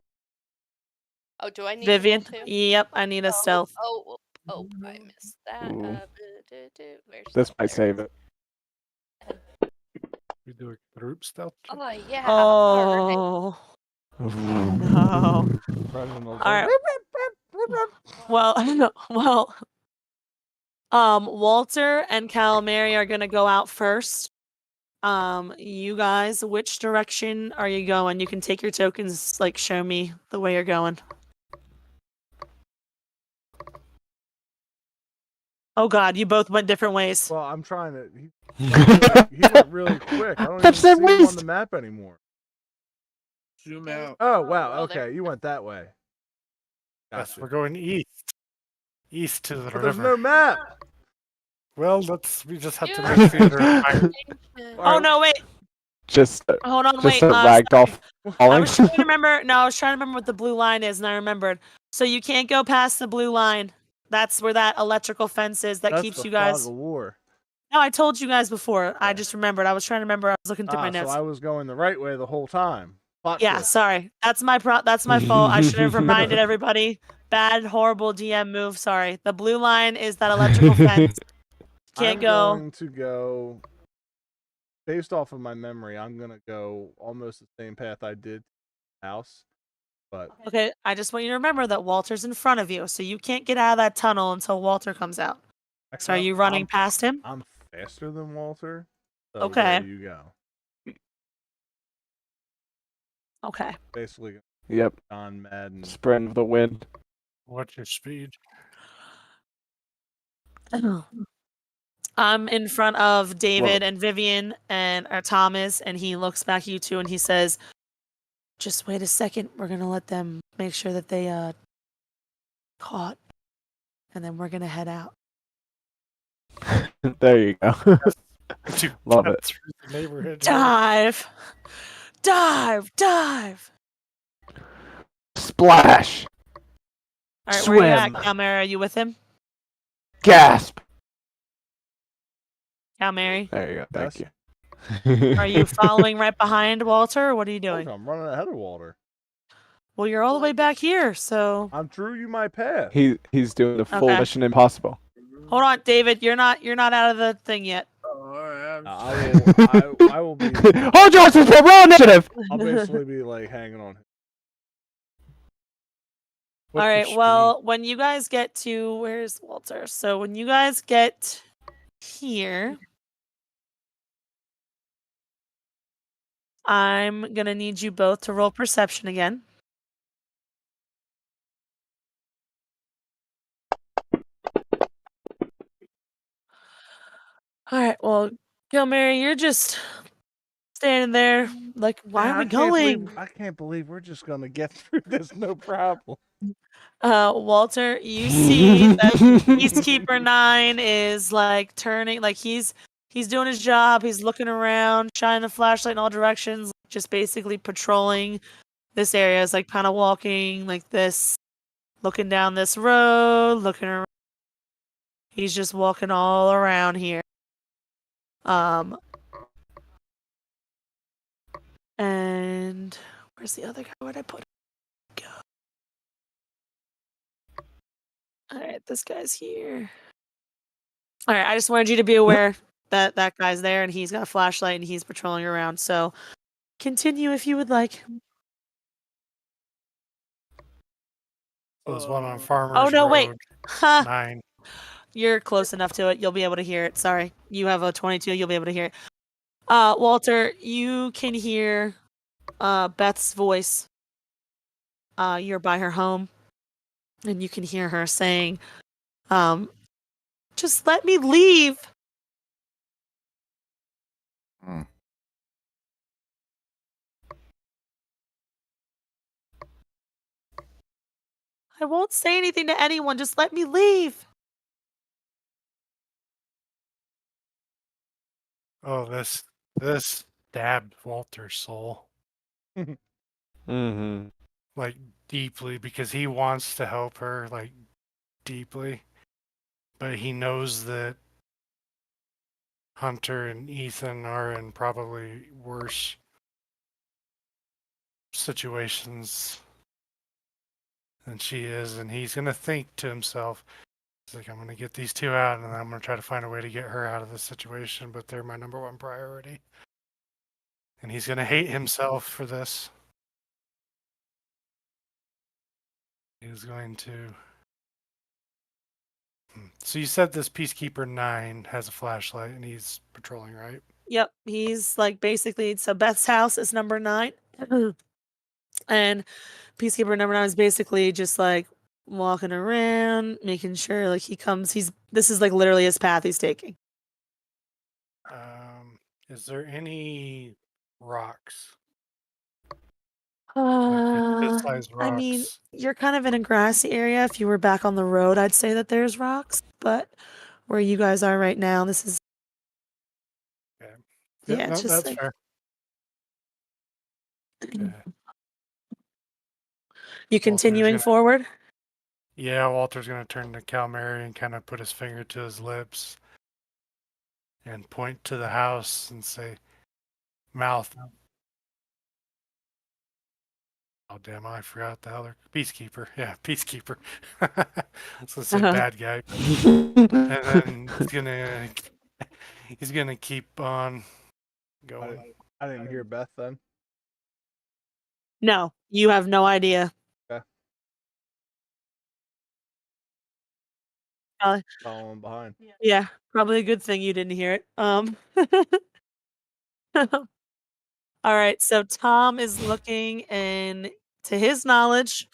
S6: Oh, do I need
S2: Vivian?
S6: to roll too?
S2: Yep, I need a stealth.
S6: Oh, I missed that.
S5: Ooh.
S6: Where's
S5: This
S6: that?
S5: might save it.
S7: We do a group stealth check?
S6: Oh yeah. Alright.
S2: Oh. No.
S3: Reginald's
S2: All
S3: like,
S2: right. Well, Walter and Calamari are gonna go out first. You guys, which direction are you going? You can take your tokens, like show me the way you're going. Oh God, you both went different ways.
S3: well, I'm trying to. He went really quick. I don't even
S5: That's
S3: see
S5: that
S3: him on
S5: waste.
S3: the map anymore.
S1: Zoom out.
S3: Oh wow,
S6: Oh, there.
S3: okay, you went that way.
S7: Yes,
S3: Gotcha.
S7: we're going east. East to the
S3: But there's
S7: river.
S3: no map.
S7: Well, we just have to
S6: Yeah.
S7: make theater of fire.
S2: Oh no, wait.
S5: Just
S2: Hold on,
S5: just
S2: wait.
S5: a ragdoll
S2: I
S5: falling.
S2: was trying to remember. No, I was trying to remember what the blue line is, and I remembered. So you can't go past the blue line. That's where that electrical fence is that
S3: That's
S2: keeps
S3: the
S2: you
S3: fog
S2: guys.
S3: of war.
S2: No, I told you guys before. I
S3: Okay.
S2: just remembered. I was trying to remember. I was looking through my
S3: So
S2: notes.
S3: I was going the right way the whole time. Plot
S2: Yeah,
S3: twist.
S2: sorry. That's my fault. I should have reminded everybody. Bad, horrible DM move. Sorry. The blue line is that electrical fence. Can't
S3: I'm
S2: go.
S3: going to go based off of my memory. I'm gonna go almost the same path I did to the house, but
S2: Okay, I just want you to remember that Walter's in front of you, so you can't get out of that tunnel until Walter comes out. So are you running past him?
S3: I'm faster than Walter. So
S2: Okay.
S3: there you go.
S2: Okay.
S3: Basically,
S5: Yep.
S3: John Madden.
S5: Spreading with the wind.
S7: What's your speed?
S2: I'm in front of David and Vivian and Thomas, and he looks back at you two and he says, "Just wait a second. We're gonna let them make sure that they caught, and then we're gonna head out."
S5: There you go.
S7: To
S5: Love
S7: cut
S5: it.
S7: through the neighborhood.
S2: Dive, dive.
S5: Splash.
S2: All right, where are you at,
S5: Swim.
S2: Calmary? Are you with him,
S5: Gasp.
S2: Calmary?
S5: There you go. Thank
S3: Yes.
S5: you.
S2: Are you following right behind Walter, or what are you
S3: Told
S2: doing?
S3: you I'm running ahead of Walter.
S2: Well, you're all the way back here, so
S3: I'm drew you my path.
S5: He's doing the full
S2: Okay.
S5: Mission Impossible.
S2: hold on, David. You're not out of the thing yet.
S1: Oh, all right.
S3: I will be.
S5: Hold your horses for roll initiative.
S3: I'll basically be like hanging on.
S2: All
S7: What's your
S2: right.
S7: speed?
S2: Well, when you guys get to where's Walter? So when you guys get here, I'm gonna need you both to roll perception again. All right. Well, Gilmary, you're just standing there, like, why
S3: Man,
S2: are we going?
S3: I can't believe we're just gonna get through this, no problem.
S2: Walter, you see that Peacekeeper 9 is like turning, like he's doing his job. He's looking around, shining a flashlight in all directions, just basically patrolling this area. Is like kind of walking like this, looking down this road, looking around. He's just walking all around here. And where's the other guy? Where'd I put him? Go. All right, this guy's here. All right, I just wanted you to be aware that that guy's there and he's got a flashlight and he's patrolling around. So continue if you would like.
S7: There's one on Farmers
S2: Oh no,
S7: Road.
S2: wait. Ha!
S7: 9.
S2: You're close enough to it. You'll be able to hear it. Sorry. You have a 22. You'll be able to hear it. Walter, you can hear Beth's voice. You're by her home. And you can hear her saying, just let me leave.
S4: Hmm.
S2: I won't say anything to anyone. Just let me leave.
S7: Oh, this stabbed Walter's soul
S5: Mm-hmm.
S7: like deeply because he wants to help her like deeply, but he knows that Hunter and Ethan are in probably worse situations than she is, and he's gonna think to himself, he's like, I'm gonna get these two out, and I'm gonna try to find a way to get her out of this situation, but they're my number one priority. And he's gonna hate himself for this. He's going to. So you said this Peacekeeper 9 has a flashlight and he's patrolling, right?
S2: Yep, he's like basically so Beth's house is number 9. And Peacekeeper number 9 is basically just like walking around, making sure like this is like literally his path he's taking.
S7: Is there any rocks? Like good-sized rocks?
S2: I mean, you're kind of in a grassy area. If you were back on the road, I'd say that there's rocks, but where you guys are right now, this is
S7: Okay.
S2: yeah,
S7: no,
S2: it's just
S7: that's
S2: like
S7: fair. Okay.
S2: you continuing
S7: gonna-
S2: forward.
S7: Yeah, Walter's going to turn to Calmary and kind of put his finger to his lips and point to the house and say, "Mouth." Oh, damn, I forgot the other Peacekeeper. Yeah, Peacekeeper. So it's a bad guy. And then he's gonna keep on going.
S3: I didn't hear Beth then.
S2: No, you have no idea.
S3: Following behind.
S2: Yeah, probably a good thing you didn't hear it. All right, so Tom is looking, and to his knowledge,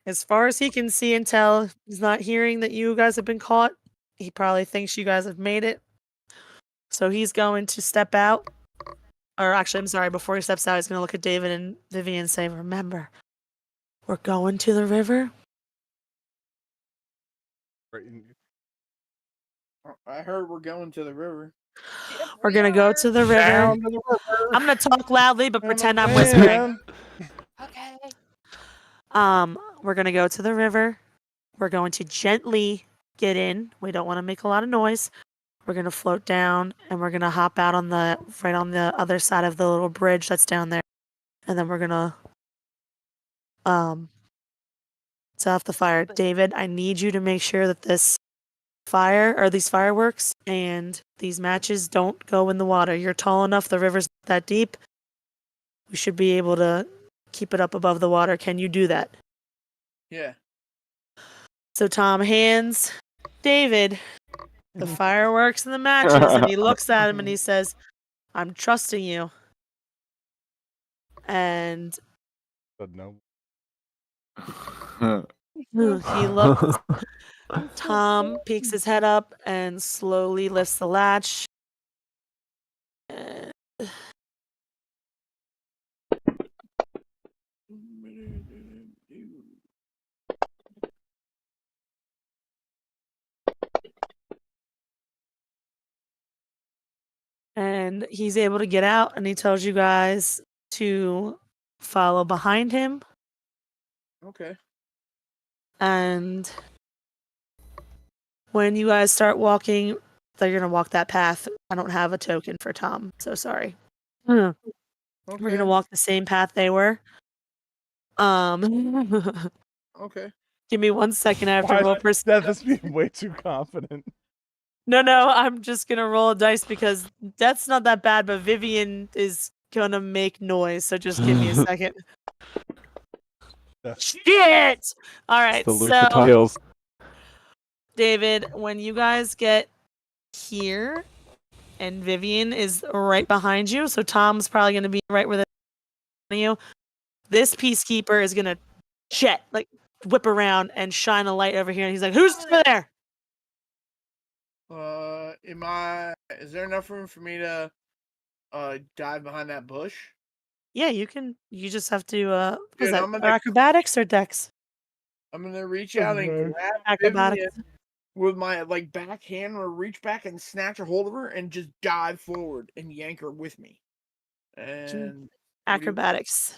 S2: as far as he can see and tell, he's not hearing that you guys have been caught. He probably thinks you guys have made it. So he's going to step out. Or actually, I'm sorry, before he steps out, he's going to look at David and Vivian and say, "Remember, we're going to the river."
S1: I heard we're going to the river.
S2: We're going to go to the river.
S7: Down to the river.
S2: I'm going to talk loudly, but
S3: And
S2: pretend
S3: a
S2: I'm whispering.
S3: man.
S6: Okay.
S2: We're going to go to the river. We're going to gently get in. We don't want to make a lot of noise. We're going to float down, and we're going to hop out right on the other side of the little bridge that's down there. And then we're going to set off the fire. David, I need you to make sure that this fire or these fireworks and these matches don't go in the water. You're tall enough. The river's not that deep. We should be able to keep it up above the water. Can you do that?
S1: Yeah.
S2: So Tom hands David the fireworks and the matches, and he looks at him and he says, "I'm trusting you." And
S3: But no.
S2: he looks. Tom peeks his head up and slowly lifts the latch. And he's able to get out, and he tells you guys to follow behind him.
S1: Okay.
S2: And when you guys start walking, they're going to walk that path. I don't have a token for Tom, so sorry.
S1: Okay.
S2: We're going to walk the same path they were.
S1: Okay.
S2: Give me 1 second. I have to
S3: Why
S2: roll
S3: is
S2: perception.
S3: Death is being way too confident.
S2: No, I'm just going to roll a dice because that's not that bad, but Vivian is going to make noise, so just give me a second. Shit! All right,
S5: The
S2: so
S5: Lucatiles.
S2: David, when you guys get here, and Vivian is right behind you, so Tom's probably going to be right where they're you. This Peacekeeper is going to whip around and shine a light over here, and he's like, "Who's over there?"
S1: Is there enough room for me to dive behind that bush?
S2: Yeah, you can. You just have to. Was
S1: Dude,
S2: that
S1: I'm gonna-
S2: acrobatics or dex?
S1: I'm gonna reach out and grab
S2: Acrobatics.
S1: Vivian with my back hand, or reach back and snatch a hold of her and just dive forward and yank her with me. And
S2: Acrobatics.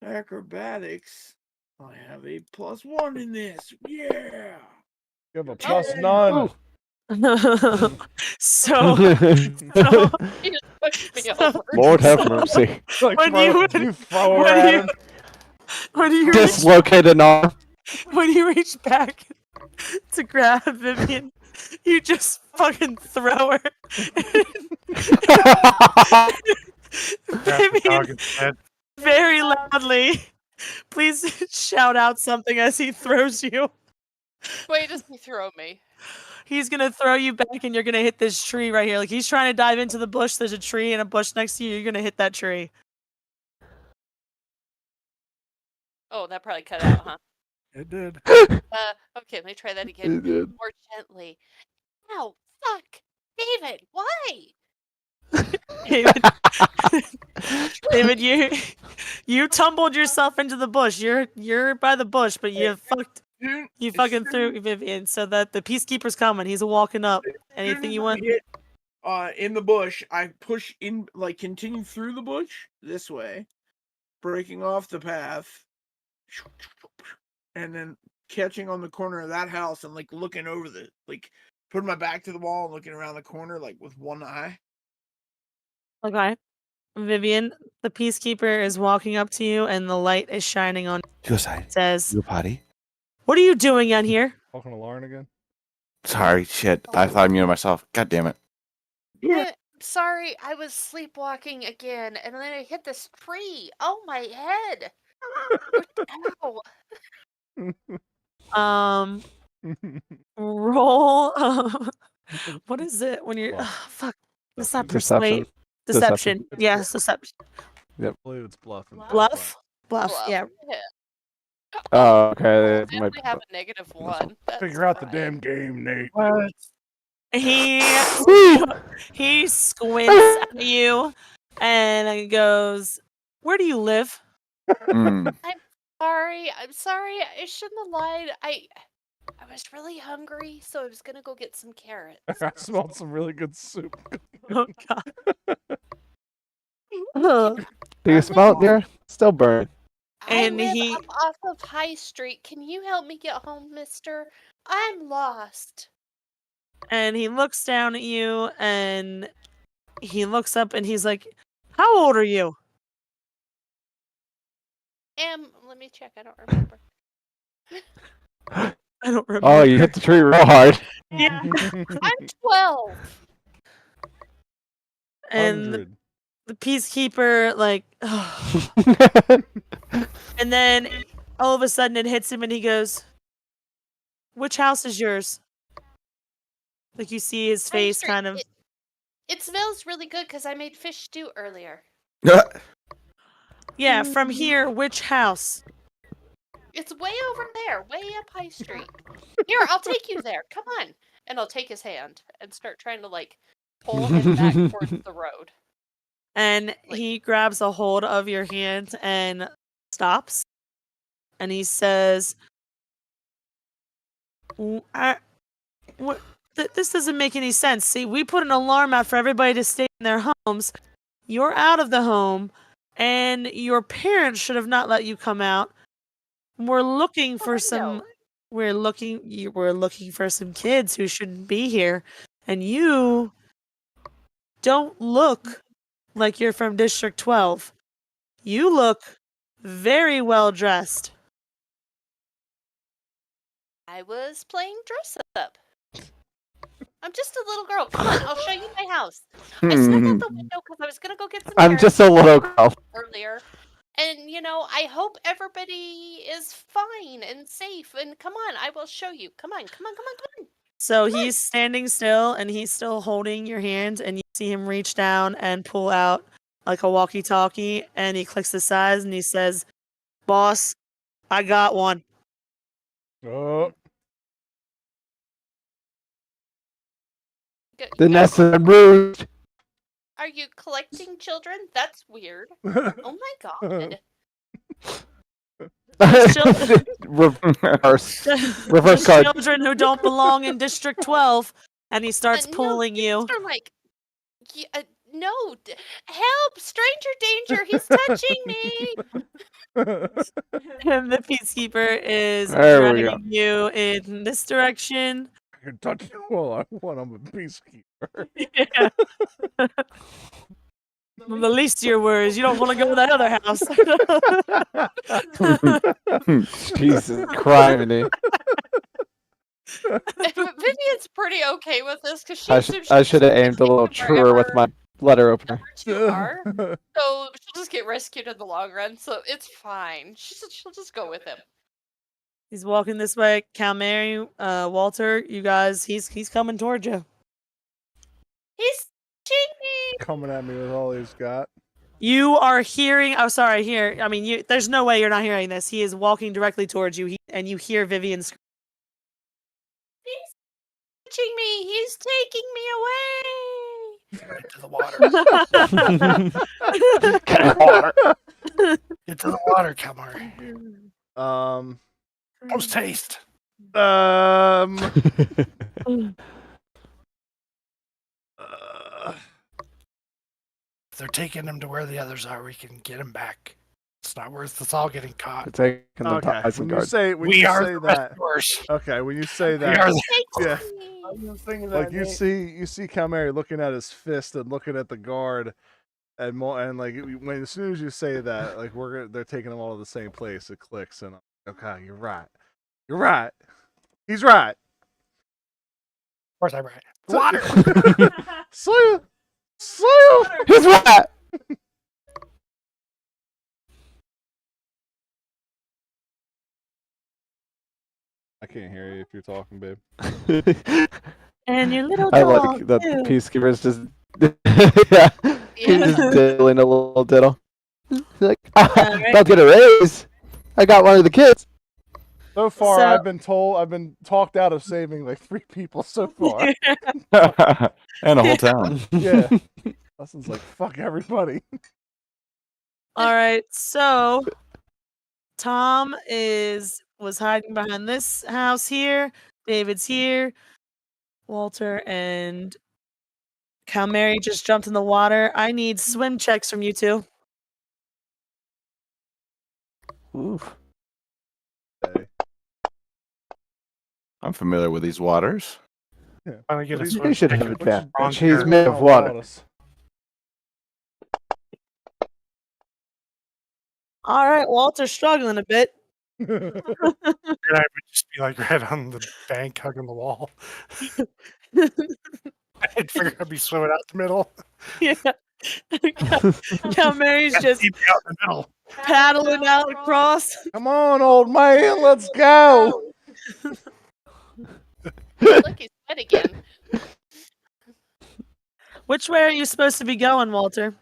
S1: acrobatics. I have a +1 in this. Yeah.
S3: You have a +9.
S2: So
S6: He just pushed me over.
S5: Lord have mercy.
S3: Like,
S2: when
S3: you throw her
S2: when
S3: at
S2: you-
S3: him.
S2: when you reach,
S5: Dislocate an arm.
S2: when you reach back to grab Vivian, you just fucking throw her.
S7: Grab the dog
S2: Vivian
S7: instead.
S2: very loudly Please shout out something as he throws you.
S6: Wait, does he throw me?
S2: He's gonna throw you back, and you're gonna hit this tree right here. Like he's trying to dive into the bush. There's a tree and a bush next to you. You're gonna hit that tree.
S6: Oh, that probably cut out, huh?
S3: It did.
S6: Okay, let me try that again.
S5: It did.
S6: More gently. Ow, fuck! David, why?
S2: David, David, you tumbled yourself into the bush. You're by the bush, but you fucking threw Vivian. So that the peacekeeper's coming. He's walking up. Anything you want?
S1: Hit, in the bush, I push in, like, continue through the bush this way, breaking off the path, and then catching on the corner of that house and, like, looking over putting my back to the wall and looking around the corner, like, with one eye.
S2: Okay. Vivian, the peacekeeper is walking up to you, and the light is shining on.
S8: Suicide.
S2: It says,
S8: You potty?
S2: "What are you doing in here?"
S3: Talking to Lauren again?
S8: Sorry, shit. I thought I muted myself. God damn it.
S6: Sorry, I was sleepwalking again, and then I hit this tree. Oh, my head! Ow!
S2: Roll. What is it when you're?
S3: Bluff.
S2: Fuck. It's not
S5: Deception.
S2: persuade. Deception. Yes, deception.
S3: I believe it's bluff. And
S2: Bluff. Bluff.
S6: Bluff.
S2: Yeah.
S5: Oh, okay.
S6: I definitely have a -1.
S3: Figure out the
S6: That's
S3: damn game, Nate.
S2: He squints at you and goes, "Where do you live?"
S8: Mm.
S6: sorry. I'm sorry. I shouldn't have lied. I was really hungry, so I was gonna go get some carrots.
S3: I smelled some really good soup.
S2: Oh God.
S5: Do you smell it there? Still burn.
S2: And
S6: I live
S2: he-
S6: up off of High Street. Can you help me get home, mister? I'm lost.
S2: And he looks down at you, and he looks up, and he's like, "How old are you?"
S6: Let me check. I don't remember.
S2: I don't remember.
S5: Oh, you hit the tree real hard.
S2: Yeah.
S6: I'm 12.
S2: And
S3: 100.
S2: the peacekeeper, like, and then all of a sudden it hits him, and he goes, "Which house is yours?" Like you see his
S6: High
S2: face
S6: Street.
S2: kind of.
S6: It smells really good because I made fish stew earlier.
S2: Yeah, from here, which house?
S6: It's way over there, way up High Street. Here, I'll take you there. Come on. And I'll take his hand and start trying to, like, pull him back towards the road.
S2: And he grabs a hold of your hand and stops. And he says, this doesn't make any sense. See, we put an alarm out for everybody to stay in their homes. You're out of the home, and your parents should have not let you come out. We're looking for some. We're looking for some kids who shouldn't be here, and you don't look like you're from District 12. You look very well dressed.
S6: I was playing dress up. I'm just a little girl. Come on, I'll show you my house. I snuck out the window because I was going to go get some
S5: I'm just a little girl.
S6: earlier. And, I hope everybody is fine and safe. And come on, I will show you. Come on.
S2: So he's standing still, and he's still holding your hand, and you see him reach down and pull out like a walkie-talkie, and he clicks the sides, and he says, "Boss, I got one."
S3: Oh.
S5: The nest is bruised.
S6: Are you collecting children? That's weird. Oh my god.
S5: Reverse card.
S2: Children who don't belong in District 12, and he starts pulling you.
S6: They're like, no, help! Stranger danger! He's touching me!
S2: And the peacekeeper is
S5: There we
S2: dragging you in this direction.
S3: I can touch you all I want. I'm a peacekeeper.
S2: Yeah. Well, the least of your worries, you don't want to go to that other house.
S5: Jesus Christ.
S6: Vivian's pretty okay with this because
S5: I should have aimed a little truer with my Letter opener.
S6: You are. So she'll just get rescued in the long run, so it's fine. She'll just go with him.
S2: He's walking this way. Cal Mary, Walter, you guys, he's coming towards you.
S6: He's cheating.
S3: Coming at me with all he's got.
S2: You are hearing. Oh, sorry. Here. I mean, there's no way you're not hearing this. He is walking directly towards you, and you hear Vivian scream.
S6: He's touching me. He's taking me away.
S7: Into the water. Into the water, Calmar. Post haste. If they're taking him to where the others are, we can get him back. It's not worth us all getting caught.
S5: It's taking the
S3: Okay.
S5: Tyson
S3: When you
S5: guard.
S3: say when
S7: We
S3: you
S7: are
S3: say
S7: the
S3: that.
S7: rescuers.
S3: Okay, when you say
S7: We are
S3: that.
S7: the
S3: Yeah.
S1: I was thinking
S3: Like
S1: that.
S3: you see Calmary looking at his fist and looking at the guard, and like as soon as you say that, like they're taking them all to the same place. It clicks, and I'm like, okay, you're right. You're right. He's right.
S7: Of course I'm right. Water.
S3: Slew.
S5: He's right.
S3: I can't hear you if you're talking, babe.
S2: And your little
S5: I
S2: dog
S5: like that
S2: too.
S5: the peacekeeper's just yeah. He's just diddling a little diddle. He's like,
S2: Alright.
S5: don't get a raise. I got one of the kids.
S3: So far,
S2: So-
S3: I've been talked out of saving like 3 people so far.
S8: And a whole town.
S3: Yeah. Dustin's like, fuck everybody.
S2: All right, so Tom was hiding behind this house here. David's here. Walter and Cal Mary just jumped in the water. I need swim checks from you two.
S5: Oof.
S3: Okay.
S8: I'm familiar with these waters.
S7: Finally get a
S3: What
S7: swim
S5: You should
S7: check
S5: have
S7: in.
S5: advantage.
S7: here.
S5: He's made of water.
S2: All right, Walter's struggling a bit.
S7: And I would just be like right on the bank, hugging the wall. I'd figure I'd be swimming out the middle.
S2: Yeah. Cal Mary's just
S7: Keep me out in the middle.
S2: paddling out across.
S3: Come on, old man, let's go.
S6: Look, he's wet again.
S2: Which way are you supposed to be going, Walter?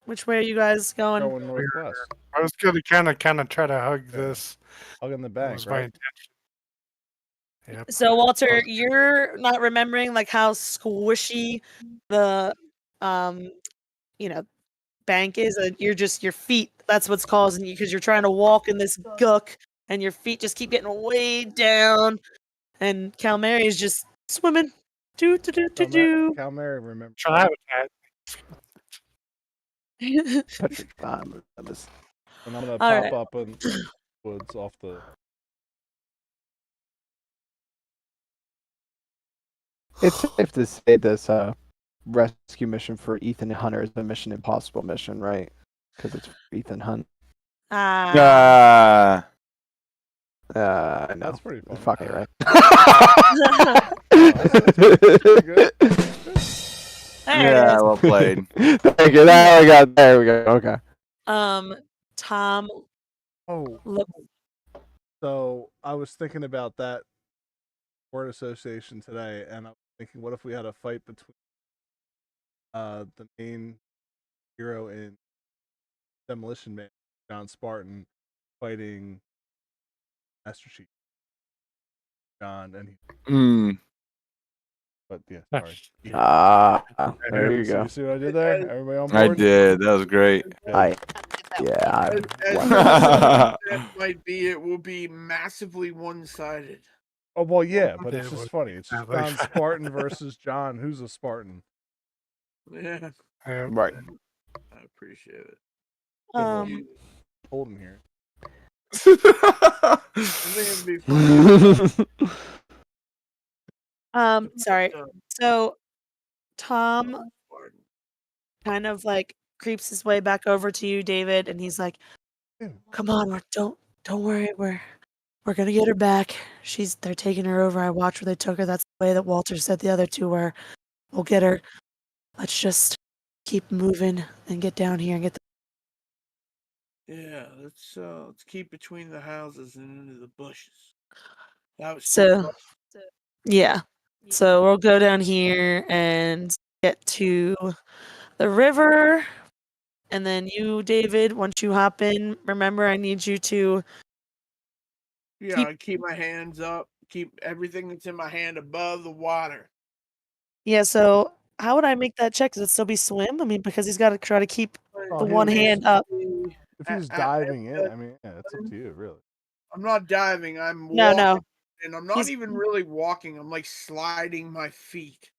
S2: Which way are you guys going?
S3: Going northwest.
S7: I was gonna kind of try to hug this.
S3: Hug in the
S7: That
S3: bank,
S7: was my
S3: right?
S7: intention. Yep.
S2: So Walter, you're not remembering like how squishy the bank is. You're just your feet. That's what's causing you because you're trying to walk in this gook, and your feet just keep getting way down. And Cal Mary is just swimming. Do do do do do.
S3: Calmary, remember.
S7: Try habitat.
S5: Patrick Bond.
S3: And I'm gonna
S2: All
S3: pop
S2: right.
S3: up in woods off the.
S5: It's safe to say this rescue mission for Ethan Hunter is a Mission Impossible mission, right? Because it's for Ethan Hunt.
S2: Ah.
S5: I know.
S3: That's pretty fun.
S5: Fuck it, right?
S3: Good.
S2: There it
S8: Yeah,
S2: is.
S8: well played.
S5: Thank you. There we go. Okay.
S2: Tom,
S3: Oh,
S2: look.
S3: so I was thinking about that word association today, and I was thinking, what if we had a fight between the main hero in Demolition Man, John Spartan, fighting Master Chief John, and but yeah, sorry.
S5: There you go.
S3: You see what I did there? Everybody on board?
S8: I did. That was great.
S1: That might be. It will be massively one-sided.
S3: Oh well, yeah, but
S7: Yeah,
S3: it's
S7: it
S3: just
S7: would.
S3: funny. It's just
S7: Yeah,
S3: John Spartan versus John. Who's a Spartan?
S1: Yeah,
S5: Right.
S1: I appreciate it.
S3: Holden here.
S1: I think it'd be fun.
S2: Sorry. So Tom kind of like creeps his way back over to you, David, and he's like, "Come on, don't worry, we're gonna get her back. They're taking her over. I watched where they took her. That's the way that Walter said the other two were. We'll get her. Let's just keep moving and get down here and get.
S1: Yeah, let's keep between the houses and into the bushes. That was too
S2: So,
S1: far.
S2: yeah. So we'll go down here and get to the river. And then you, David, once you hop in, remember I need you to.
S1: Yeah, I keep my hands up. Keep everything that's in my hand above the water.
S2: Yeah, so how would I make that check? Does it still be swim? I mean, because he's got to try to keep
S3: Oh,
S2: the
S3: he
S2: one
S3: was-
S2: hand up.
S3: If he's diving in, I mean, yeah, it's up to you, really.
S1: I'm not diving. I'm
S2: No,
S1: walking,
S2: no.
S1: and I'm not
S2: He's-
S1: even really walking. I'm like sliding my feet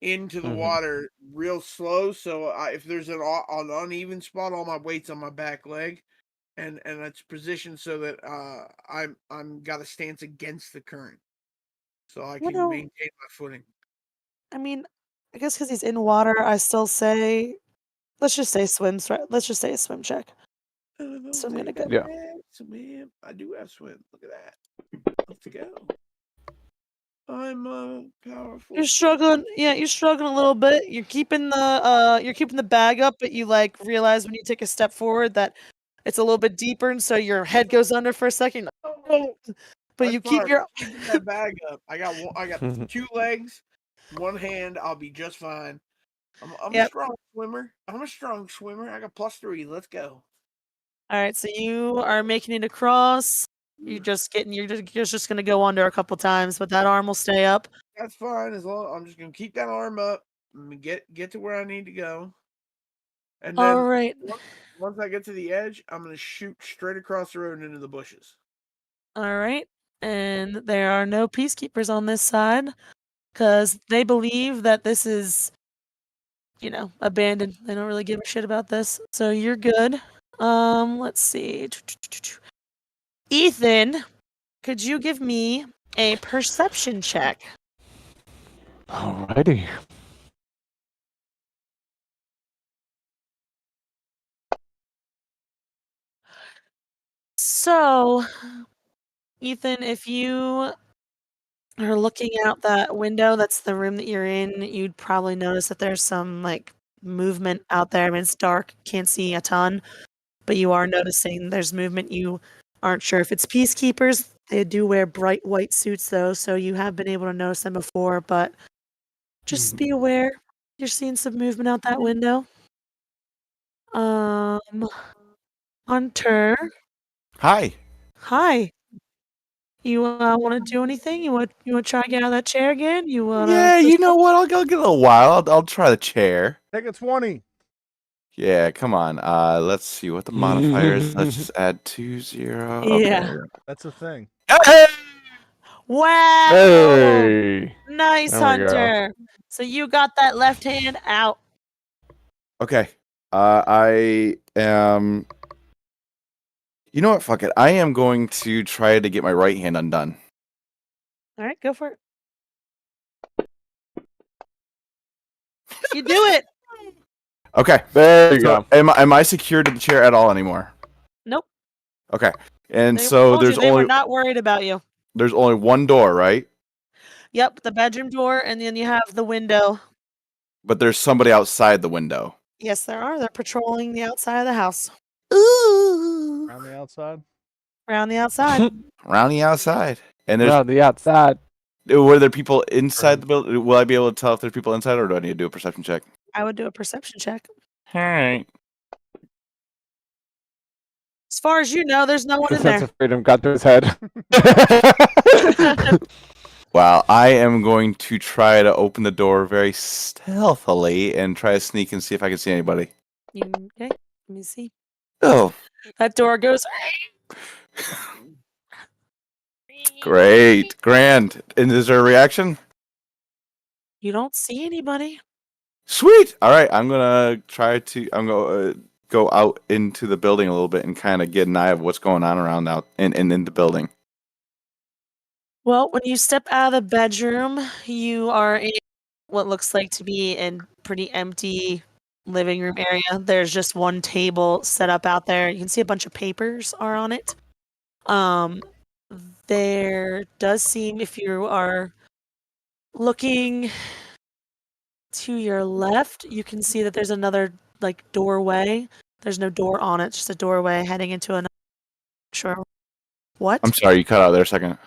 S1: into the
S5: Mhm.
S1: water real slow. So if there's an uneven spot, all my weight's on my back leg, and it's positioned so that I'm got a stance against the current, so I
S2: You
S1: can
S2: know-
S1: maintain my footing.
S2: I mean, I guess because he's in water, I still say, let's just say swims. Right? Let's just say a swim check. So I'm gonna go.
S5: Yeah.
S1: Swim. I do have swim. Look at that. Let's go. I'm powerful.
S2: You're struggling. Yeah, you're struggling a little bit. You're keeping the bag up, but you like realize when you take a step forward that it's a little bit deeper, and so your head goes under for a second. Oh, but you
S1: That's
S2: keep
S1: fine.
S2: your.
S1: I'm keeping that bag up. I got 2 legs, 1 hand. I'll be just fine. I'm a
S2: Yep.
S1: strong swimmer. I'm a strong swimmer. I got +3. Let's go.
S2: All right, so you are making it across. You're just gonna go under a couple times, but that arm will stay up.
S1: That's fine as long I'm just gonna keep that arm up and get to where I need to go. And then
S2: All right.
S1: once I get to the edge, I'm gonna shoot straight across the road and into the bushes.
S2: All right. And there are no peacekeepers on this side because they believe that this is, abandoned. They don't really give a shit about this. So you're good. Let's see. Ethan, could you give me a perception check?
S5: Alrighty.
S2: So, Ethan, if you are looking out that window, that's the room that you're in, you'd probably notice that there's some like movement out there. I mean, it's dark, can't see a ton, but you are noticing there's movement. You aren't sure if it's peacekeepers. They do wear bright white suits though, so you have been able to notice them before, but just be aware you're seeing some movement out that window. Hunter,
S8: Hi.
S2: hi. You want to do anything? You want to try to get out of that chair again? You
S8: Yeah, you know what? I'll give it a little while. I'll try the chair.
S3: Take a 20.
S8: Yeah, come on. Let's see what the modifier is. Let's just add 2, 0.
S2: Yeah.
S8: Okay.
S3: That's a thing.
S8: Hey!
S2: Wow!
S5: Hey.
S2: Nice,
S5: There we go.
S2: Hunter. So you got that left hand out.
S8: Okay. I am. You know what? Fuck it. I am going to try to get my right hand undone.
S2: All right, go for it. You do it.
S8: Okay.
S5: There you
S8: So
S5: go.
S8: am I secured to the chair at all anymore?
S2: Nope.
S8: Okay. And
S2: They
S8: so
S2: told you
S8: there's
S2: they were
S8: only
S2: not worried about you.
S8: one door, right?
S2: Yep, the bedroom door, and then you have the window.
S8: But there's somebody outside the window.
S2: Yes, there are. They're patrolling the outside of the house. Ooh.
S3: Around the outside.
S2: Around the outside.
S8: Around the outside. And there's
S5: Around the outside.
S8: were there people inside the building? Will I be able to tell if there's people inside, or do I need to do a perception check?
S2: I would do a perception check.
S8: All right.
S2: As far as you know, there's no one
S5: The
S2: in
S5: sense
S2: there.
S5: of freedom got to his head.
S8: Well, I am going to try to open the door very stealthily and try to sneak and see if I can see anybody.
S2: Okay, let me see.
S8: Oh,
S2: That door goes.
S8: great, grand. And is there a reaction?
S2: You don't see anybody.
S8: Sweet. All right, I'm gonna try to. I'm gonna go out into the building a little bit and kind of get an eye of what's going on around out in the building.
S2: Well, when you step out of the bedroom, you are in what looks like to be a pretty empty living room area. There's just one table set up out there. You can see a bunch of papers are on it. There does seem, if you are looking To your left, you can see that there's another like doorway. There's no door on it, just a doorway heading into another. Sure. What?
S8: I'm sorry, you cut out there a second.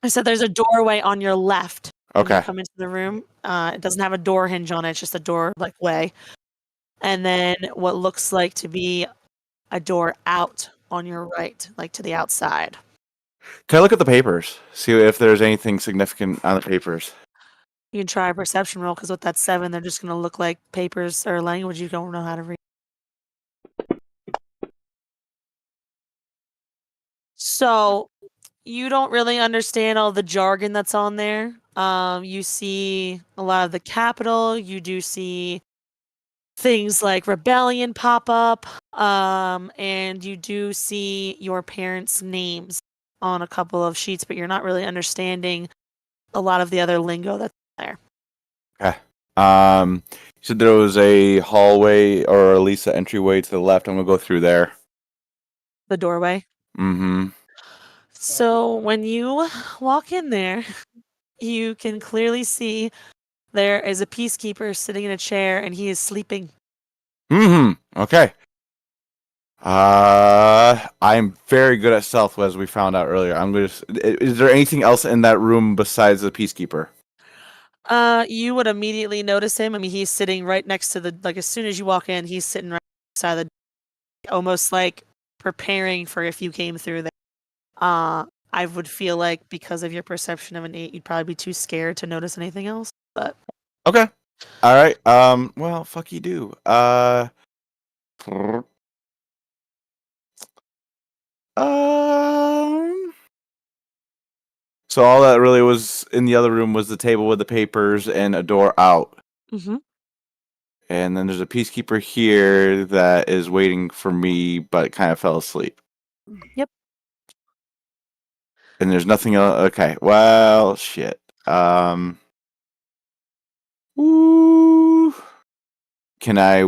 S2: I said there's a doorway on your left when you
S8: Okay.
S2: come into the room. It doesn't have a door hinge on it, it's just a door like way. And then what looks like to be a door out on your right, like to the outside.
S8: Can I look at the papers? See if there's anything significant on the papers.
S2: You can try a perception roll because with that 7, they're just going to look like papers or language you don't know how to read. So you don't really understand all the jargon that's on there. You see a lot of the capital. You do see things like rebellion pop up. And you do see your parents' names on a couple of sheets, but you're not really understanding a lot of the other lingo that's there.
S8: Okay. You said there was a hallway or at least an entryway to the left. I'm gonna go through there.
S2: The doorway.
S8: Mm-hmm.
S2: So when you walk in there, you can clearly see there is a peacekeeper sitting in a chair and he is sleeping.
S8: Mm-hmm. Okay. I'm very good at stealth, as we found out earlier. Is there anything else in that room besides the peacekeeper?
S2: You would immediately notice him. I mean, he's sitting right next to like as soon as you walk in, he's sitting right beside the almost like preparing for if you came through there. I would feel like because of your perception of an 8, you'd probably be too scared to notice anything else. But
S8: Okay. All right. Well, fuck you do. So all that really was in the other room was the table with the papers and a door out.
S2: mm-hmm.
S8: And then there's a peacekeeper here that is waiting for me, but kind of fell asleep.
S2: Yep.
S8: And there's nothing else. Okay. Well, shit. Ooh. Can I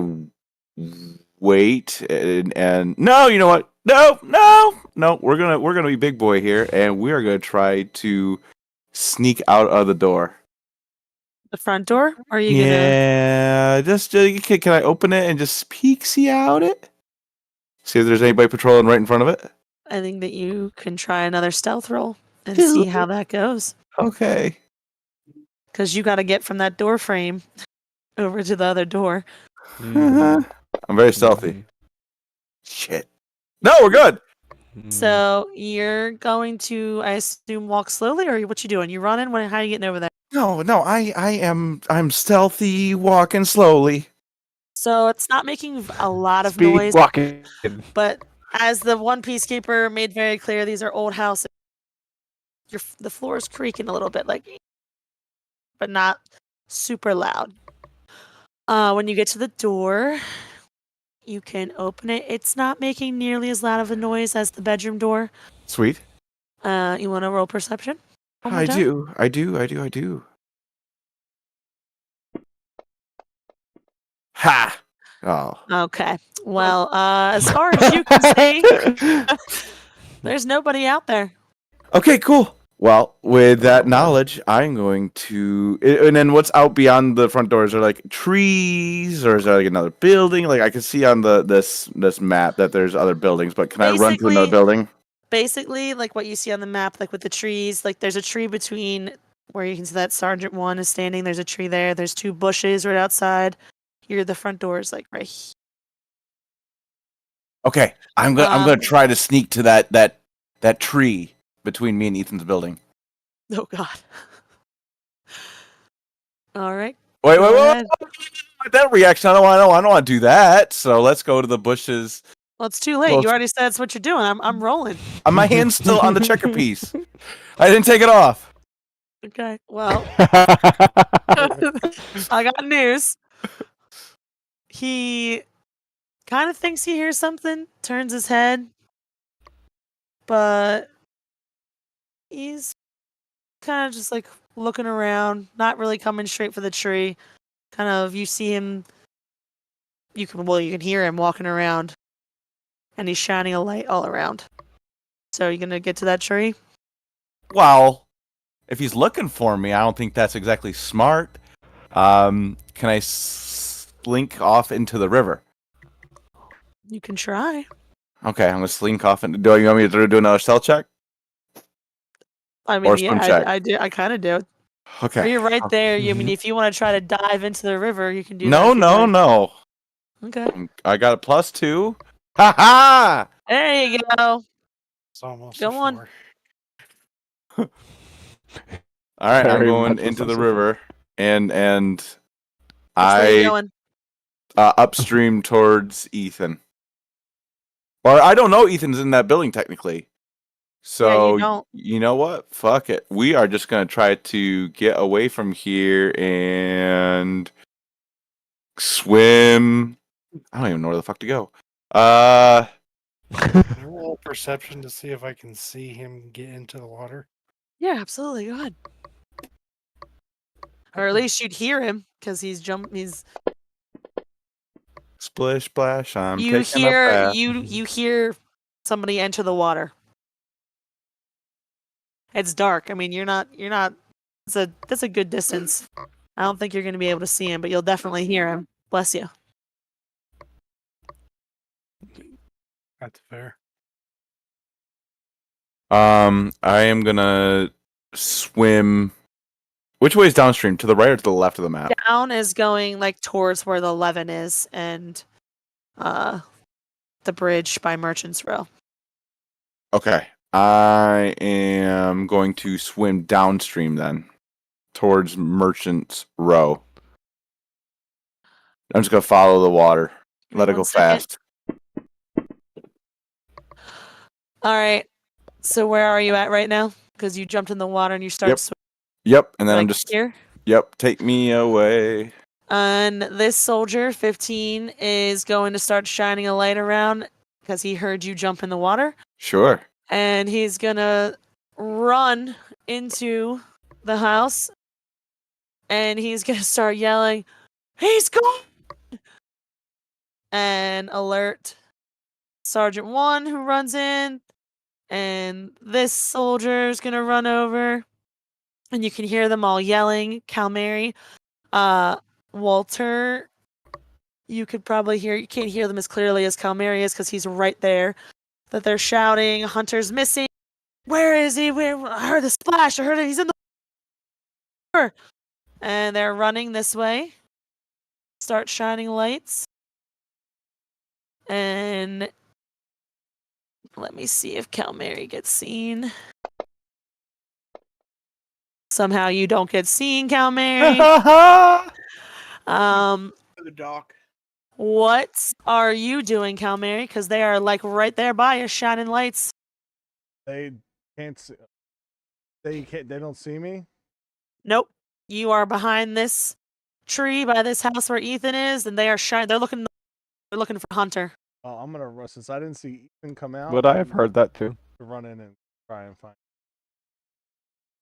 S8: wait and no? You know what? No. We're gonna be big boy here, and we are gonna try to sneak out of the door.
S2: The front door? Or are you
S8: Yeah, just can I open it and just see out it? See if there's anybody patrolling right in front of it.
S2: I think that you can try another stealth roll and see how that goes.
S8: Okay.
S2: Because you got to get from that door frame over to the other door.
S8: I'm very stealthy. Shit. No, we're good.
S2: So you're going to, I assume, walk slowly, or what you doing? You running? How are you getting over there?
S8: No, I'm stealthy, walking slowly.
S2: So it's not making a lot of
S5: Speed
S2: noise,
S5: walking.
S2: but as the one peacekeeper made very clear, these are old houses. The floor is creaking a little bit, but not super loud. When you get to the door, you can open it. It's not making nearly as loud of a noise as the bedroom door.
S8: Sweet.
S2: You want to roll perception? One more
S8: I
S2: time?
S8: do. Ha! Oh.
S2: Okay. Well, as far as you can see, there's nobody out there.
S8: Okay, cool. Well, with that knowledge, I'm going to. And then what's out beyond the front door? Is there like trees, or is there like another building? Like I can see on this map that there's other buildings, but can I run to another building?
S2: Basically, like what you see on the map, like with the trees, like there's a tree between where you can see that Sergeant 1 is standing. There's a tree there. There's 2 bushes right outside. Here, the front door is like right here.
S8: Okay, I'm gonna try to sneak to that tree between me and Ethan's building.
S2: Oh God. All right.
S8: Wait.
S2: Go ahead.
S8: That reaction, I don't want to do that. So let's go to the bushes.
S2: Well, it's too late.
S8: Well,
S2: You already said that's what you're doing. I'm rolling.
S8: My hand's still on the checker piece. I didn't take it off.
S2: Okay. Well, I got news. He kind of thinks he hears something, turns his head, but he's kind of just like looking around, not really coming straight for the tree. Kind of, you see him, you can hear him walking around, and he's shining a light all around. So are you gonna get to that tree?
S8: Well, if he's looking for me, I don't think that's exactly smart.
S4: Can I slink off into the river?
S2: You can try.
S4: Okay, I'm gonna slink off. And do you want me to do another stealth check
S2: I mean,
S4: or swim check?
S2: I do. I kind of do.
S4: Okay.
S2: Or you're right there. I mean, if you want to try to dive into the river, you can do that.
S4: No,
S2: if you'd
S4: no,
S2: like.
S4: no.
S2: Okay.
S4: I got a +2. Ha ha!
S2: There you go.
S7: It's almost
S2: Go
S7: a
S2: on.
S7: 4.
S4: All right, I'm
S5: Very
S4: going
S5: much
S4: into the
S5: less than
S4: river, and
S2: Which way you
S4: I
S2: going?
S4: upstream towards Ethan. Or I don't know, Ethan's in that building technically. So
S2: don't.
S4: you know what? Fuck it. We are just gonna try to get away from here and swim. I don't even know where the fuck to go.
S7: Can I roll perception to see if I can see him get into the water?
S2: Yeah, absolutely. Go ahead. Or at least you'd hear him because he's
S4: Splish splash. I'm
S2: you
S4: taking a
S2: hear
S4: bath.
S2: you hear somebody enter the water. It's dark. I mean, you're not. That's a good distance. I don't think you're going to be able to see him, but you'll definitely hear him. Bless you.
S7: That's fair.
S4: I am gonna swim. Which way is downstream? To the right or to the left of the map?
S2: Down is going like towards where the 11 is, and the bridge by Merchant's Row.
S4: Okay. I am going to swim downstream then, towards Merchant's Row. I'm just gonna follow the water. Let it
S2: One
S4: go
S2: second.
S4: fast.
S2: All right. So where are you at right now? Because you jumped in the water and you started
S4: Yep.
S2: swimming.
S4: Yep. And then I'm
S2: Like
S4: just.
S2: here.
S4: Yep. Take me away.
S2: And this soldier, 15, is going to start shining a light around because he heard you jump in the water.
S4: Sure.
S2: And he's going to run into the house. And he's going to start yelling, "He's gone!" And alert Sergeant 1 who runs in. And this soldier is going to run over. And you can hear them all yelling, Calmary. Walter, you could probably hear, you can't hear them as clearly as Calmary is because he's right there. That they're shouting, Hunter's missing. Where is he? I heard the splash. I heard it. He's in the water. And they're running this way. Start shining lights. And let me see if Calmary gets seen. Somehow you don't get seen, Calmary.
S1: To the dock.
S2: What are you doing, Calmary? Because they are like right there by us, shining lights.
S3: They can't see. They can't. They don't see me.
S2: Nope. You are behind this tree by this house where Ethan is, and they are shining. They're looking for Hunter.
S3: Oh, I'm gonna run since I didn't see Ethan come out.
S5: Would I have heard that too?
S3: To run in and try and find.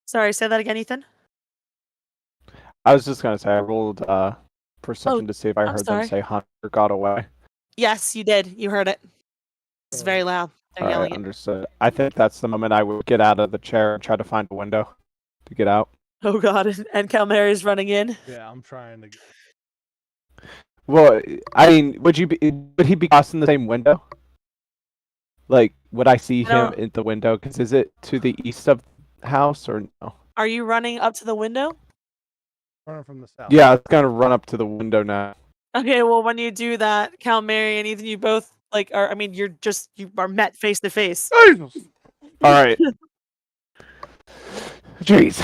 S2: Sorry, say that again, Ethan.
S5: I was just gonna say I rolled perception to see if I
S2: I'm
S5: heard
S2: sorry.
S5: them say Hunter got away.
S2: Yes, you did. You heard it. It's very loud. They're
S5: All
S2: yelling
S5: right,
S2: it.
S5: understood. I think that's the moment I would get out of the chair and try to find a window to get out.
S2: Oh God! And Calmary's running in.
S3: Yeah, I'm trying to.
S5: Well, I mean, would he be crossing the same window? Like, would I see
S2: I don't-
S5: him in the window? Because is it to the east of the house or no?
S2: Are you running up to the window?
S3: Running from the south.
S5: Yeah, I was gonna run up to the window now.
S2: Okay. Well, when you do that, Calmary and Ethan, you both like are. I mean, you are met face to face.
S5: All right. Jeez.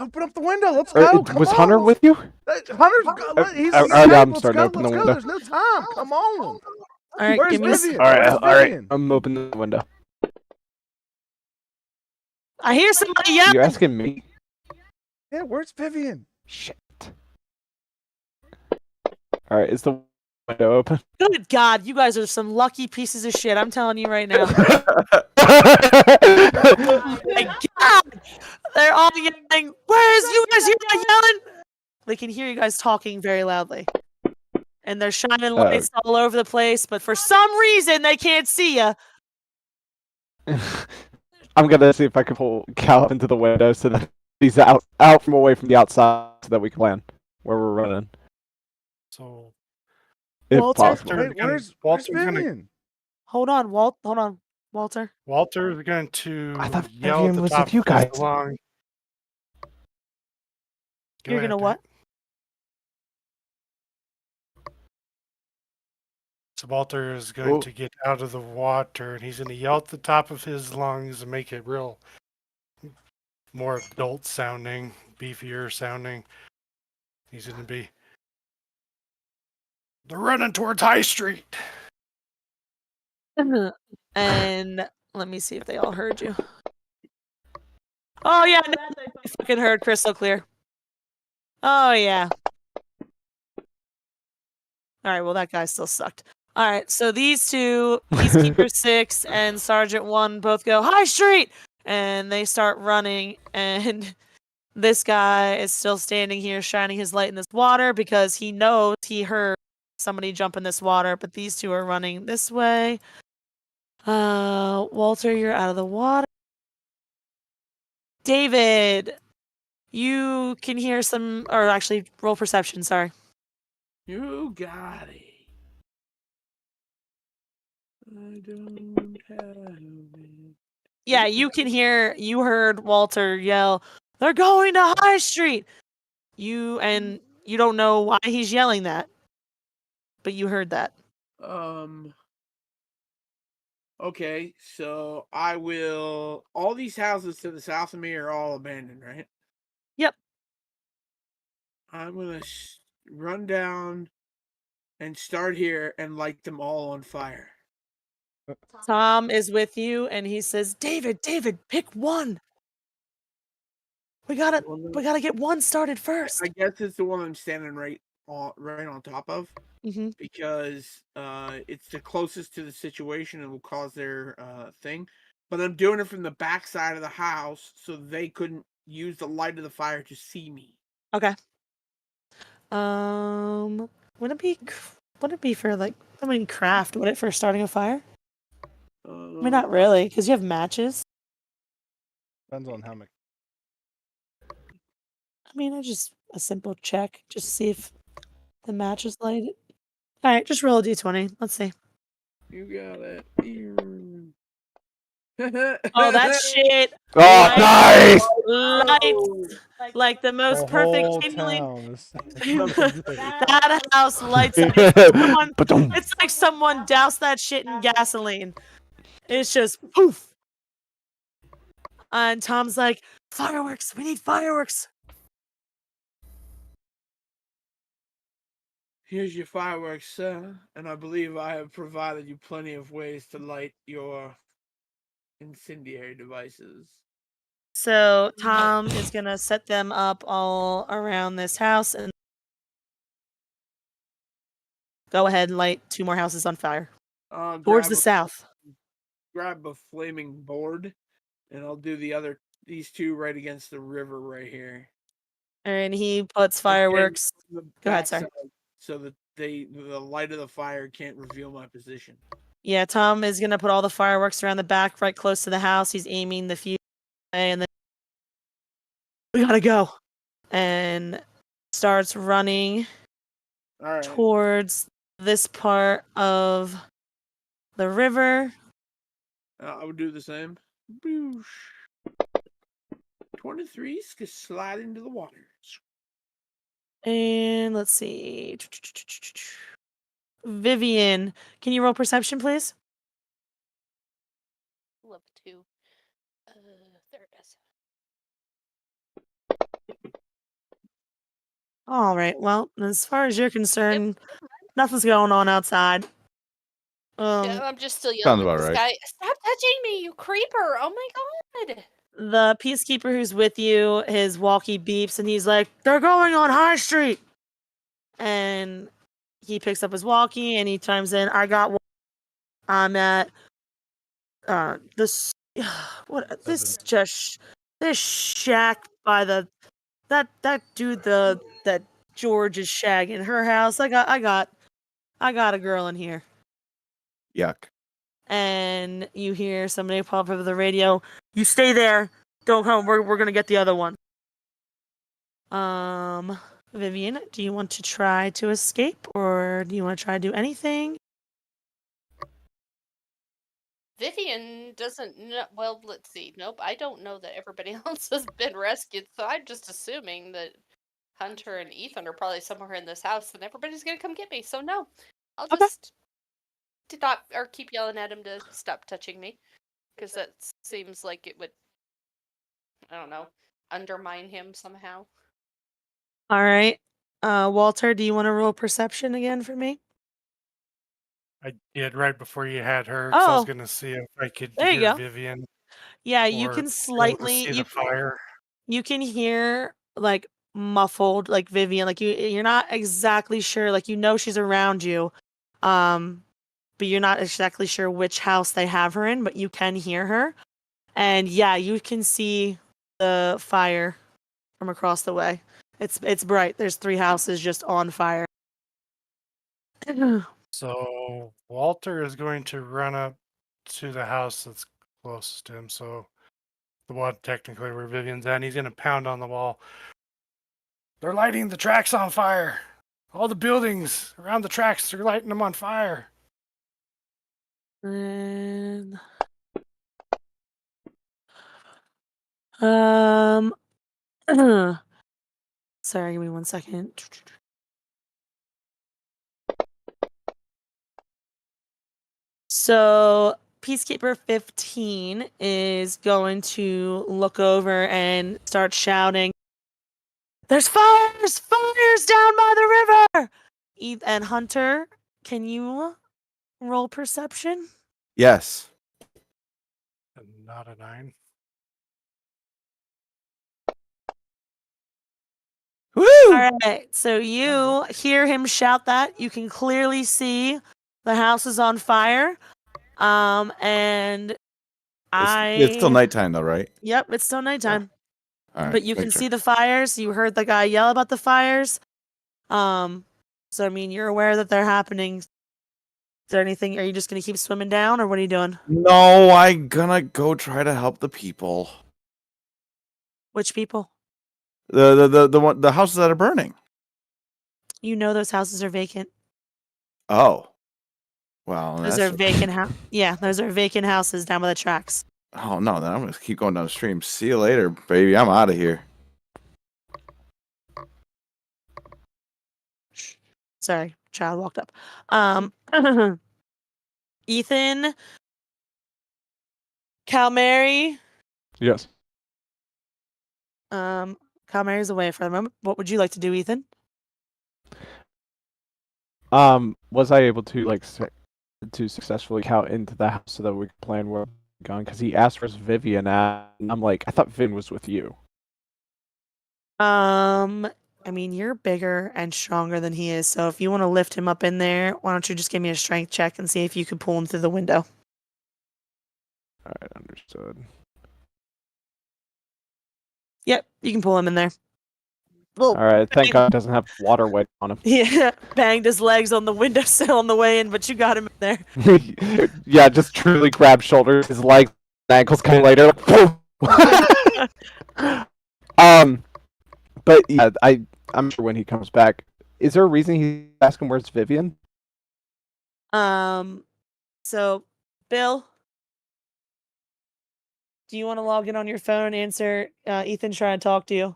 S3: Open up the window. Let's
S5: Uh,
S3: go. Come
S5: was
S3: on,
S5: Hunter
S3: let's-
S5: with you?
S3: Hunter's. He's
S5: all right,
S3: safe.
S5: I'm
S3: Let's
S5: starting to
S3: go.
S5: open the
S3: Let's go.
S5: window.
S3: There's no time. Come on.
S2: All right.
S3: Where's
S2: Give me.
S3: Vivian?
S5: All right,
S3: Where's
S5: all right.
S3: Vivian?
S5: I'm opening the window.
S2: I hear somebody
S5: You
S2: yelling.
S5: asking me?
S3: Yeah, where's Vivian?
S5: Shit. All right, is the window open?
S2: Good God, you guys are some lucky pieces of shit. I'm telling you right now. Oh my God! They're all yelling. Where's you guys hear that yelling? They can hear you guys talking very loudly. And they're shining lights all over the place, but for some reason they can't see you.
S5: I'm gonna see if I can pull Cal into the window so that He's out from away from the outside so that we can plan where we're running,
S7: So
S5: if
S2: Walter?
S5: possible.
S3: Wait, where's
S7: Walter's gonna-
S3: Vivian?
S2: Hold on, Walter.
S7: Walter's going to
S5: I thought
S7: yell at
S5: Vivian
S7: the
S5: was
S7: top
S5: with you
S7: of his
S5: guys.
S7: lung. Go
S2: You're
S7: ahead,
S2: gonna
S7: Dave.
S2: what?
S7: So Walter is going
S5: Oh.
S7: to get out of the water, and he's going to yell at the top of his lungs and make it real, more adult sounding, beefier sounding. He's going to be, they're running towards High Street.
S2: And let me see if they all heard you. Oh yeah, no, they fucking heard crystal clear. Oh yeah. All right, well that guy still sucked. All right, so these two, Peacekeeper 6 and Sergeant 1, both go High Street, and they start running. And this guy is still standing here, shining his light in this water because he knows he heard somebody jump in this water. But these two are running this way. Walter, you're out of the water. David, you can hear some, or actually, roll perception. Sorry.
S1: You got it. I don't have it.
S2: Yeah, you can hear. You heard Walter yell, "They're going to High Street." You don't know why he's yelling that, but you heard that.
S1: Okay, so I will. All these houses to the south of me are all abandoned, right?
S2: Yep.
S1: I'm gonna run down and start here and light them all on fire.
S2: Tom is with you, and he says, David, pick one. We gotta get one started first.
S1: I guess it's the one I'm standing right on top of.
S2: Mm-hmm.
S1: Because it's the closest to the situation and will cause their thing. But I'm doing it from the back side of the house so they couldn't use the light of the fire to see me.
S2: Okay. Would it be for like, I mean, craft? Would it for starting a fire? I mean, not really, because you have matches.
S3: Depends on how much.
S2: I mean, I just a simple check, just to see if the match is lighted. All right, just roll a d20. Let's see.
S1: You got it.
S2: Oh, that shit!
S5: Oh, nice!
S2: Lights like the most
S3: The
S2: perfect
S3: whole
S2: kindling.
S3: town is-
S2: That house lights up.
S5: Ba-dum.
S2: It's like someone doused that shit in gasoline. It's just poof. And Tom's like, fireworks. We need fireworks.
S1: Here's your fireworks, sir, and I believe I have provided you plenty of ways to light your incendiary devices.
S2: So Tom is gonna set them up all around this house and go ahead and light 2 more houses on fire towards the south.
S1: Grab a flaming board, and I'll do these two right against the river right here.
S2: And he puts fireworks.
S1: The
S2: Go ahead, sir.
S1: backside, so that the light of the fire can't reveal my position.
S2: Yeah, Tom is gonna put all the fireworks around the back, right close to the house. He's aiming the fuse away, and then we gotta go. And starts running
S1: All right.
S2: towards this part of the river.
S1: I would do the same. Boosh. 23s can slide into the water.
S2: And let's see. Vivian, can you roll perception, please?
S6: Love to. There it is.
S2: All right. Well, as far as you're concerned, nothing's going on outside.
S6: Yeah, I'm just still
S8: sounds
S6: yelling at
S8: about
S6: this
S8: right.
S6: guy. Stop touching me, you creeper! Oh my god!
S2: The peacekeeper who's with you, his walkie beeps, and he's like, "They're going on High Street." And he picks up his walkie and he chimes in, "I got one. I'm at this what this just this shack by the that dude that George is shagging her house. I got a girl in here."
S8: Yuck.
S2: And you hear somebody pop over the radio, "You stay there, don't come, we're gonna get the other one." Vivian, do you want to try to escape, or do you want to try to do anything?
S6: Vivian doesn't know. Well, let's see. Nope, I don't know that everybody else has been rescued, so I'm just assuming that Hunter and Ethan are probably somewhere in this house, and everybody's gonna come get me. So no, I'll
S2: Okay.
S6: just stop or keep yelling at him to stop touching me, because that seems like it would, I don't know, undermine him somehow.
S2: All right. Walter, do you want to roll perception again for me?
S7: I did right before you had her, because I was
S2: Oh,
S7: gonna see if I could
S2: there you
S7: hear
S2: go.
S7: Vivian
S2: Yeah, you
S7: or
S2: can
S7: be able to
S2: slightly
S7: see the fire.
S2: you can hear like muffled like Vivian, like you're not exactly sure, like you know she's around you. But you're not exactly sure which house they have her in, but you can hear her. And yeah, you can see the fire from across the way. It's bright. There's 3 houses just on fire.
S7: So Walter is going to run up to the house that's closest to him. So the one technically where Vivian's at, and he's gonna pound on the wall. They're lighting the tracks on fire. All the buildings around the tracks, they're lighting them on fire.
S2: And um sorry, give me 1 second. So Peacekeeper 15 is going to look over and start shouting, "There's fires! Fires down by the river!" And Hunter, can you roll perception?
S8: Yes.
S7: And not a 9.
S8: Woo!
S2: All right, so you hear him shout that. You can clearly see the house is on fire. And
S8: It's still nighttime though, right?
S2: Yep, it's still nighttime.
S8: All right.
S2: But you
S8: make
S2: can
S8: sure.
S2: see the fires. You heard the guy yell about the fires. So I mean, you're aware that they're happening. Is there anything? Are you just gonna keep swimming down, or what are you doing?
S8: No, I'm gonna go try to help the people.
S2: Which people?
S8: The houses that are burning.
S2: You know those houses are vacant.
S8: Oh. Well,
S2: Those
S8: that's
S2: are vacant Yeah, those are vacant houses down by the tracks.
S8: oh no, then I'm gonna keep going down the stream. See you later, baby. I'm out of here.
S2: Sorry, child walked up. Ethan, Calmary.
S5: Yes.
S2: Calmary's away for the moment. What would you like to do, Ethan?
S5: Was I able to to successfully count into the house so that we could plan where we're going? Because he asked for Vivian, and I'm like, I thought Vin was with you.
S2: I mean, you're bigger and stronger than he is, so if you want to lift him up in there, why don't you just give me a strength check and see if you can pull him through the window?
S5: All right, understood.
S2: Yep, you can pull him in there.
S5: All right, thank God it doesn't have water weight on him.
S2: Yeah, banged his legs on the windowsill on the way in, but you got him in there.
S5: Yeah, just truly grab shoulders, his legs, ankles coming later. But yeah, I'm sure when he comes back, is there a reason he's asking where's Vivian?
S2: So, Bill, do you want to log in on your phone and answer Ethan trying to talk to you?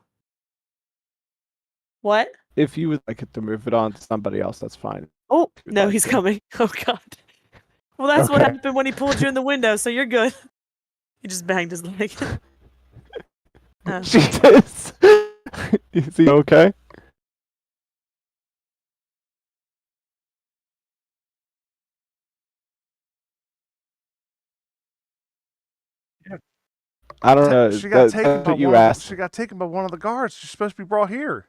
S2: What?
S5: If you would like it to move it on to somebody else, that's fine.
S2: Oh,
S5: We'd
S2: no,
S5: like
S2: he's
S5: to.
S2: coming. Oh, God. Well, that's what
S5: Okay.
S2: happened when he pulled you in the window, so you're good. He just banged his leg.
S5: Jesus. Is he okay? I don't know.
S3: She got taken
S5: That's
S3: by
S5: what you
S3: one.
S5: asked.
S3: She got taken by one of the guards. She's supposed to be brought here.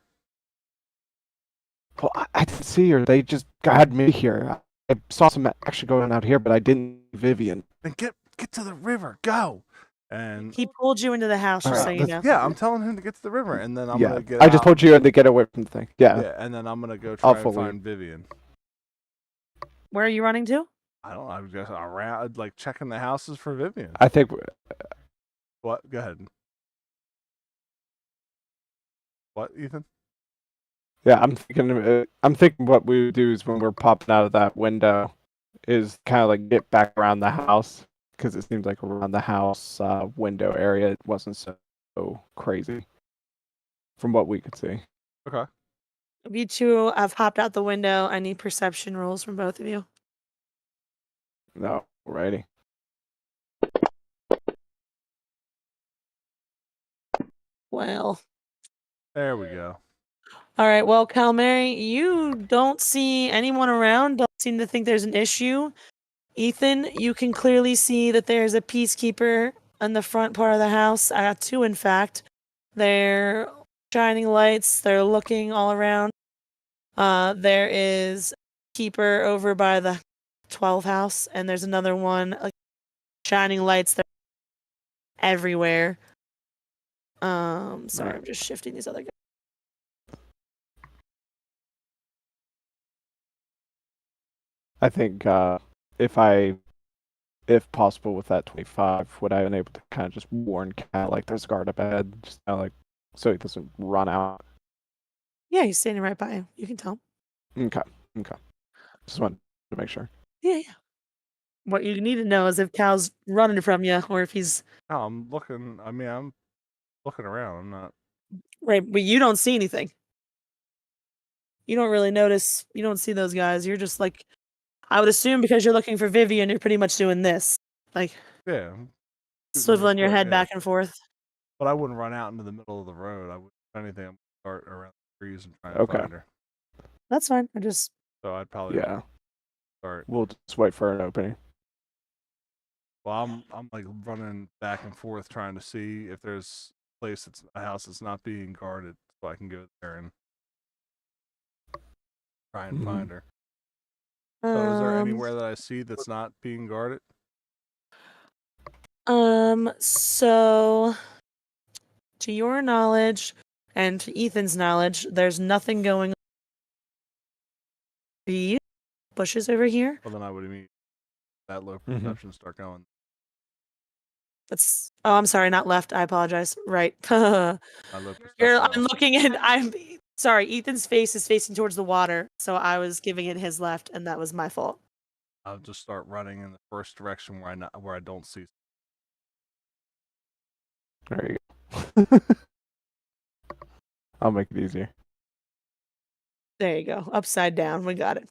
S5: Well, I didn't see her. They just got me here. I saw some action going out here, but I didn't see Vivian.
S3: Then get to the river. Go. And
S2: He pulled you into the house, just so you know.
S3: yeah, I'm telling him to get to the river, and then I'm
S5: Yeah,
S3: gonna get.
S5: I just
S3: out.
S5: told you to get away from the thing. Yeah.
S3: Yeah, and then I'm gonna go try
S5: I'll
S3: and
S5: follow
S3: find
S5: you.
S3: Vivian.
S2: Where are you running to?
S3: I don't know. I'm just around, like checking the houses for Vivian.
S5: I think
S3: What? Go ahead. What, Ethan?
S5: Yeah, I'm thinking what we would do is when we're popping out of that window, is kind of like get back around the house because it seems like around the house window area it wasn't so crazy from what we could see.
S3: Okay.
S2: You two have hopped out the window. I need perception rolls from both of you.
S5: No, righty.
S2: Well.
S3: There we go.
S2: All right. Well, Calamari, you don't see anyone around. Don't seem to think there's an issue. Ethan, you can clearly see that there's a peacekeeper on the front part of the house. I got two, in fact. They're shining lights. They're looking all around. There is a keeper over by the 12 house, and there's another one, shining lights. They're everywhere. Sorry, I'm just shifting these other guys.
S5: I think if possible, with that 25, would I have been able to kind of just warn Cat like there's a guard up ahead, just kind of like so he doesn't run out.
S2: Yeah, he's standing right by you. You can tell him.
S5: Okay. Just wanted to make sure.
S2: Yeah. What you need to know is if Cal's running from you or if he's
S3: No, I'm looking. I mean, I'm looking around. I'm not.
S2: right, but you don't see anything. You don't really notice. You don't see those guys. You're just like, I would assume because you're looking for Vivian, you're pretty much doing this, like
S3: Yeah. I'm
S2: swiveling your head
S3: yeah.
S2: back and forth.
S3: But I wouldn't run out into the middle of the road. I would, if anything, I'm start around the trees and try to find her.
S2: That's fine. I just
S3: So I'd probably start.
S5: We'll just wait for an opening.
S3: Well, I'm like running back and forth trying to see if there's a house that's not being guarded, so I can go there and try and find her. So is there anywhere that I see that's not being guarded?
S2: So to your knowledge and to Ethan's knowledge, there's nothing going on. The bushes over here.
S3: Well, then I would immediately that low perception start going.
S2: That's I'm sorry, not left. I apologize. Right.
S3: My low perception.
S2: I'm looking at I'm sorry, Ethan's face is facing towards the water, so I was giving it his left, and that was my fault.
S3: I'll just start running in the first direction where I don't see.
S5: There you go. I'll make it easier.
S2: There you go. Upside down. We got it.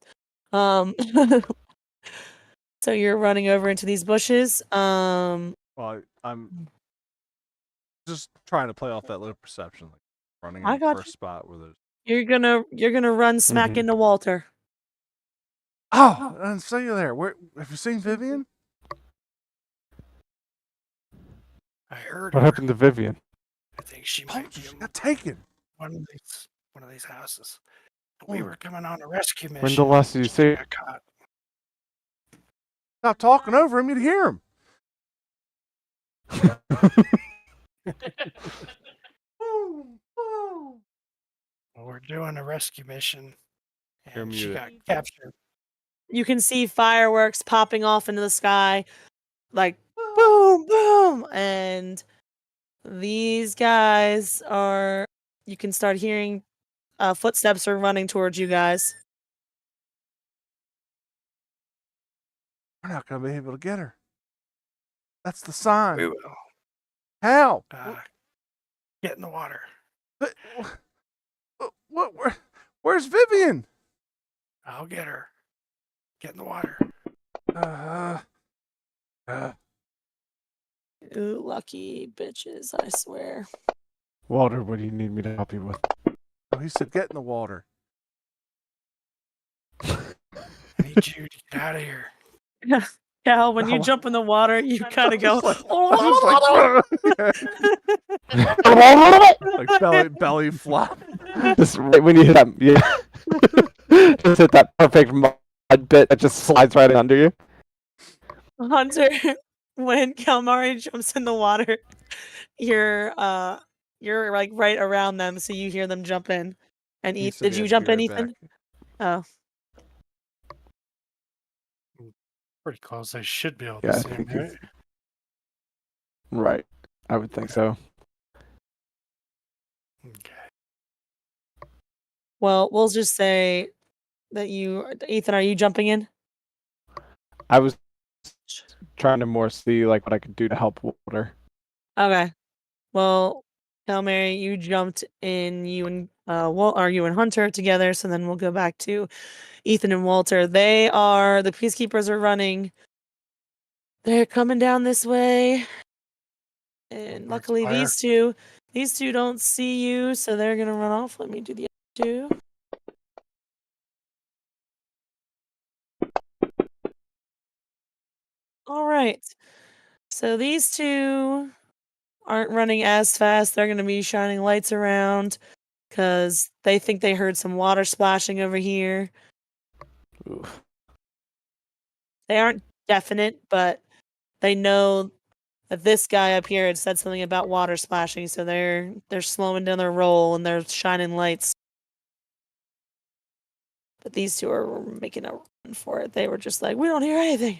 S2: So you're running over into these bushes.
S3: Well, I'm just trying to play off that low perception, like running in the first spot where there's.
S2: You're gonna run smack into Walter.
S3: Oh, and so you're there. Where have you seen Vivian?
S7: I heard
S5: What
S7: her.
S5: happened to Vivian?
S7: I think she might be
S3: She got taken.
S7: one of these houses. We were coming on a rescue mission.
S5: When the last did you see?
S7: Got caught.
S3: Stop talking over him. You'd hear him.
S7: Well, we're doing a rescue mission,
S3: You're
S7: and she
S3: muted.
S7: got captured.
S2: You can see fireworks popping off into the sky, like boom, boom, and these guys are. You can start hearing footsteps are running towards you guys.
S3: We're not going to be able to get her. That's the sign.
S7: We will.
S3: How?
S7: Get in the water.
S3: Where's Vivian?
S7: I'll get her. Get in the water.
S2: Ooh, lucky bitches, I swear.
S5: Walter, what do you need me to help you with?
S3: Oh, he said get in the water.
S7: I need you to get out of here.
S2: Cal, when you jump in the water, you kind of go.
S3: Like belly flop.
S5: Just right when you hit that, just hit that perfect mud bit that just slides right under you.
S2: Hunter, when Calamari jumps in the water, you're like right around them, so you hear them jump in. And
S3: said
S2: did
S3: he
S2: you
S3: had to
S2: jump
S3: be
S2: in,
S3: right
S2: Ethan?
S3: back.
S2: Oh,
S7: Pretty close. I should be able to
S5: Yeah, I
S7: see him,
S5: think
S7: right?
S5: Right. I would think so.
S7: Okay.
S2: Well, we'll just say that Ethan, are you jumping in?
S5: I was trying to more see like what I could do to help Walter.
S2: Okay. Well, Hail Mary, you jumped in. You and you and Hunter together. So then we'll go back to Ethan and Walter. The peacekeepers are running. They're coming down this way, and
S7: Towards
S2: luckily
S7: fire.
S2: these two don't see you, so they're gonna run off. Let me do the other two. All right. So these two aren't running as fast. They're gonna be shining lights around because they think they heard some water splashing over here.
S5: Oof.
S2: They aren't definite, but they know that this guy up here had said something about water splashing, so they're slowing down their roll and they're shining lights. But these two are making a run for it. They were just like, we don't hear anything.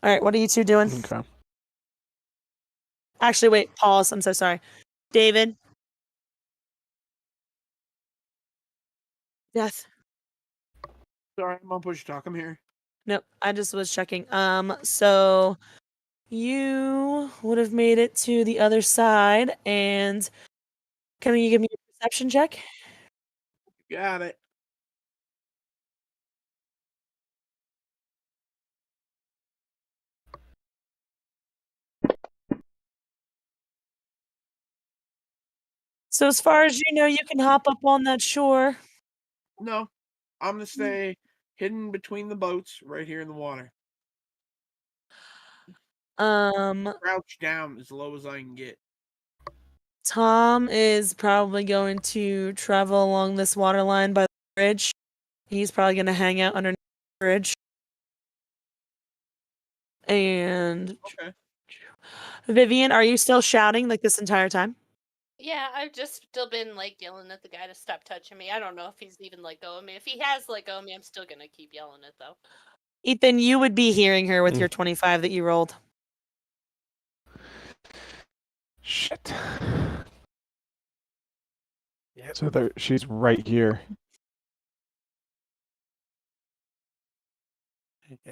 S2: All right, what are you two doing?
S5: Okay.
S2: Actually, wait, pause. I'm so sorry. David. Death.
S1: Sorry, I'm on push talk. I'm here.
S2: Nope, I just was checking. So you would have made it to the other side, and can you give me a perception check?
S1: Got it.
S2: So as far as you know, you can hop up on that shore.
S1: No, I'm gonna stay hidden between the boats right here in the water. Crouch down as low as I can get.
S2: Tom is probably going to travel along this water line by the bridge. He's probably going to hang out underneath the bridge. And
S1: Okay.
S2: Vivian, are you still shouting like this entire time?
S6: Yeah, I've just still been like yelling at the guy to stop touching me. I don't know if he's even let go of me. If he has let go of me, I'm still gonna keep yelling it though.
S2: Ethan, you would be hearing her with your 25 that you rolled.
S5: Shit.
S7: Yep.
S5: So she's right here.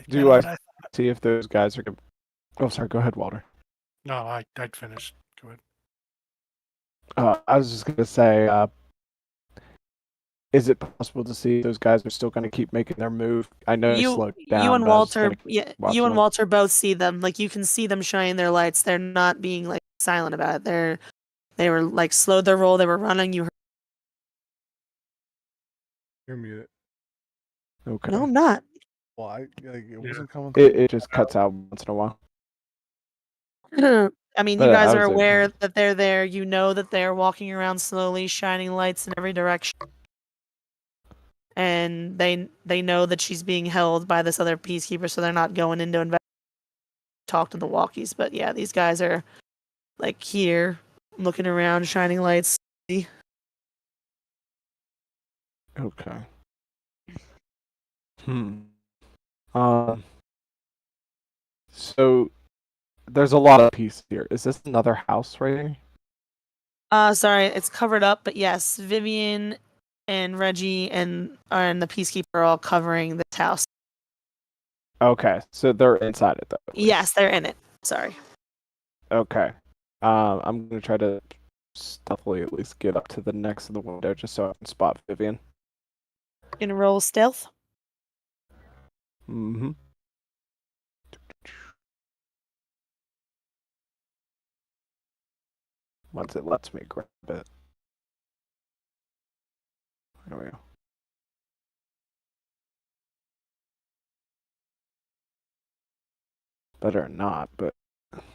S5: Do I see if those guys are gonna... Oh, sorry. Go ahead, Walter.
S7: No, I'd finished. Go ahead.
S5: I was just gonna say, is it possible to see if those guys are still gonna keep making their move? I know they slowed down.
S2: You and
S5: but I was just
S2: Walter,
S5: gonna
S2: yeah,
S5: watch
S2: you and
S5: them.
S2: Walter both see them. Like you can see them shining their lights. They're not being like silent about it. They were like slowed their roll. They were running. You heard.
S3: You're muted.
S5: Okay.
S2: No, I'm not.
S3: Well, it wasn't coming.
S5: It just cuts out once in a while.
S2: I mean,
S5: But
S2: you guys
S5: I
S2: are
S5: was able to-
S2: aware that they're there. You know that they're walking around slowly, shining lights in every direction. And they know that she's being held by this other peacekeeper, so they're not going in to talk to the walkies. But yeah, these guys are like here, looking around, shining lights.
S5: Okay. So there's a lot of pieces here. Is this another house right here?
S2: Sorry, it's covered up, but yes, Vivian and Reggie and the peacekeeper are all covering this house.
S5: Okay, so they're inside it though. at least.
S2: Yes, they're in it. Sorry.
S5: Okay. I'm gonna try to stealthily at least get up to the next of the window just so I can spot Vivian.
S2: Gonna roll stealth.
S5: Mm-hmm. Once it lets me grab it. There we go. Better not, but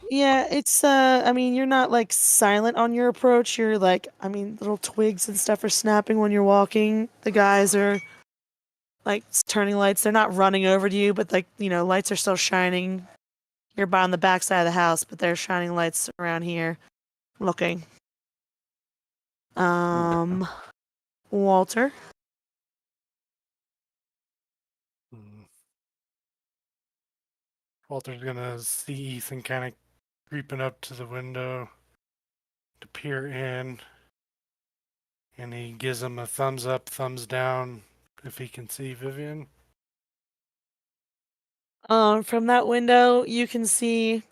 S2: Yeah, it's I mean, you're not like silent on your approach. You're like, I mean, little twigs and stuff are snapping when you're walking. The guys are like turning lights. They're not running over to you, but like, lights are still shining. You're by on the back side of the house, but they're shining lights around here looking. Walter.
S7: Walter's gonna see Ethan kind of creeping up to the window to peer in. And he gives him a thumbs up, thumbs down if he can see Vivian.
S2: From that window, you can see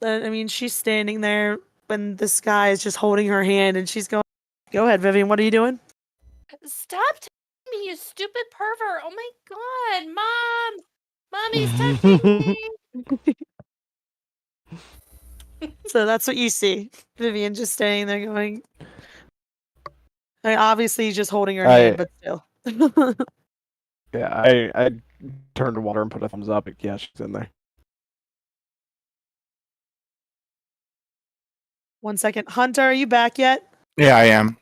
S2: that, I mean, she's standing there when this guy is just holding her hand and she's going, go ahead, Vivian, what are you doing?
S6: Stop touching me, you stupid pervert. Oh my god, Mom! Mommy's touching me!
S2: So that's what you see. Vivian just standing there going, I mean, obviously he's just holding her hand, but still.
S5: Yeah, I turned to Water and put a thumbs up. Yeah, she's in there.
S2: 1 second. Hunter, are you back yet?
S8: Yeah, I am.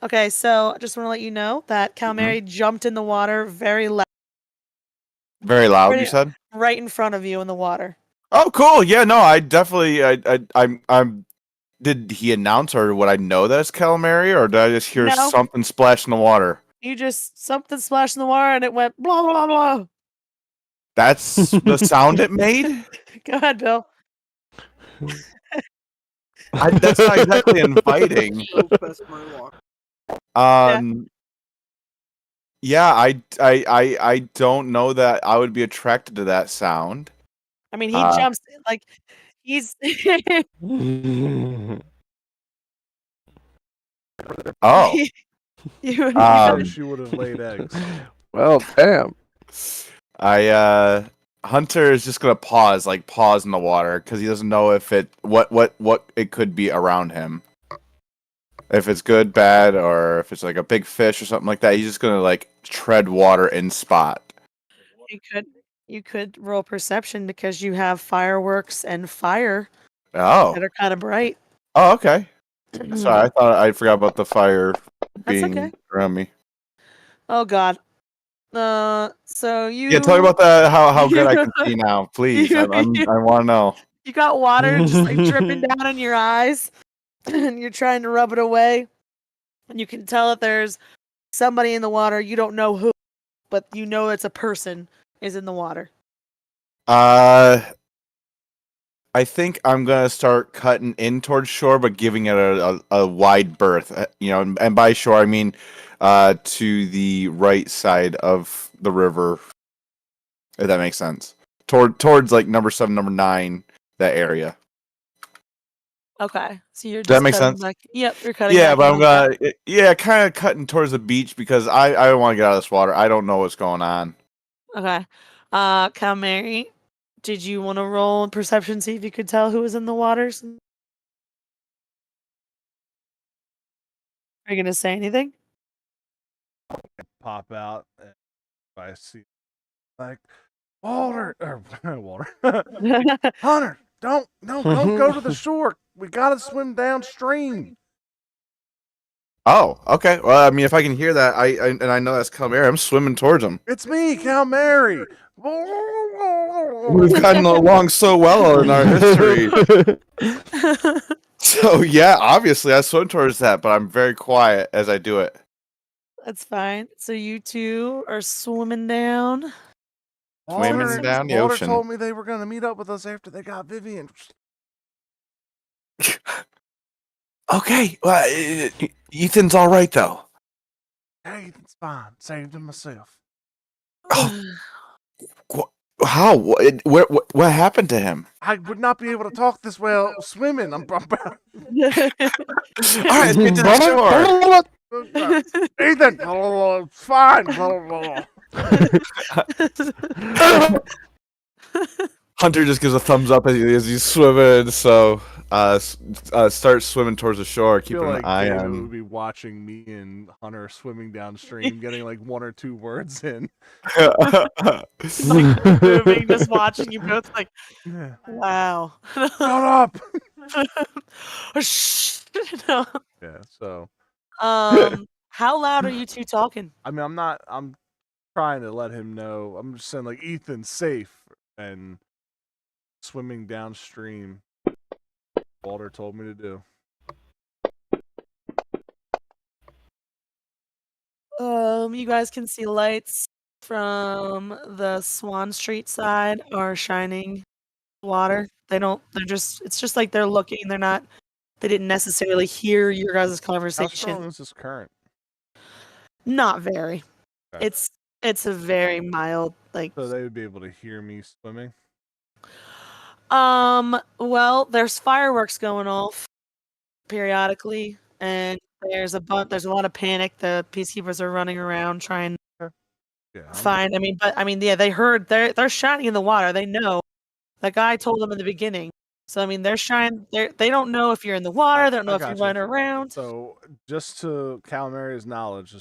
S2: Okay, so I just want to let you know that Calmary jumped in the water very loud.
S8: Very loud, you said?
S2: Right in front of you in the water.
S8: Oh, cool. Yeah, no, I definitely, I'm. Did he announce, or would I know that it's calamari, or did I just hear
S2: No.
S8: something splash in the water?
S2: You just, something splashed in the water and it went blah, blah, blah.
S8: That's the sound it made?
S2: Go ahead, Bill.
S8: That's not exactly inviting.
S1: So best my walk.
S8: Yeah, I don't know that I would be attracted to that sound.
S2: I mean, he jumps, like, he's...
S8: Oh.
S3: I wish you would have laid eggs.
S5: Well, damn.
S8: Hunter is just gonna pause in the water because he doesn't know if what it could be around him. If it's good, bad, or if it's like a big fish or something like that. He's just gonna like tread water in spot.
S2: You could roll perception because you have fireworks and fire
S8: Oh.
S2: that are kind of bright.
S8: Oh, okay. Sorry, I forgot about the fire being
S2: okay.
S8: around me.
S2: Oh God. So you.
S8: Yeah, tell me about that. How good I can see now, please. I want to know.
S2: You got water just like dripping down in your eyes, and you're trying to rub it away, and you can tell that there's somebody in the water. You don't know who, but you know it's a person is in the water.
S8: I think I'm gonna start cutting in towards shore, but giving it a wide berth. You know, and by shore I mean to the right side of the river. If that makes sense. Towards like number 7, number 9, that area.
S2: Okay, so you're. Just
S8: Does that make sense?
S2: Yep, you're cutting.
S8: Yeah, but I'm gonna kind of cutting towards the beach because I don't want to get out of this water. I don't know what's going on.
S2: Okay, Calmary, did you want to roll perception, see if you could tell who was in the waters? Are you gonna say anything?
S3: Pop out. And I see, like, Walter or Walter, Hunter, don't go to the shore. We gotta swim downstream.
S8: Oh, okay. Well, I mean, if I can hear that, I know that's Calmary, I'm swimming towards him.
S3: It's me, Calmary.
S8: We've gotten along so well in our history. So yeah, obviously I swim towards that, but I'm very quiet as I do it.
S2: That's fine. So you two are swimming down.
S8: Swimming down the
S3: Walter
S8: ocean.
S3: told me they were gonna meet up with us after they got Vivian.
S8: Okay, well, Ethan's all right though.
S3: Hey, it's fine. Saved him myself.
S8: Oh, how? What happened to him?
S3: I would not be able to talk this well swimming. I'm
S8: all right, let's get to the shore.
S3: Ethan, fine.
S8: Hunter just gives a thumbs up as he's swimming. So start swimming towards the shore, keeping
S3: an
S8: eye
S3: David
S8: on.
S3: would be watching me and Hunter swimming downstream, getting like 1 or 2 words in.
S2: Like moving, just watching you both. Like, wow.
S3: Shut up.
S2: Shh. No.
S3: Yeah. So.
S2: How loud are you two talking?
S3: I mean, I'm trying to let him know. I'm just saying, like, Ethan's safe and swimming downstream. Walter told me to do.
S2: You guys can see lights from the Swan Street side are shining water. It's just like they're looking. They didn't necessarily hear your guys'
S3: How
S2: conversation.
S3: strong is this current?
S2: Not very.
S3: Okay.
S2: It's a very mild like.
S3: So they would be able to hear me swimming.
S2: Well, there's fireworks going off periodically, and there's a lot of panic. The peacekeepers are running around trying to
S3: Yeah.
S2: find. Yeah, they heard they're shining in the water. They know. That guy told them in the beginning. So I mean, they don't know if you're in the water. They don't know if you're
S3: gotcha.
S2: running around.
S3: So just to Calamari's knowledge,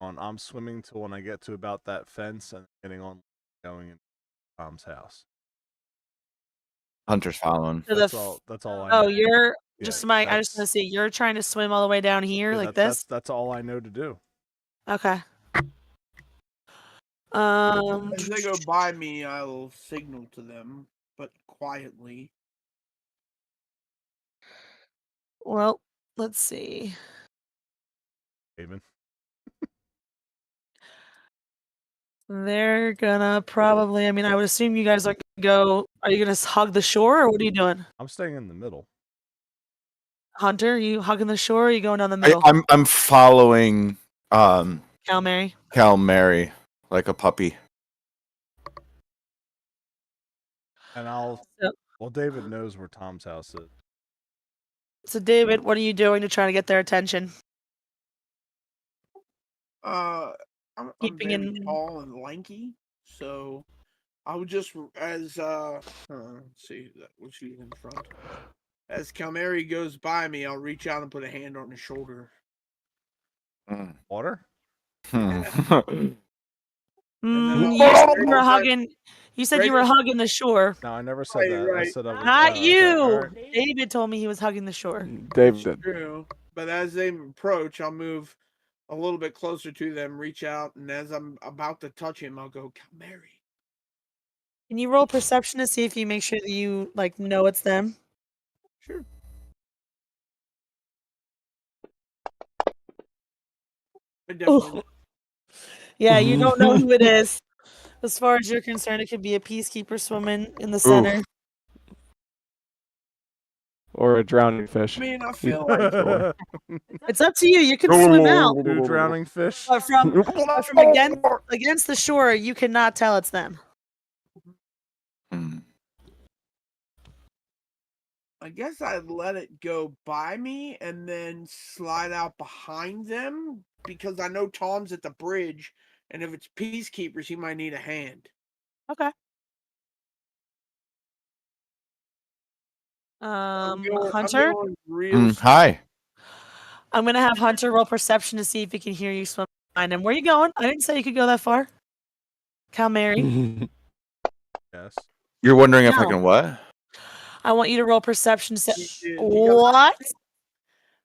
S3: I'm swimming till when I get to about that fence and getting on, going into Tom's house.
S4: Hunter's following.
S2: To
S3: That's all I know.
S2: Oh, you're
S3: Yeah,
S2: just I just
S3: that's-
S2: want to see. You're trying to swim all the way down here
S3: yeah,
S2: like
S3: that's,
S2: this.
S3: That's all I know to do.
S2: Okay.
S1: As they go by me, I'll signal to them, but quietly.
S2: Well, let's see.
S3: Haven.
S2: They're gonna probably. I mean, I would assume you guys are gonna go. Are you gonna hug the shore, or what are you doing?
S3: I'm staying in the middle.
S2: Hunter, are you hugging the shore? Or are you going down the middle?
S4: I'm following
S2: Calamari.
S4: Calamari like a puppy.
S3: And well, David knows where Tom's house is.
S2: So, David, what are you doing to try to get their attention?
S1: I'm
S2: Keeping
S1: very
S2: in-
S1: tall and lanky, so I would just let's see what's he in front. As Calmari goes by me, I'll reach out and put a hand on his shoulder.
S3: Water?
S2: You
S1: I'll-
S2: said you were hugging. You said you were hugging the shore.
S3: No, I never said that. I
S1: Right.
S3: said I was,
S2: Not
S3: okay,
S2: you.
S3: alright.
S2: David told me he was hugging the shore.
S5: David.
S1: True, but as they approach, I'll move a little bit closer to them, reach out, and as I'm about to touch him, I'll go, Calmari.
S2: Can you roll perception to see if you make sure that you know it's them?
S1: Sure. I definitely.
S2: Yeah, you don't know who it is. As far as you're concerned, it could be a peacekeeper swimming in the center.
S5: Or a drowning fish.
S1: I mean, I feel like
S5: Sure.
S2: It's up to you. You can swim out.
S3: Two drowning fish?
S2: But from against the shore, you cannot tell it's them.
S1: I guess I'd let it go by me and then slide out behind them because I know Tom's at the bridge, and if it's peacekeepers, he might need a hand.
S2: Okay. Hunter?
S4: Hi.
S2: I'm gonna have Hunter roll perception to see if he can hear you swim behind him. Where are you going? I didn't say you could go that far. Calmari.
S3: Yes.
S4: You're wondering if I
S2: No.
S4: can what?
S2: I want you to roll perception to
S1: You
S2: say
S1: did.
S2: what?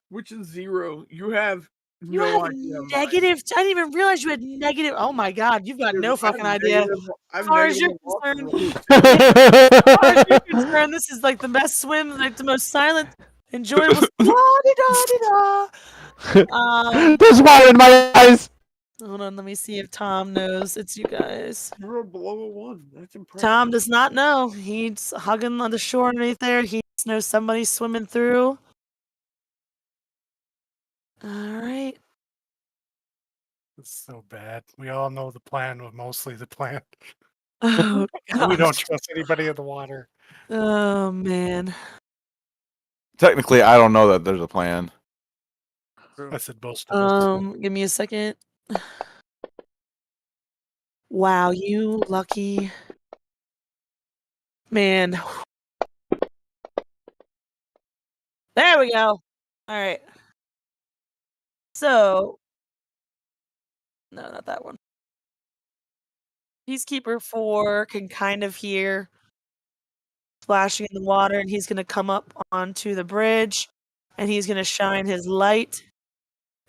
S1: Which is 0. You have
S2: You
S1: no
S2: have
S1: idea. Mike.
S2: negative. I didn't even realize you had negative. Oh my god, you've got
S1: Dude,
S2: no
S1: I
S2: fucking
S1: have
S2: idea.
S1: negative- I have
S2: As far as you're
S1: negative walking
S2: concerned,
S1: rules.
S2: as far as you're concerned, this is like the best swim, like the most silent, enjoyable. La-di-da-di-da.
S5: There's water in my eyes.
S2: Hold on, let me see if Tom knows it's you guys.
S1: You're below a 1. That's impressive.
S2: Tom does not know. He's hugging on the shore underneath there. He just knows somebody's swimming through. All right.
S7: It's so bad. We all know the plan was mostly the plan.
S2: Oh,
S7: We don't
S2: gosh.
S7: trust anybody in the water.
S2: Oh man.
S4: Technically, I don't know that there's a plan.
S7: I said most of us.
S2: Give me a second. Wow, you lucky man. There we go. All right. So, no, not that one. Peacekeeper 4 can kind of hear splashing in the water, and he's going to come up onto the bridge, and he's going to shine his light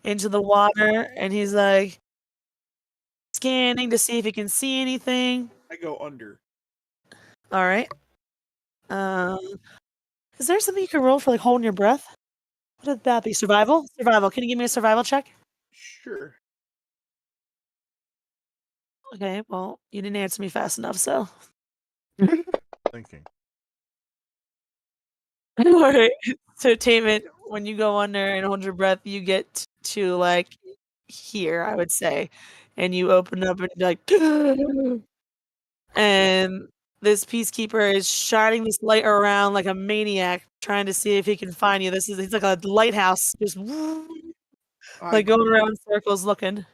S2: into the water, and he's like scanning to see if he can see anything.
S1: I go under.
S2: All right. Is there something you can roll for like holding your breath? What would that be? Survival? Survival. Can you give me a survival check?
S1: Sure.
S2: Okay, well, you didn't answer me fast enough, so.
S3: Thinking.
S2: All right. So, Taman, when you go under and hold your breath, you get to like here, I would say. And you open up and you're like, and this peacekeeper is shining this light around like a maniac, trying to see if he can find you. He's like a lighthouse, just like going around in circles looking.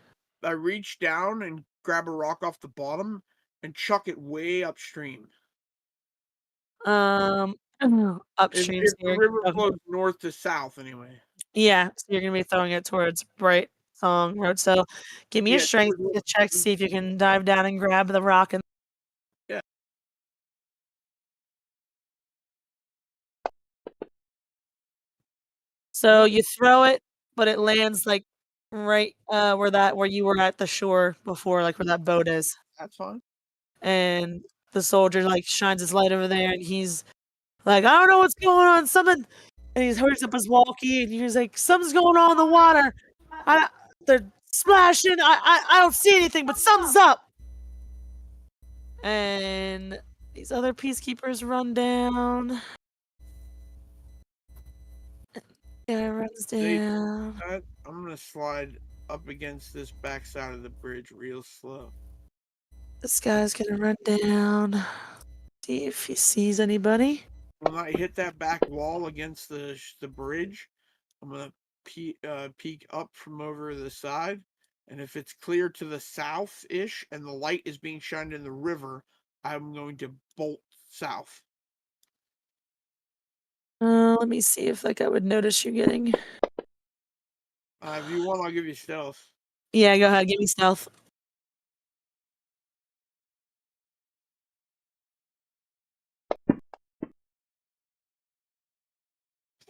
S1: I reach down and grab a rock off the bottom and chuck it way upstream.
S2: Upstream.
S1: If
S2: So
S1: the river flows north to south, anyway.
S2: Yeah, so you're gonna be throwing it towards Bright Song Road. So give me a strength check to see if you can dive down and grab the rock. And
S1: yeah.
S2: So you throw it, but it lands like right where you were at the shore before, like where that boat is.
S1: That's fine.
S2: And the soldier like shines his light over there, and he's like, I don't know what's going on, something. And he hurries up his walkie, and he's like, something's going on in the water. They're splashing. I don't see anything, but something's up. And these other peacekeepers run down. Guy runs down.
S1: I'm gonna slide up against this backside of the bridge real slow.
S2: This guy's gonna run down. See if he sees anybody.
S1: When I hit that back wall against the bridge, I'm gonna peek up from over the side, and if it's clear to the south-ish and the light is being shined in the river, I'm going to bolt south.
S2: Let me see if that guy would notice you getting.
S1: If you want, I'll give you stealth.
S2: Yeah, go ahead. Give me stealth.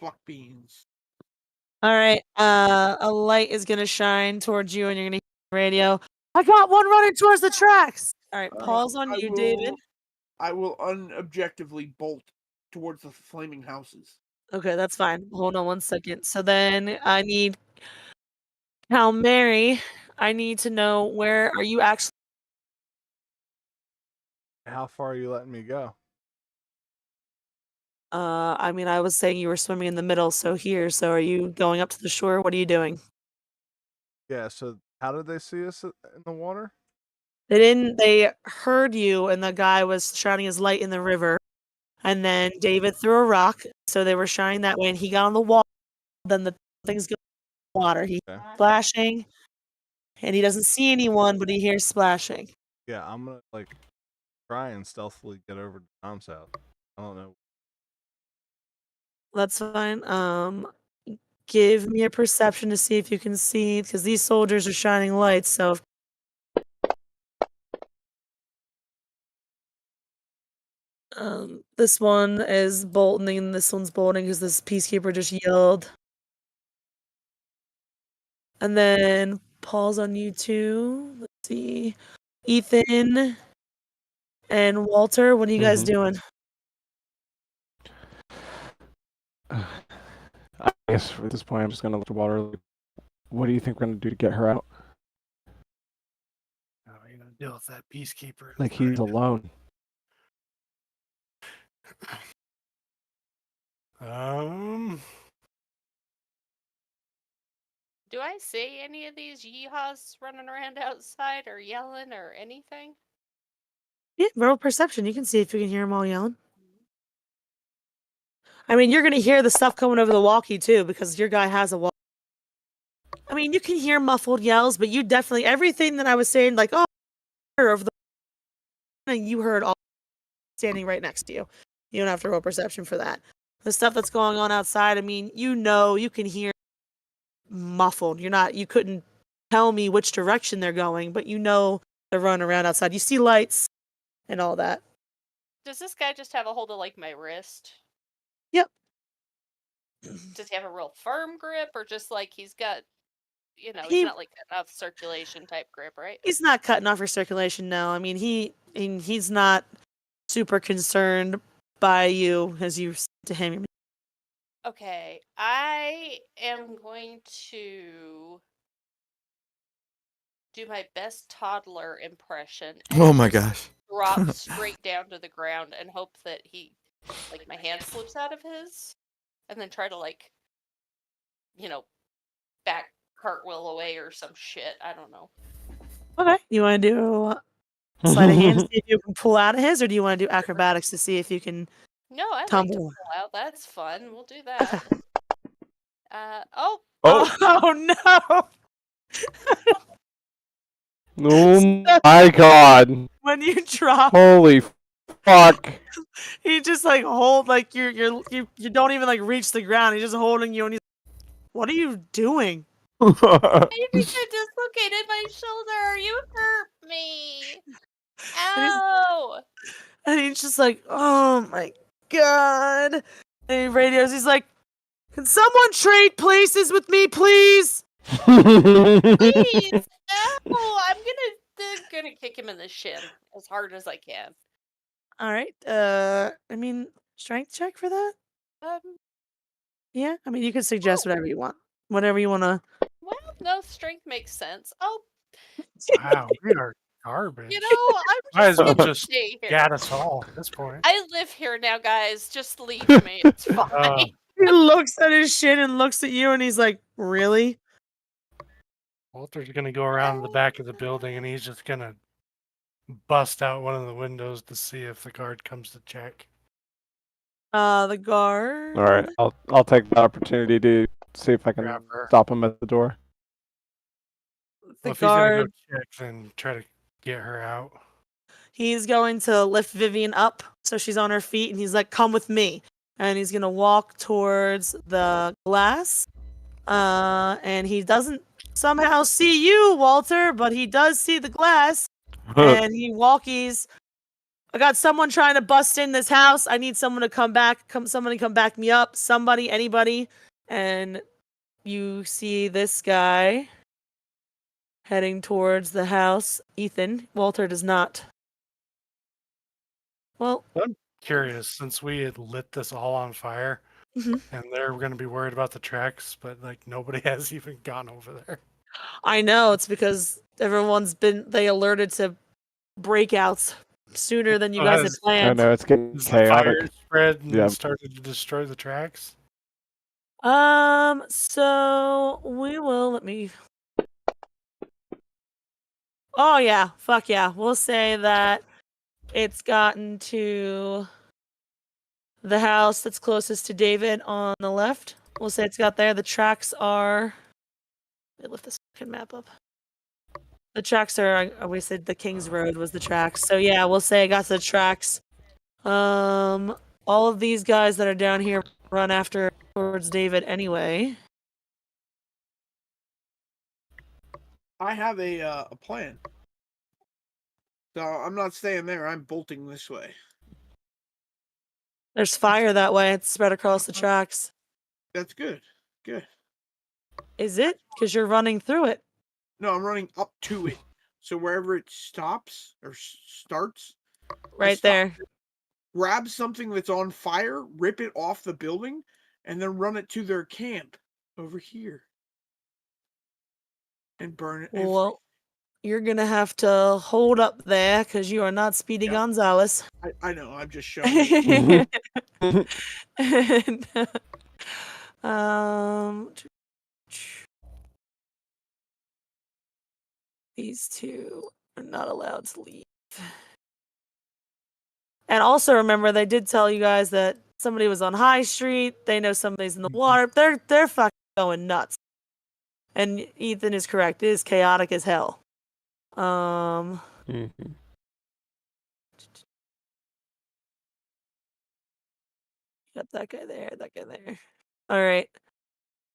S1: Fuck beans.
S2: All right. A light is gonna shine towards you, and you're gonna hear the radio. I got one running towards the tracks. All right. Pause on you, David.
S1: I will unobjectively bolt towards the flaming houses.
S2: Okay, that's fine. Hold on one second. So then I need Cal Mary. I need to know, where are you actually?
S3: How far are you letting me go?
S2: I mean, I was saying you were swimming in the middle, so here. So are you going up to the shore? What are you doing?
S3: Yeah, so how did they see us in the water?
S2: They heard you, and the guy was shining his light in the river. And then David threw a rock, so they were shining that way, and he got on the wall. Then the things go in the water. He's splashing, and he doesn't see anyone, but he hears splashing.
S3: Yeah, I'm gonna like try and stealthily get over to Tom's house. I don't know.
S2: That's fine. Give me a perception to see if you can see, because these soldiers are shining lights. So this one is bolting, and this one's bolting because this peacekeeper just yelled. And then Paul's on you too. Let's see. Ethan and Walter, what are you guys doing?
S5: I guess at this point I'm just gonna look to water. What do you think we're gonna do to get her out?
S7: How are you gonna deal with that peacekeeper?
S5: Like, he's alone.
S6: Do I see any of these yeehaws running around outside or yelling or anything?
S2: Yeah, roll perception. You can see if you can hear them all yelling. I mean, you're gonna hear the stuff coming over the walkie too, because your guy has a walkie. I mean, you can hear muffled yells, but you definitely, everything that I was saying, like, oh, over the, and you heard all standing right next to you. You don't have to roll perception for that. The stuff that's going on outside, I mean, you can hear muffled. You couldn't tell me which direction they're going, but they're running around outside. You see lights and all that.
S6: Does this guy just have a hold of like my wrist?
S2: Yep.
S6: Does he have a real firm grip, or just like he's got, he's not like enough circulation type grip, right?
S2: He's not cutting off your circulation, no. I mean, he's not super concerned by you as you to him.
S6: Okay, I am going to do my best toddler impression.
S4: Oh my gosh.
S6: Drop straight down to the ground and hope that my hand slips out of his, and then try to back cartwheel away or some shit. I don't know.
S2: Okay. You want to do sleight of hand to see if you can pull out of his, or do you want to do acrobatics to see if you can
S6: No, I like to
S2: tumble?
S6: pull out. That's fun. We'll do
S2: Okay.
S6: that. Oh,
S4: Oh,
S2: Oh no!
S5: Oh my god.
S2: When you drop,
S5: Holy fuck.
S2: he just like like you don't even like reach the ground. He's just holding you, and he's, what are you doing?
S6: I think I dislocated my shoulder. You hurt me.
S2: And he's,
S6: Ow!
S2: and he's just like, oh my god. And he radios. He's like, can someone trade places with me, please?
S6: Please, no! I'm gonna kick him in the shin as hard as I can.
S2: All right. I mean, strength check for that. Yeah. I mean, you can suggest whatever you want. Whatever you want to.
S6: Well, no, strength makes sense. Oh,
S7: Wow, we are garbage.
S6: you know, I'm
S7: Might as
S6: just
S7: well
S6: gonna
S7: just
S6: stay here.
S7: gat us all at this point.
S6: I live here now, guys. Just leave me. It's fine.
S2: He looks at his shin and looks at you, and he's like, really?
S7: Walter's gonna go around the back of the building and he's just gonna bust out one of the windows to see if the guard comes to check.
S2: The guard.
S5: All right, I'll take the opportunity to see if I can
S7: Grab her.
S5: stop him at the door.
S2: The
S7: Well, if he's gonna
S2: guard.
S7: go check, then try to get her out.
S2: He's going to lift Vivian up so she's on her feet, and he's like, come with me. And he's going to walk towards the glass. And he doesn't somehow see you, Walter, but he does see the glass. And he walkies. I got someone trying to bust in this house. I need someone to come back. Somebody come back me up. Somebody, anybody. And you see this guy heading towards the house. Ethan. Walter does not. Well,
S7: I'm curious, since we had lit this all on fire,
S2: Mhm.
S7: and they're going to be worried about the tracks, but like nobody has even gone over there.
S2: I know it's because they alerted to breakouts sooner than you
S7: Oh,
S2: guys had
S7: has-
S5: I
S2: planned.
S5: know it's getting
S7: Has the fire
S5: chaotic.
S7: spread and
S5: Yeah.
S7: started to destroy the tracks?
S2: So let me. Oh yeah, fuck yeah. We'll say that it's gotten to the house that's closest to David on the left. We'll say it's got there. The tracks are. Let me lift this fucking map up. The tracks are. We said the King's Road was the tracks. So yeah, we'll say I got to the tracks. All of these guys that are down here run after towards David anyway.
S1: I have a plan. So I'm not staying there. I'm bolting this way.
S2: There's fire that way. It's spread across the tracks.
S1: That's good. Good.
S2: Is it? Because you're running through it.
S1: No, I'm running up to it. So wherever it stops or starts,
S2: Right
S1: stop
S2: there.
S1: grab something that's on fire, rip it off the building, and then run it to their camp over here. And burn it.
S2: Well, you're going to have to hold up there because you are not Speedy
S1: Yeah.
S2: Gonzalez.
S1: I know, I'm just showing you.
S2: And, um, these two are not allowed to leave. And also remember, they did tell you guys that somebody was on High Street. They know somebody's in the water. They're fucking going nuts. And Ethan is correct. It is chaotic as hell.
S5: Mhm.
S2: Got that guy there, that guy there. All right.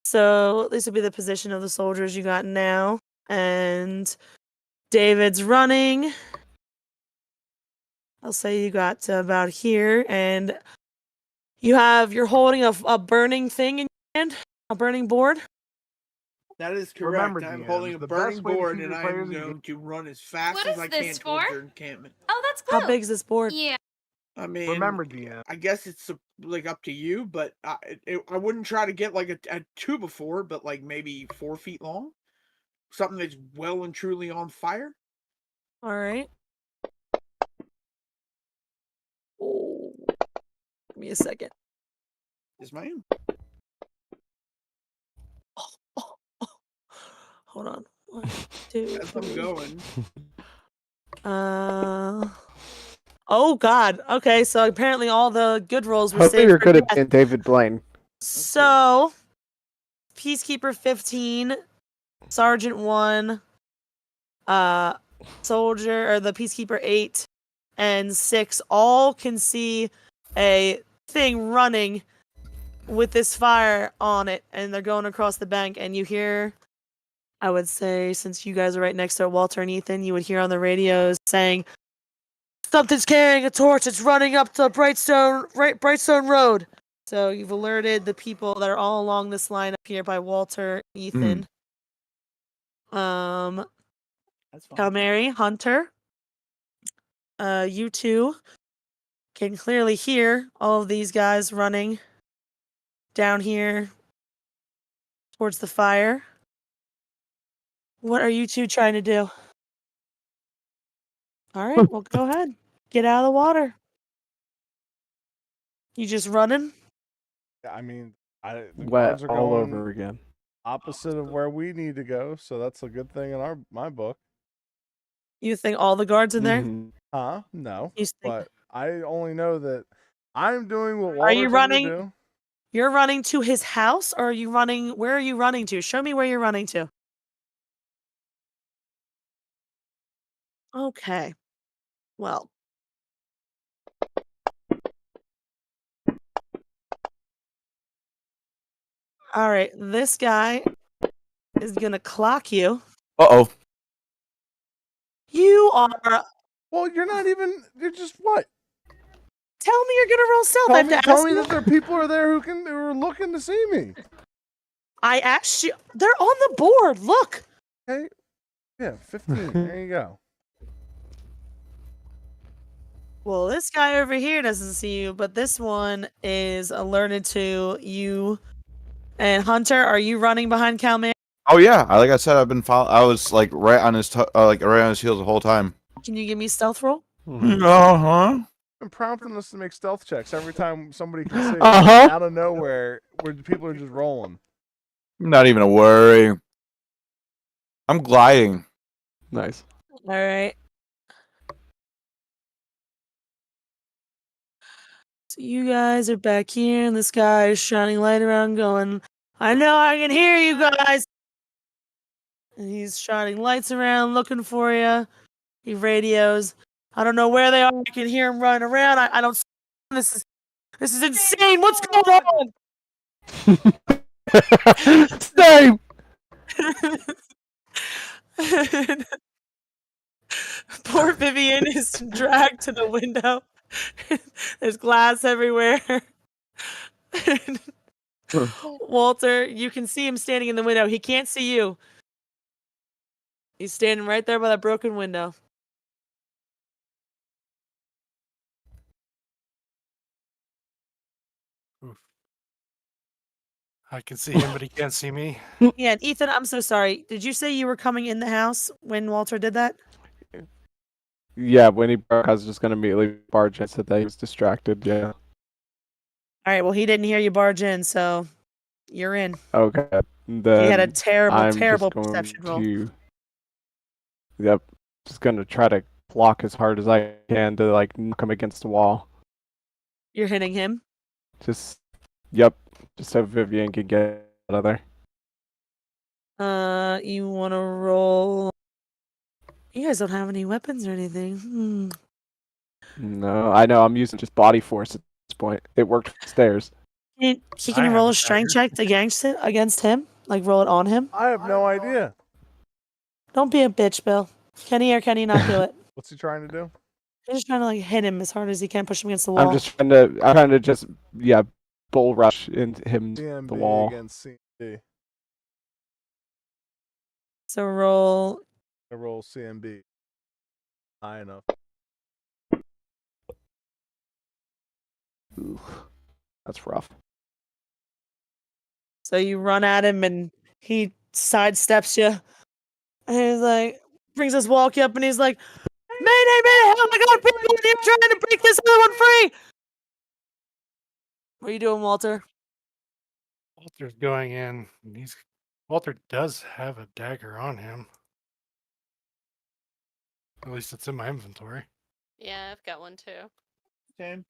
S2: So this will be the position of the soldiers you got now. And David's running. I'll say you got to about here. And you're holding a burning thing in your hand, a burning board.
S1: That is correct.
S3: Remember,
S1: I'm
S3: DMs,
S1: holding a
S3: the
S1: burning
S3: best way to
S1: board,
S3: keep
S1: and
S3: your
S1: I'm
S3: players
S1: going to run as fast
S6: What
S1: as
S6: is
S1: I
S6: this
S1: can towards
S6: for?
S1: their encampment.
S6: Oh, that's cool.
S2: How big's this board?
S6: Yeah.
S1: I mean,
S3: Remember, DM.
S1: I guess it's like up to you, but I wouldn't try to get like a 2x4, but like maybe 4 feet long, something that's well and truly on fire.
S2: All right. Oh, give me a second.
S1: Yes, ma'am.
S2: Hold on. 1, 2,
S1: As I'm
S2: 3.
S1: going.
S2: Oh God. Okay, so apparently all the good rolls were
S5: Hopefully
S2: saved
S5: you're
S2: for
S5: good at
S2: death.
S5: being David Blaine.
S2: So, Peacekeeper 15, Sergeant 1, Soldier or the Peacekeeper 8, and 6 all can see a thing running with this fire on it, and they're going across the bank. And you hear, I would say, since you guys are right next to Walter and Ethan, you would hear on the radios saying, "Something's carrying a torch. It's running up to Brightstone Road." So you've alerted the people that are all along this line up here by Walter, Ethan,
S1: That's fine.
S2: Calmary, Hunter. You two can clearly hear all of these guys running down here towards the fire. What are you two trying to do? All right, well, go ahead. Get out of the water. You just running?
S3: I mean, the
S5: Wet
S3: guards are
S5: all
S3: going
S5: over again.
S3: opposite of where we need to go, so that's a good thing in my book.
S2: You think all the guards in there?
S5: Mhm.
S3: Huh? No.
S2: You think-
S3: But I only know that I'm doing what
S2: Are
S3: Walter
S2: you
S3: told me
S2: running?
S3: to do.
S2: You're running to his house, or are you running? Where are you running to? Show me where you're running to. Okay. Well. All right. This guy is gonna clock you.
S4: Uh-oh.
S2: You are.
S3: Well, you're not even. You're just what?
S2: Tell me you're gonna roll stealth. I have to
S3: Tell
S2: ask
S3: me
S2: you.
S3: that there are people are there who are looking to see me.
S2: I asked you. They're on the board. Look.
S3: Okay. Yeah, 15. There you go.
S2: Well, this guy over here doesn't see you, but this one is alerted to you. And Hunter, are you running behind Calman?
S4: Oh yeah, like I said, I've been I was like right on his right on his heels the whole time.
S2: Can you give me stealth roll?
S4: Uh-huh.
S3: I'm prompting us to make stealth checks every time somebody can see us.
S5: Uh-huh.
S3: Out of nowhere, where people are just rolling.
S4: Not even a worry. I'm gliding.
S5: Nice.
S2: All right. So you guys are back here, and this guy is shining light around, going, "I know I can hear you guys." And he's shining lights around, looking for you. He radios. "I don't know where they are. I can hear them running around. I don't. This is insane. What's going on?"
S5: Same.
S2: Poor Vivian is dragged to the window. There's glass everywhere. Walter, you can see him standing in the window. He can't see you. He's standing right there by that broken window.
S7: Oof. I can see him, but he can't see me.
S2: Yeah, and Ethan, I'm so sorry. Did you say you were coming in the house when Walter did that?
S5: Yeah, when he broke, I was just gonna immediately barge in, said that he was distracted. Yeah.
S2: All right, well, he didn't hear you barge in, so you're in.
S5: Okay.
S2: He had a
S5: Then
S2: terrible,
S5: I'm
S2: terrible
S5: just going
S2: perception roll.
S5: to. Yep. Just gonna try to block as hard as I can to like knock him against the wall.
S2: You're hitting him.
S5: Just. Yep. Just so Vivian can get out of there.
S2: You want to roll? You guys don't have any weapons or anything.
S5: No, I know. I'm using just body force at this point. It worked for the stairs.
S2: Can
S7: I
S2: you
S7: have
S2: roll
S7: a
S2: a strength
S7: dagger.
S2: check against him? Like roll it on him?
S3: I have no idea.
S2: Don't be a bitch, Bill. Can he or can he not do it?
S3: What's he trying to do?
S2: He's just trying to like hit him as hard as he can, push him against the wall.
S5: I'm trying to just bull rush into him
S3: CMB
S5: the wall.
S3: against CMB.
S2: So roll.
S3: I roll CMB. High enough.
S5: Ooh, that's rough.
S2: So you run at him and he sidesteps you. And he's like, brings his walkie up and he's like, "Mayday, mayday, oh my god, people in here trying to break this other one free!" What are you doing, Walter?
S7: Walter's going in. And Walter does have a dagger on him. At least it's in my inventory.
S6: Yeah, I've got one too.
S1: Same.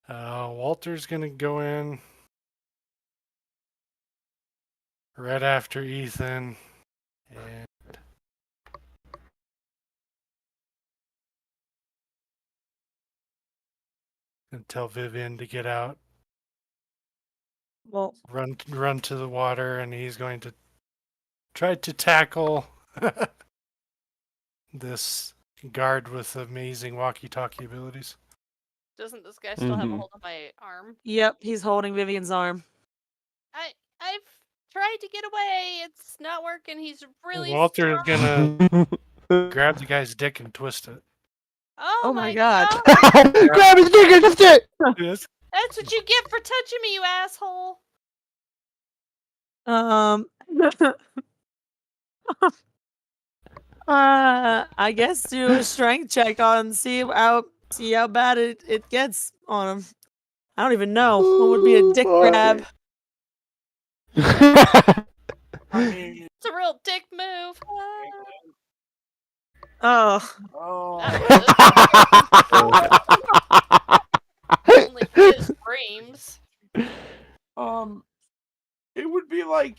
S7: Walter's gonna go in right after Ethan, and tell Vivian to get out.
S2: Well,
S7: Run to the water, and he's going to try to tackle this guard with amazing walkie-talkie abilities.
S6: Doesn't this guy still have a hold of my arm?
S2: yep, he's holding Vivian's arm.
S6: I've tried to get away. It's not working. He's really
S7: Walter is
S6: strong.
S7: gonna grab the guy's dick and twist it.
S2: Oh my god.
S5: Grab his dick and twist it!
S7: Yes.
S6: That's what you get for touching me, you asshole.
S2: I guess do a strength check on see how bad it gets on him. I don't even know. What would be a dick grab?
S1: I mean,
S6: It's a real dick move.
S2: Oh.
S6: Only his dreams.
S1: it would be like,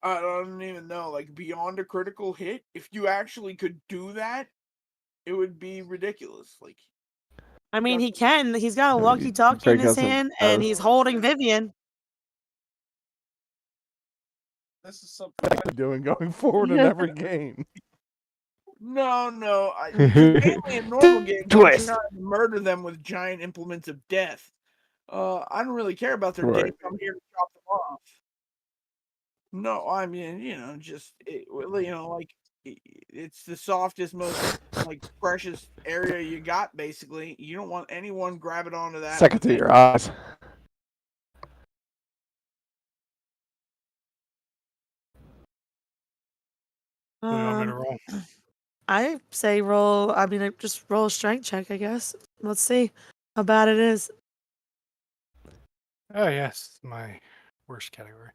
S1: I don't even know, like beyond a critical hit. If you actually could do that, it would be ridiculous. Like,
S2: I mean, he can. He's got a walkie-talkie in his hand, and he's holding Vivian.
S3: This is something I'm doing going forward in every game.
S1: no, mainly in normal games, I'm
S5: Twist.
S1: trying to murder them with giant implements of death. I don't really care about their
S5: Right.
S1: dick. I'm here to chop them off. No, I mean, like it's the softest, most like precious area you got. Basically, you don't want anyone grabbing onto that.
S5: Second to your eyes.
S7: What do you want me to roll?
S2: I say roll. I mean, just roll a strength check, I guess. Let's see how bad it is.
S7: Oh yes, my worst category.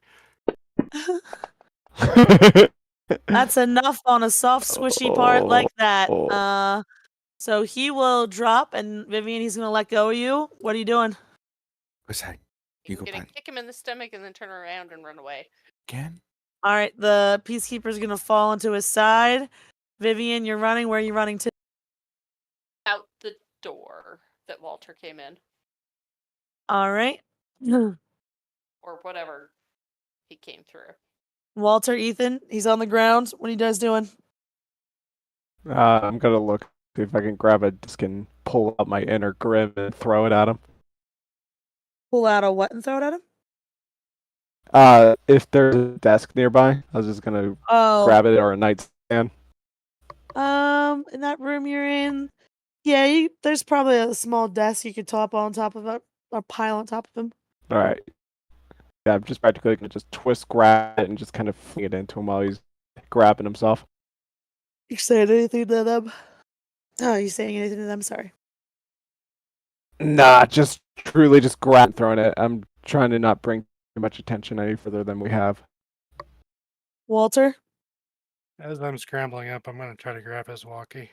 S2: That's enough on a soft, squishy part like that. So he will drop, and Vivian, he's gonna let go of you. What are you doing?
S4: What's that?
S6: He's
S4: go
S6: gonna
S4: back.
S6: kick him in the stomach and then turn around and run away.
S4: Again?
S2: All right, the peacekeeper's gonna fall into his side. Vivian, you're running. Where are you running to?
S6: Out the door that Walter came in,
S2: All right.
S6: or whatever he came through.
S2: Walter, Ethan, he's on the ground. What are you guys doing?
S5: I'm gonna look, see if I can grab a disc and pull out my inner grip and throw it at him.
S2: Pull out a what and throw it at him?
S5: If there's a desk nearby, I was just gonna
S2: Oh.
S5: grab it, or a nightstand.
S2: In that room you're in, yeah, there's probably a small desk you could top on top of it, or pile on top of him.
S5: All right. Yeah, I'm just practically gonna just grab it, and just kind of fling it into him while he's grabbing himself.
S2: You saying anything to them? Oh, you saying anything to them? Sorry.
S5: Nah, just truly just grab and throwing it. I'm trying to not bring too much attention any further than we have.
S2: Walter?
S7: As I'm scrambling up, I'm gonna try to grab his walkie.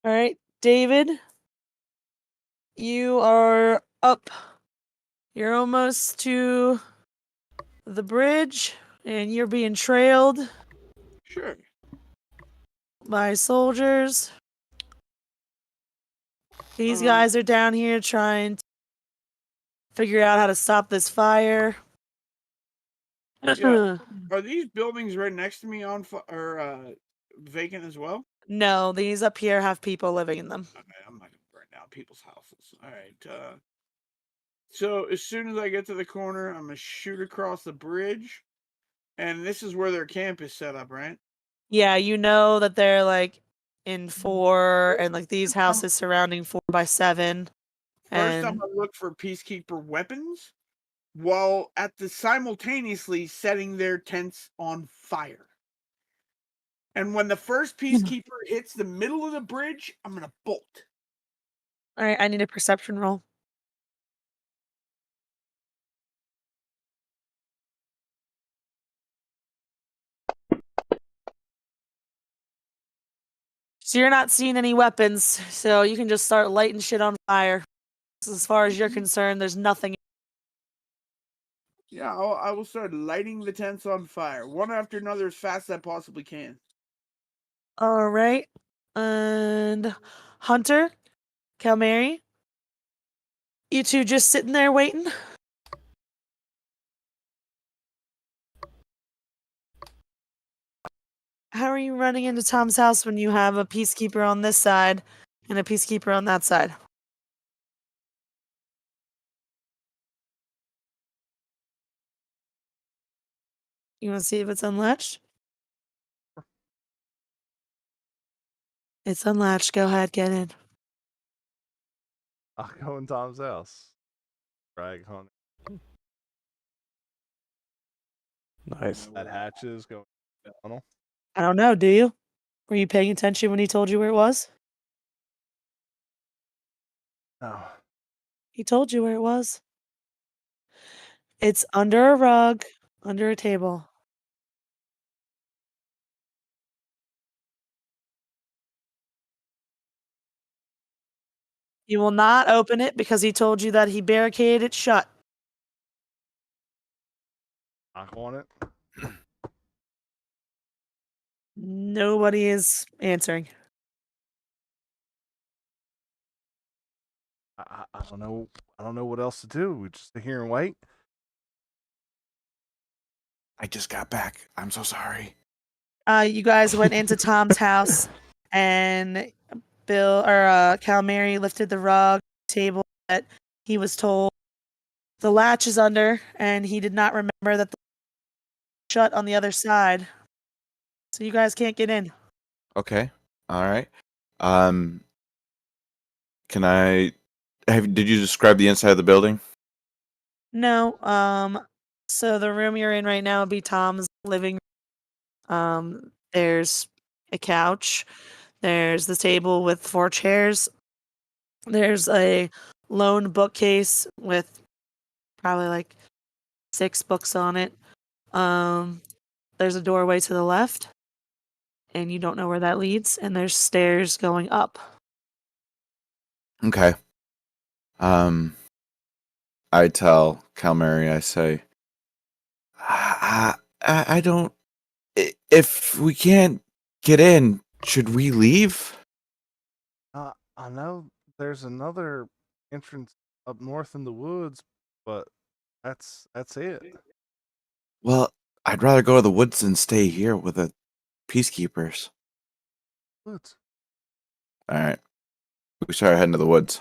S2: All right. David? You are up. You're almost to the bridge, and you're being trailed
S1: Sure.
S2: by soldiers. These guys are down here trying to figure out how to stop this fire.
S1: Yeah. Are these buildings right next to me vacant as well?
S2: No, these up here have people living in them.
S1: Okay, I'm not gonna burn down people's houses. All right. So as soon as I get to the corner, I'm gonna shoot across the bridge, and this is where their camp is set up, right?
S2: Yeah, you know that they're like in 4, and like these houses surrounding 4x7.
S1: First, I'm
S2: And
S1: gonna look for peacekeeper weapons, while simultaneously setting their tents on fire. And when the first peacekeeper hits the middle of the bridge, I'm gonna bolt.
S2: all right, I need a perception roll. So you're not seeing any weapons, so you can just start lighting shit on fire. As far as you're concerned, there's nothing.
S1: Yeah, I will start lighting the tents on fire, one after another, as fast as I possibly can.
S2: All right. And Hunter, Calmary, you two just sitting there waiting? How are you running into Tom's house when you have a peacekeeper on this side and a peacekeeper on that side? You want to see if it's unlatched? It's unlatched. Go ahead, get in.
S3: I'll go in Tom's house. Drag on
S5: Nice.
S3: that hatches go tunnel.
S2: I don't know, do you? Were you paying attention when he told you where it was?
S3: No.
S2: He told you where it was. It's under a rug, under a table. You will not open it because he told you that he barricaded it shut.
S3: Knock on it.
S2: Nobody is answering.
S3: I don't know. I don't know what else to do. We just sit here and wait.
S4: I just got back. I'm so sorry.
S2: You guys went into Tom's house, and Calmary lifted the rug table that he was told the latch is under, and he did not remember that the shut on the other side. So you guys can't get in.
S4: Okay. All right. Can I did you describe the inside of the building?
S2: No. So the room you're in right now would be Tom's living room. There's a couch. There's the table with 4 chairs. There's a lone bookcase with probably like 6 books on it. There's a doorway to the left, and you don't know where that leads, and there's stairs going up.
S4: Okay. I tell Calmary, I say, I don't. If we can't get in, should we leave?
S3: I know there's another entrance up north in the woods, but that's it.
S4: Well, I'd rather go to the woods than stay here with the peacekeepers.
S3: Woods.
S4: All right. We start heading to the woods.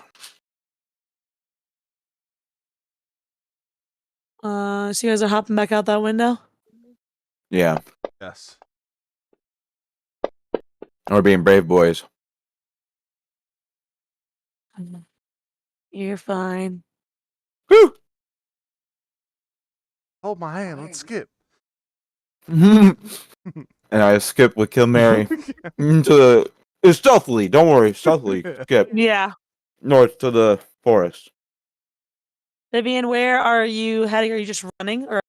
S2: So you guys are hopping back out that window?
S4: Yeah.
S3: Yes.
S4: We're being brave boys.
S2: You're fine.
S4: Woo!
S3: Hold my hand. Let's skip.
S4: And I skip with Kill Mary into the. It's stealthily. Don't worry. Stealthily. Skip
S2: Yeah.
S4: north to the forest.
S2: Vivian, where are you heading? Are you just running, or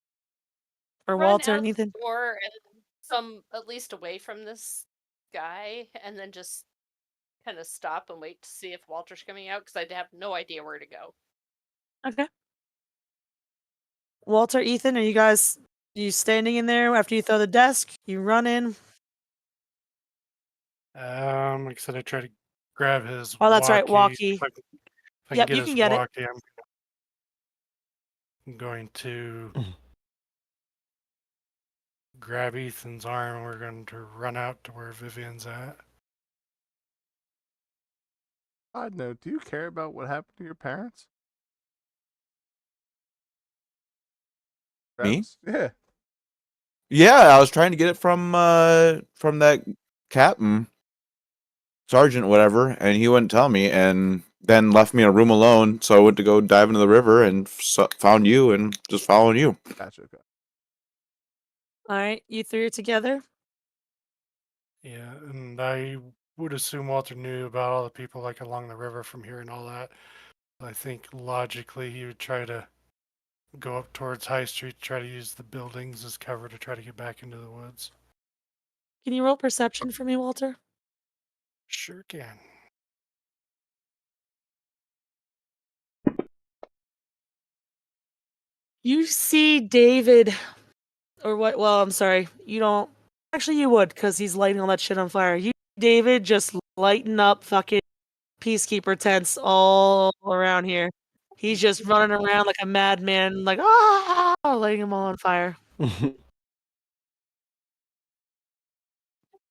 S6: Run
S2: Walter
S6: out
S2: and Ethan?
S6: the door and some at least away from this guy, and then just kind of stop and wait to see if Walter's coming out because I'd have no idea where to go.
S2: Okay. Walter, Ethan, are you standing in there after you throw the desk? You run in.
S7: Like I said, I try to grab his.
S2: Oh, that's right, walkie.
S7: If I can
S2: Yep,
S7: get
S2: you
S7: his
S2: can get it.
S7: walkie, I'm going to grab Ethan's arm, and we're going to run out to where Vivian's at.
S3: Side note: do you care about what happened to your parents?
S4: Me?
S3: Travis? Yeah.
S4: Yeah, I was trying to get it from that captain, sergeant, whatever, and he wouldn't tell me, and then left me in a room alone. So I went to go dive into the river and found you, and just following you.
S3: Gotcha. Okay.
S2: All right, you three are together.
S7: Yeah, and I would assume Walter knew about all the people like along the river from here and all that. I think logically he would try to go up towards High Street, try to use the buildings as cover to try to get back into the woods.
S2: Can you roll perception for me, Walter?
S7: Sure can.
S2: You see David, or what? Well, I'm sorry. You don't. Actually, you would, because he's lighting all that shit on fire. You see David just lighting up fucking peacekeeper tents all around here. He's just running around like a madman, like, lighting them all on fire.
S1: Yes,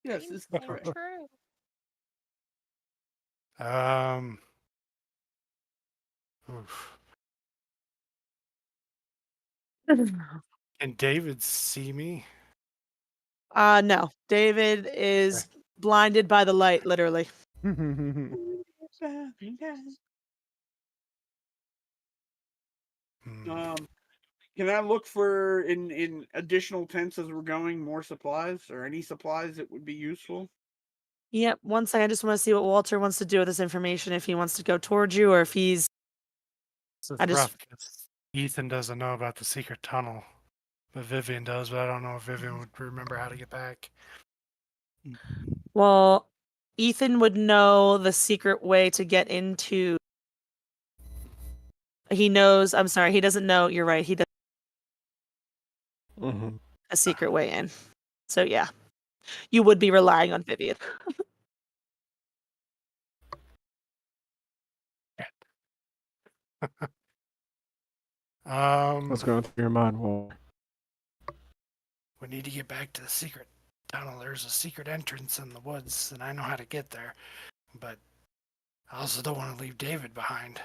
S6: Dreams
S1: this is
S6: come
S1: correct.
S6: true.
S7: Oof. Can David see me?
S2: No. David is blinded by the light, literally.
S7: Hmm.
S1: Can I look for in additional tents as we're going more supplies or any supplies that would be useful?
S2: Yep. One second. I just want to see what Walter wants to do with this information. If he wants to go towards you, or if he's.
S7: So
S2: I
S7: it's
S2: just.
S7: rough 'cause Ethan doesn't know about the secret tunnel, but Vivian does. But I don't know if Vivian would remember how to get back.
S2: Well, Ethan would know the secret way to get into. He knows. I'm sorry. He doesn't know. You're right. He does
S5: Mhm.
S2: a secret way in. So yeah, you would be relying on Vivian.
S5: What's going through your mind, Walter?
S7: We need to get back to the secret tunnel. There's a secret entrance in the woods, and I know how to get there. But I also don't want to leave David behind.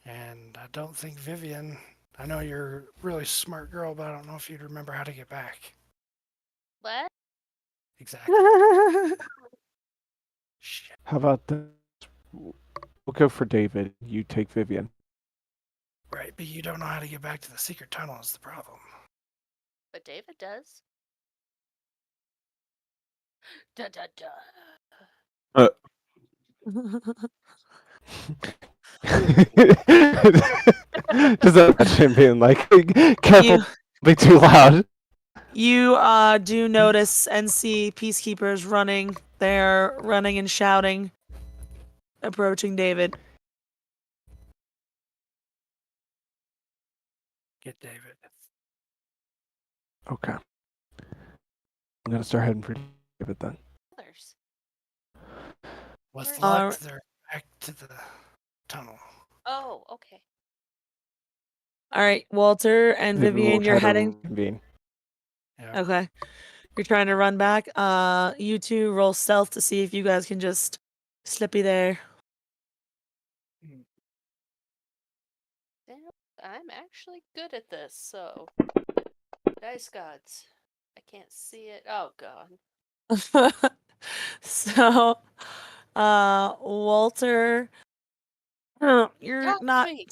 S7: And I don't think Vivian. I know you're a really smart girl, but I don't know if you'd remember how to get back.
S6: What?
S7: Exactly. Shit.
S5: How about this? We'll go for David. You take Vivian.
S7: Right, but you don't know how to get back to the secret tunnel is the problem.
S6: But David does. Da da da.
S5: Does that imagine being like, careful, be too loud?
S2: You do notice and see peacekeepers running. They're running and shouting, approaching David.
S7: Get David.
S5: Okay. I'm gonna start heading for David then.
S6: Others.
S7: What's the
S2: Where-
S7: luck? They're back to the tunnel.
S6: Oh, okay.
S2: All right, Walter and
S5: Maybe we'll
S2: Vivian, you're
S5: try to
S2: heading.
S5: reconvene.
S7: Yeah.
S2: Okay. You're trying to run back. You two roll stealth to see if you guys can just slippy there.
S6: I'm actually good at this, so. Dice gods. I can't see it. Oh, God.
S2: So, Walter, you're
S6: Help
S2: not
S6: me.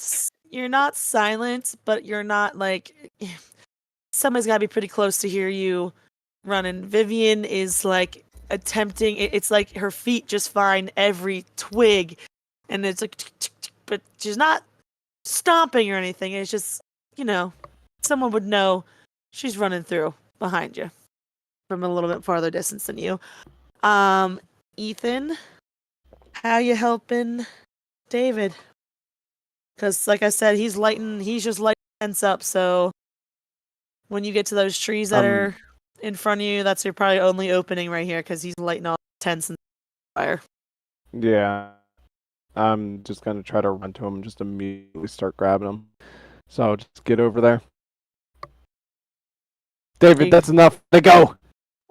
S2: you're not silent, but you're not like somebody's got to be pretty close to hear you running. Vivian is like attempting. It's like her feet just find every twig, and it's like, tick, tick, tick, but she's not stomping or anything. It's just, someone would know she's running through behind you from a little bit farther distance than you. Ethan, how you helping David? Because, like I said, he's just lighting tents up. So when you get to those trees that are in front of you, that's your probably only opening right here because he's lighting all the tents and fire.
S5: Yeah. I'm just gonna try to run to him and just immediately start grabbing him. So I'll just get over there. David, that's enough. Let go.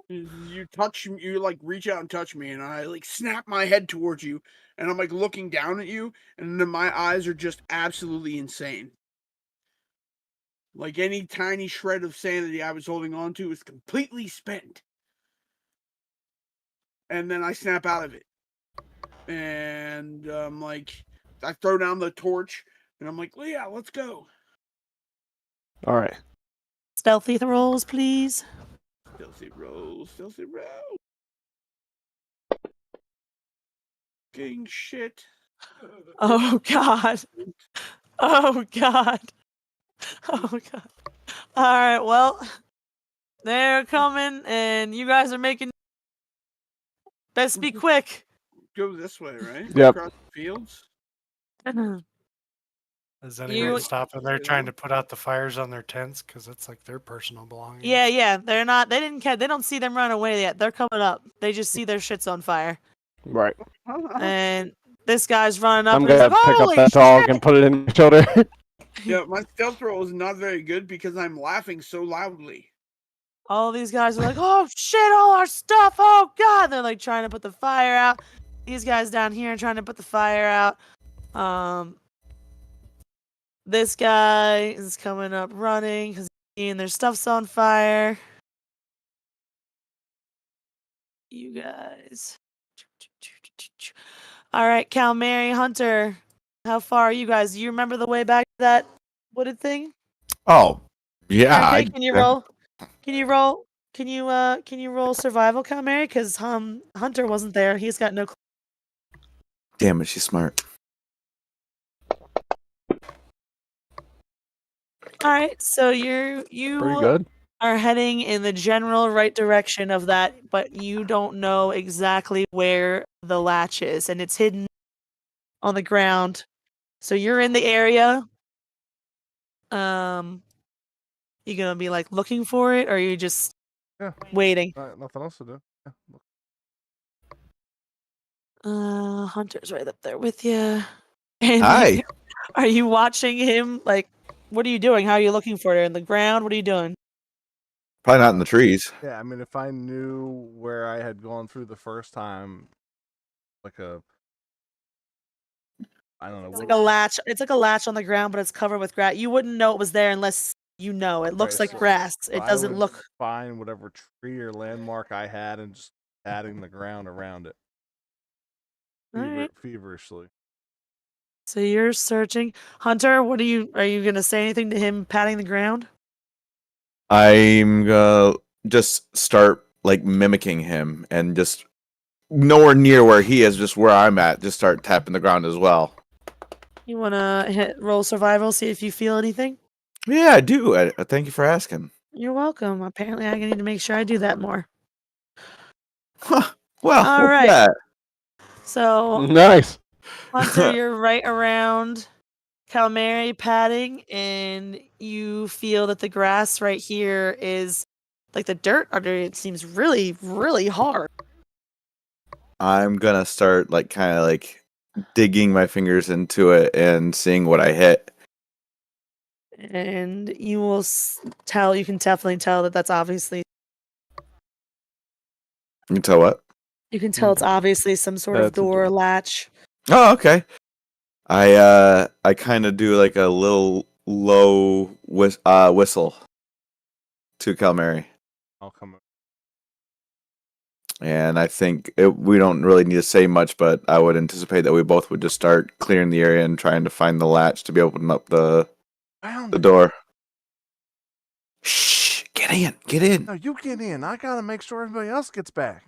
S1: You touch, you like reach out and touch me, and I like snap my head towards you, and I'm like looking down at you, and then my eyes are just absolutely insane. Like any tiny shred of sanity I was holding on to is completely spent. And then I snap out of it. And like, I throw down the torch, and I'm like, Leah, let's go.
S5: All right.
S2: Stealthy rolls, please.
S1: Stealthy roll, stealthy roll. King shit.
S2: Oh God. Oh God. Oh God. All right. Well, they're coming, and you guys are making. Best be quick.
S1: Go this way, right?
S5: Yep.
S1: Across the fields.
S7: Is anyone
S2: You-
S7: stopping there trying to put out the fires on their tents? Because it's like their personal belongings.
S2: Yeah. They're not. They didn't. They don't see them run away yet. They're coming up. They just see their shit's on fire,
S5: Right.
S2: and this guy's running up.
S5: I'm
S2: And he's
S5: gonna
S2: like,
S5: pick up
S2: "Holy
S5: that dog
S2: shit!"
S5: and put it in your shoulder.
S1: Yeah, my stealth roll is not very good because I'm laughing so loudly.
S2: All these guys are like, "Oh shit! All our stuff! Oh god!" They're like trying to put the fire out. These guys down here are trying to put the fire out. This guy is coming up running because seeing their stuff's on fire. You guys. All right, Cal, Mary, Hunter. How far are you guys? Do you remember the way back to that wooded thing?
S8: Oh, yeah.
S2: Okay, can you roll? Can you roll? Can you roll survival, Cal, Mary? Because Hunter wasn't there. He's got no clue.
S8: Damn it, she's smart.
S2: All right, so you
S5: Pretty good.
S2: are heading in the general right direction of that, but you don't know exactly where the latch is, and it's hidden on the ground. So you're in the area. You gonna be like looking for it, or are you just
S3: Yeah.
S2: waiting?
S3: Nothing else to do. Yeah, look.
S2: Hunter's right up there with you. And
S8: Hi.
S2: are you watching him? Like, what are you doing? How are you looking for it? In the ground? What are you doing?
S8: Probably not in the trees.
S3: Yeah, I mean, if I knew where I had gone through the first time, like I don't know.
S2: It's like a latch. It's like a latch on the ground, but it's covered with grass. You wouldn't know it was there unless you know. It looks
S3: Right,
S2: like grass. It
S3: I
S2: doesn't
S3: would
S2: look.
S3: find whatever tree or landmark I had and just adding the ground around it.
S2: All right.
S3: Feverishly.
S2: So you're searching, Hunter. What are you gonna say anything to him patting the ground?
S8: I'm gonna just start like mimicking him and just nowhere near where he is, just where I'm at, just start tapping the ground as well.
S2: You wanna roll survival, see if you feel anything?
S8: Yeah, I do. Thank you for asking.
S2: You're welcome. Apparently, I need to make sure I do that more.
S8: Huh. Well,
S2: All
S8: what's
S2: right.
S8: that?
S2: So,
S5: Nice.
S2: Hunter, you're right around Calamari patting, and you feel that the grass right here is like the dirt under it seems really, really hard.
S8: I'm gonna start like kind of like digging my fingers into it and seeing what I hit.
S2: And you will tell, you can definitely tell that that's obviously,
S8: You can tell what?
S2: you can tell it's obviously some sort of
S5: That's a
S2: door
S5: door.
S2: latch.
S8: Oh, okay. I kind of do like a little low whistle to Calamari.
S3: I'll come.
S8: And I think we don't really need to say much, but I would anticipate that we both would just start clearing the area and trying to find the latch to be able to open up the door. Shh! Get in! Get in!
S3: No, you get in. I gotta make sure everybody else gets back.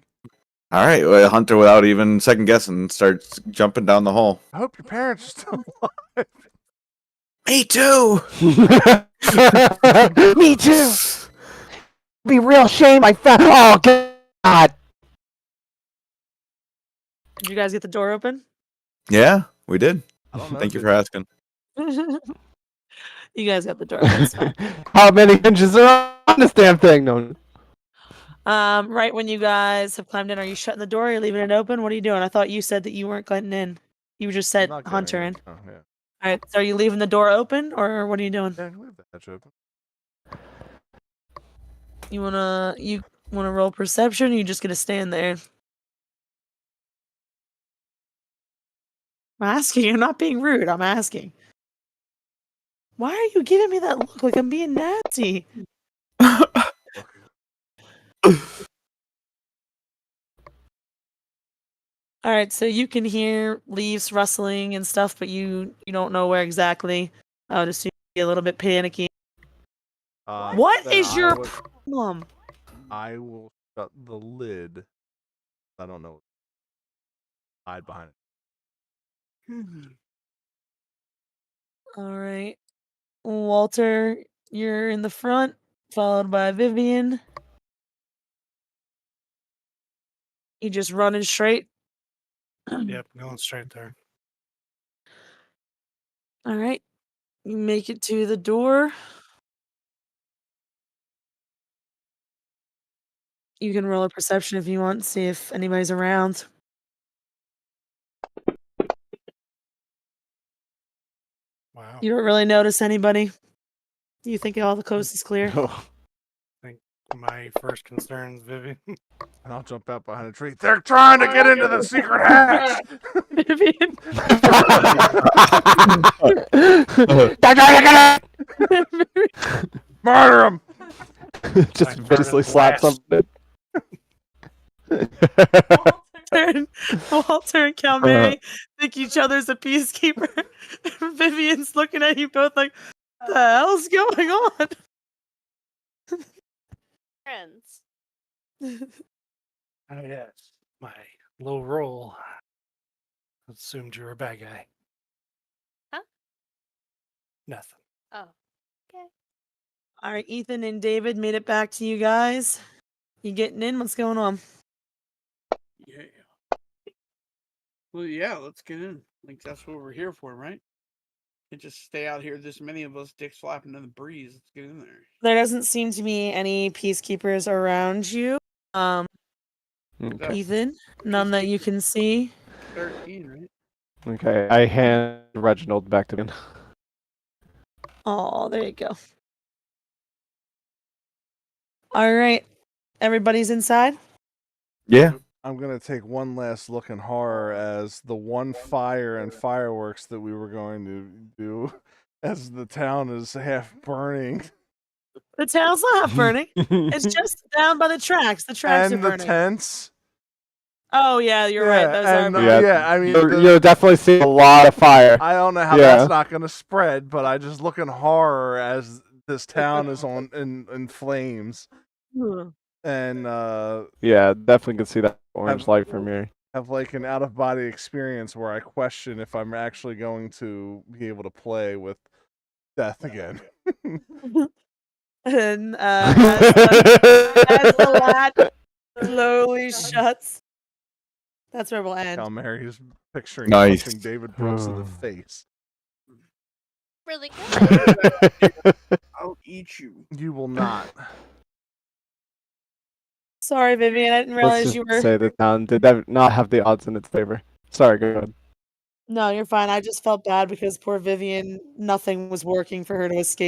S8: All right, well, Hunter, without even second guessing, starts jumping down the hole.
S3: I hope your parents are still alive.
S8: Me too.
S5: Me too. Be real shame. I found. Oh God.
S2: Did you guys get the door open?
S8: Yeah, we did.
S3: I don't know.
S8: Thank you for asking.
S2: You guys got the door open. It's fine.
S5: How many hinges are on this damn thing? No.
S2: Right when you guys have climbed in, are you shutting the door? Or are you leaving it open? What are you doing? I thought you said that you weren't getting in. You just said
S3: Not getting
S2: Hunter in.
S3: Oh, yeah.
S2: All right. So are you leaving the door open, or what are you doing?
S3: Yeah, leave the hatch open.
S2: You wanna roll perception? Or you just gonna stand there? I'm asking. I'm not being rude. I'm asking. Why are you giving me that look like I'm being nasty? All right, so you can hear leaves rustling and stuff, but you don't know where exactly. I would assume you'd be a little bit panicky. What
S3: Then
S2: is your
S3: would-
S2: problem?
S3: I will shut the lid. I don't know. Hide behind it.
S2: All right, Walter, you're in the front, followed by Vivian. You just running straight?
S7: Yep, going straight there.
S2: All right. You make it to the door. You can roll a perception if you want, see if anybody's around.
S7: Wow.
S2: You don't really notice anybody. You think all the coast is clear?
S7: My first concern is Vivian.
S3: And I'll jump out behind a tree. They're trying to get into the secret hatch.
S2: Vivian.
S3: Murder them.
S5: Just
S7: Like
S5: viciously
S7: Murder
S5: slap
S7: Blast.
S5: something.
S2: Walter and Calmary think each other's a peacekeeper. Vivian's looking at you both like, the hell's going on?
S6: Friends.
S7: Oh yes, my low roll assumed you were a bad guy.
S6: Huh?
S7: Nothing.
S6: Oh. Okay.
S2: All right, Ethan and David made it back to you guys. You getting in? What's going on?
S1: Yeah. Well, yeah, let's get in. Like, that's what we're here for, right? Can't just stay out here, this many of us, dicks flapping in the breeze. Let's get in there.
S2: There doesn't seem to be any peacekeepers around you.
S5: Okay.
S2: Ethan, none that you can see.
S1: 13, right?
S5: Okay. I hand Reginald back to him.
S2: Oh, there you go. All right. Everybody's inside?
S8: Yeah.
S3: I'm gonna take one last look in horror as the one fire and fireworks that we were going to do, as the town is half burning,
S2: The town's not burning. It's just down by the tracks. The tracks are
S3: and the
S2: burning.
S3: tents.
S2: Oh, yeah, you're right. Those are
S3: and,
S2: burning.
S3: yeah. I mean,
S5: You'll definitely see a lot of fire.
S3: I don't know how
S5: Yeah.
S3: that's not gonna spread, but I just look in horror as this town is in flames,
S2: Hmm.
S3: and
S5: Yeah, definitely can see that orange light from here.
S3: have like an out of body experience where I question if I'm actually going to be able to play with death again.
S2: And as the latch slowly shuts, that's where we'll end.
S3: Now Mary's picturing
S8: Nice.
S3: punching David Brooks in the face.
S6: Really good.
S1: I'll eat you.
S3: You will not.
S2: Sorry, Vivian. I didn't
S5: Let's
S2: realize
S5: just
S2: you were.
S5: say the town did not have the odds in its favor. Sorry, go ahead.
S2: No, you're fine. I just felt bad because poor Vivian, nothing was working for her to escape.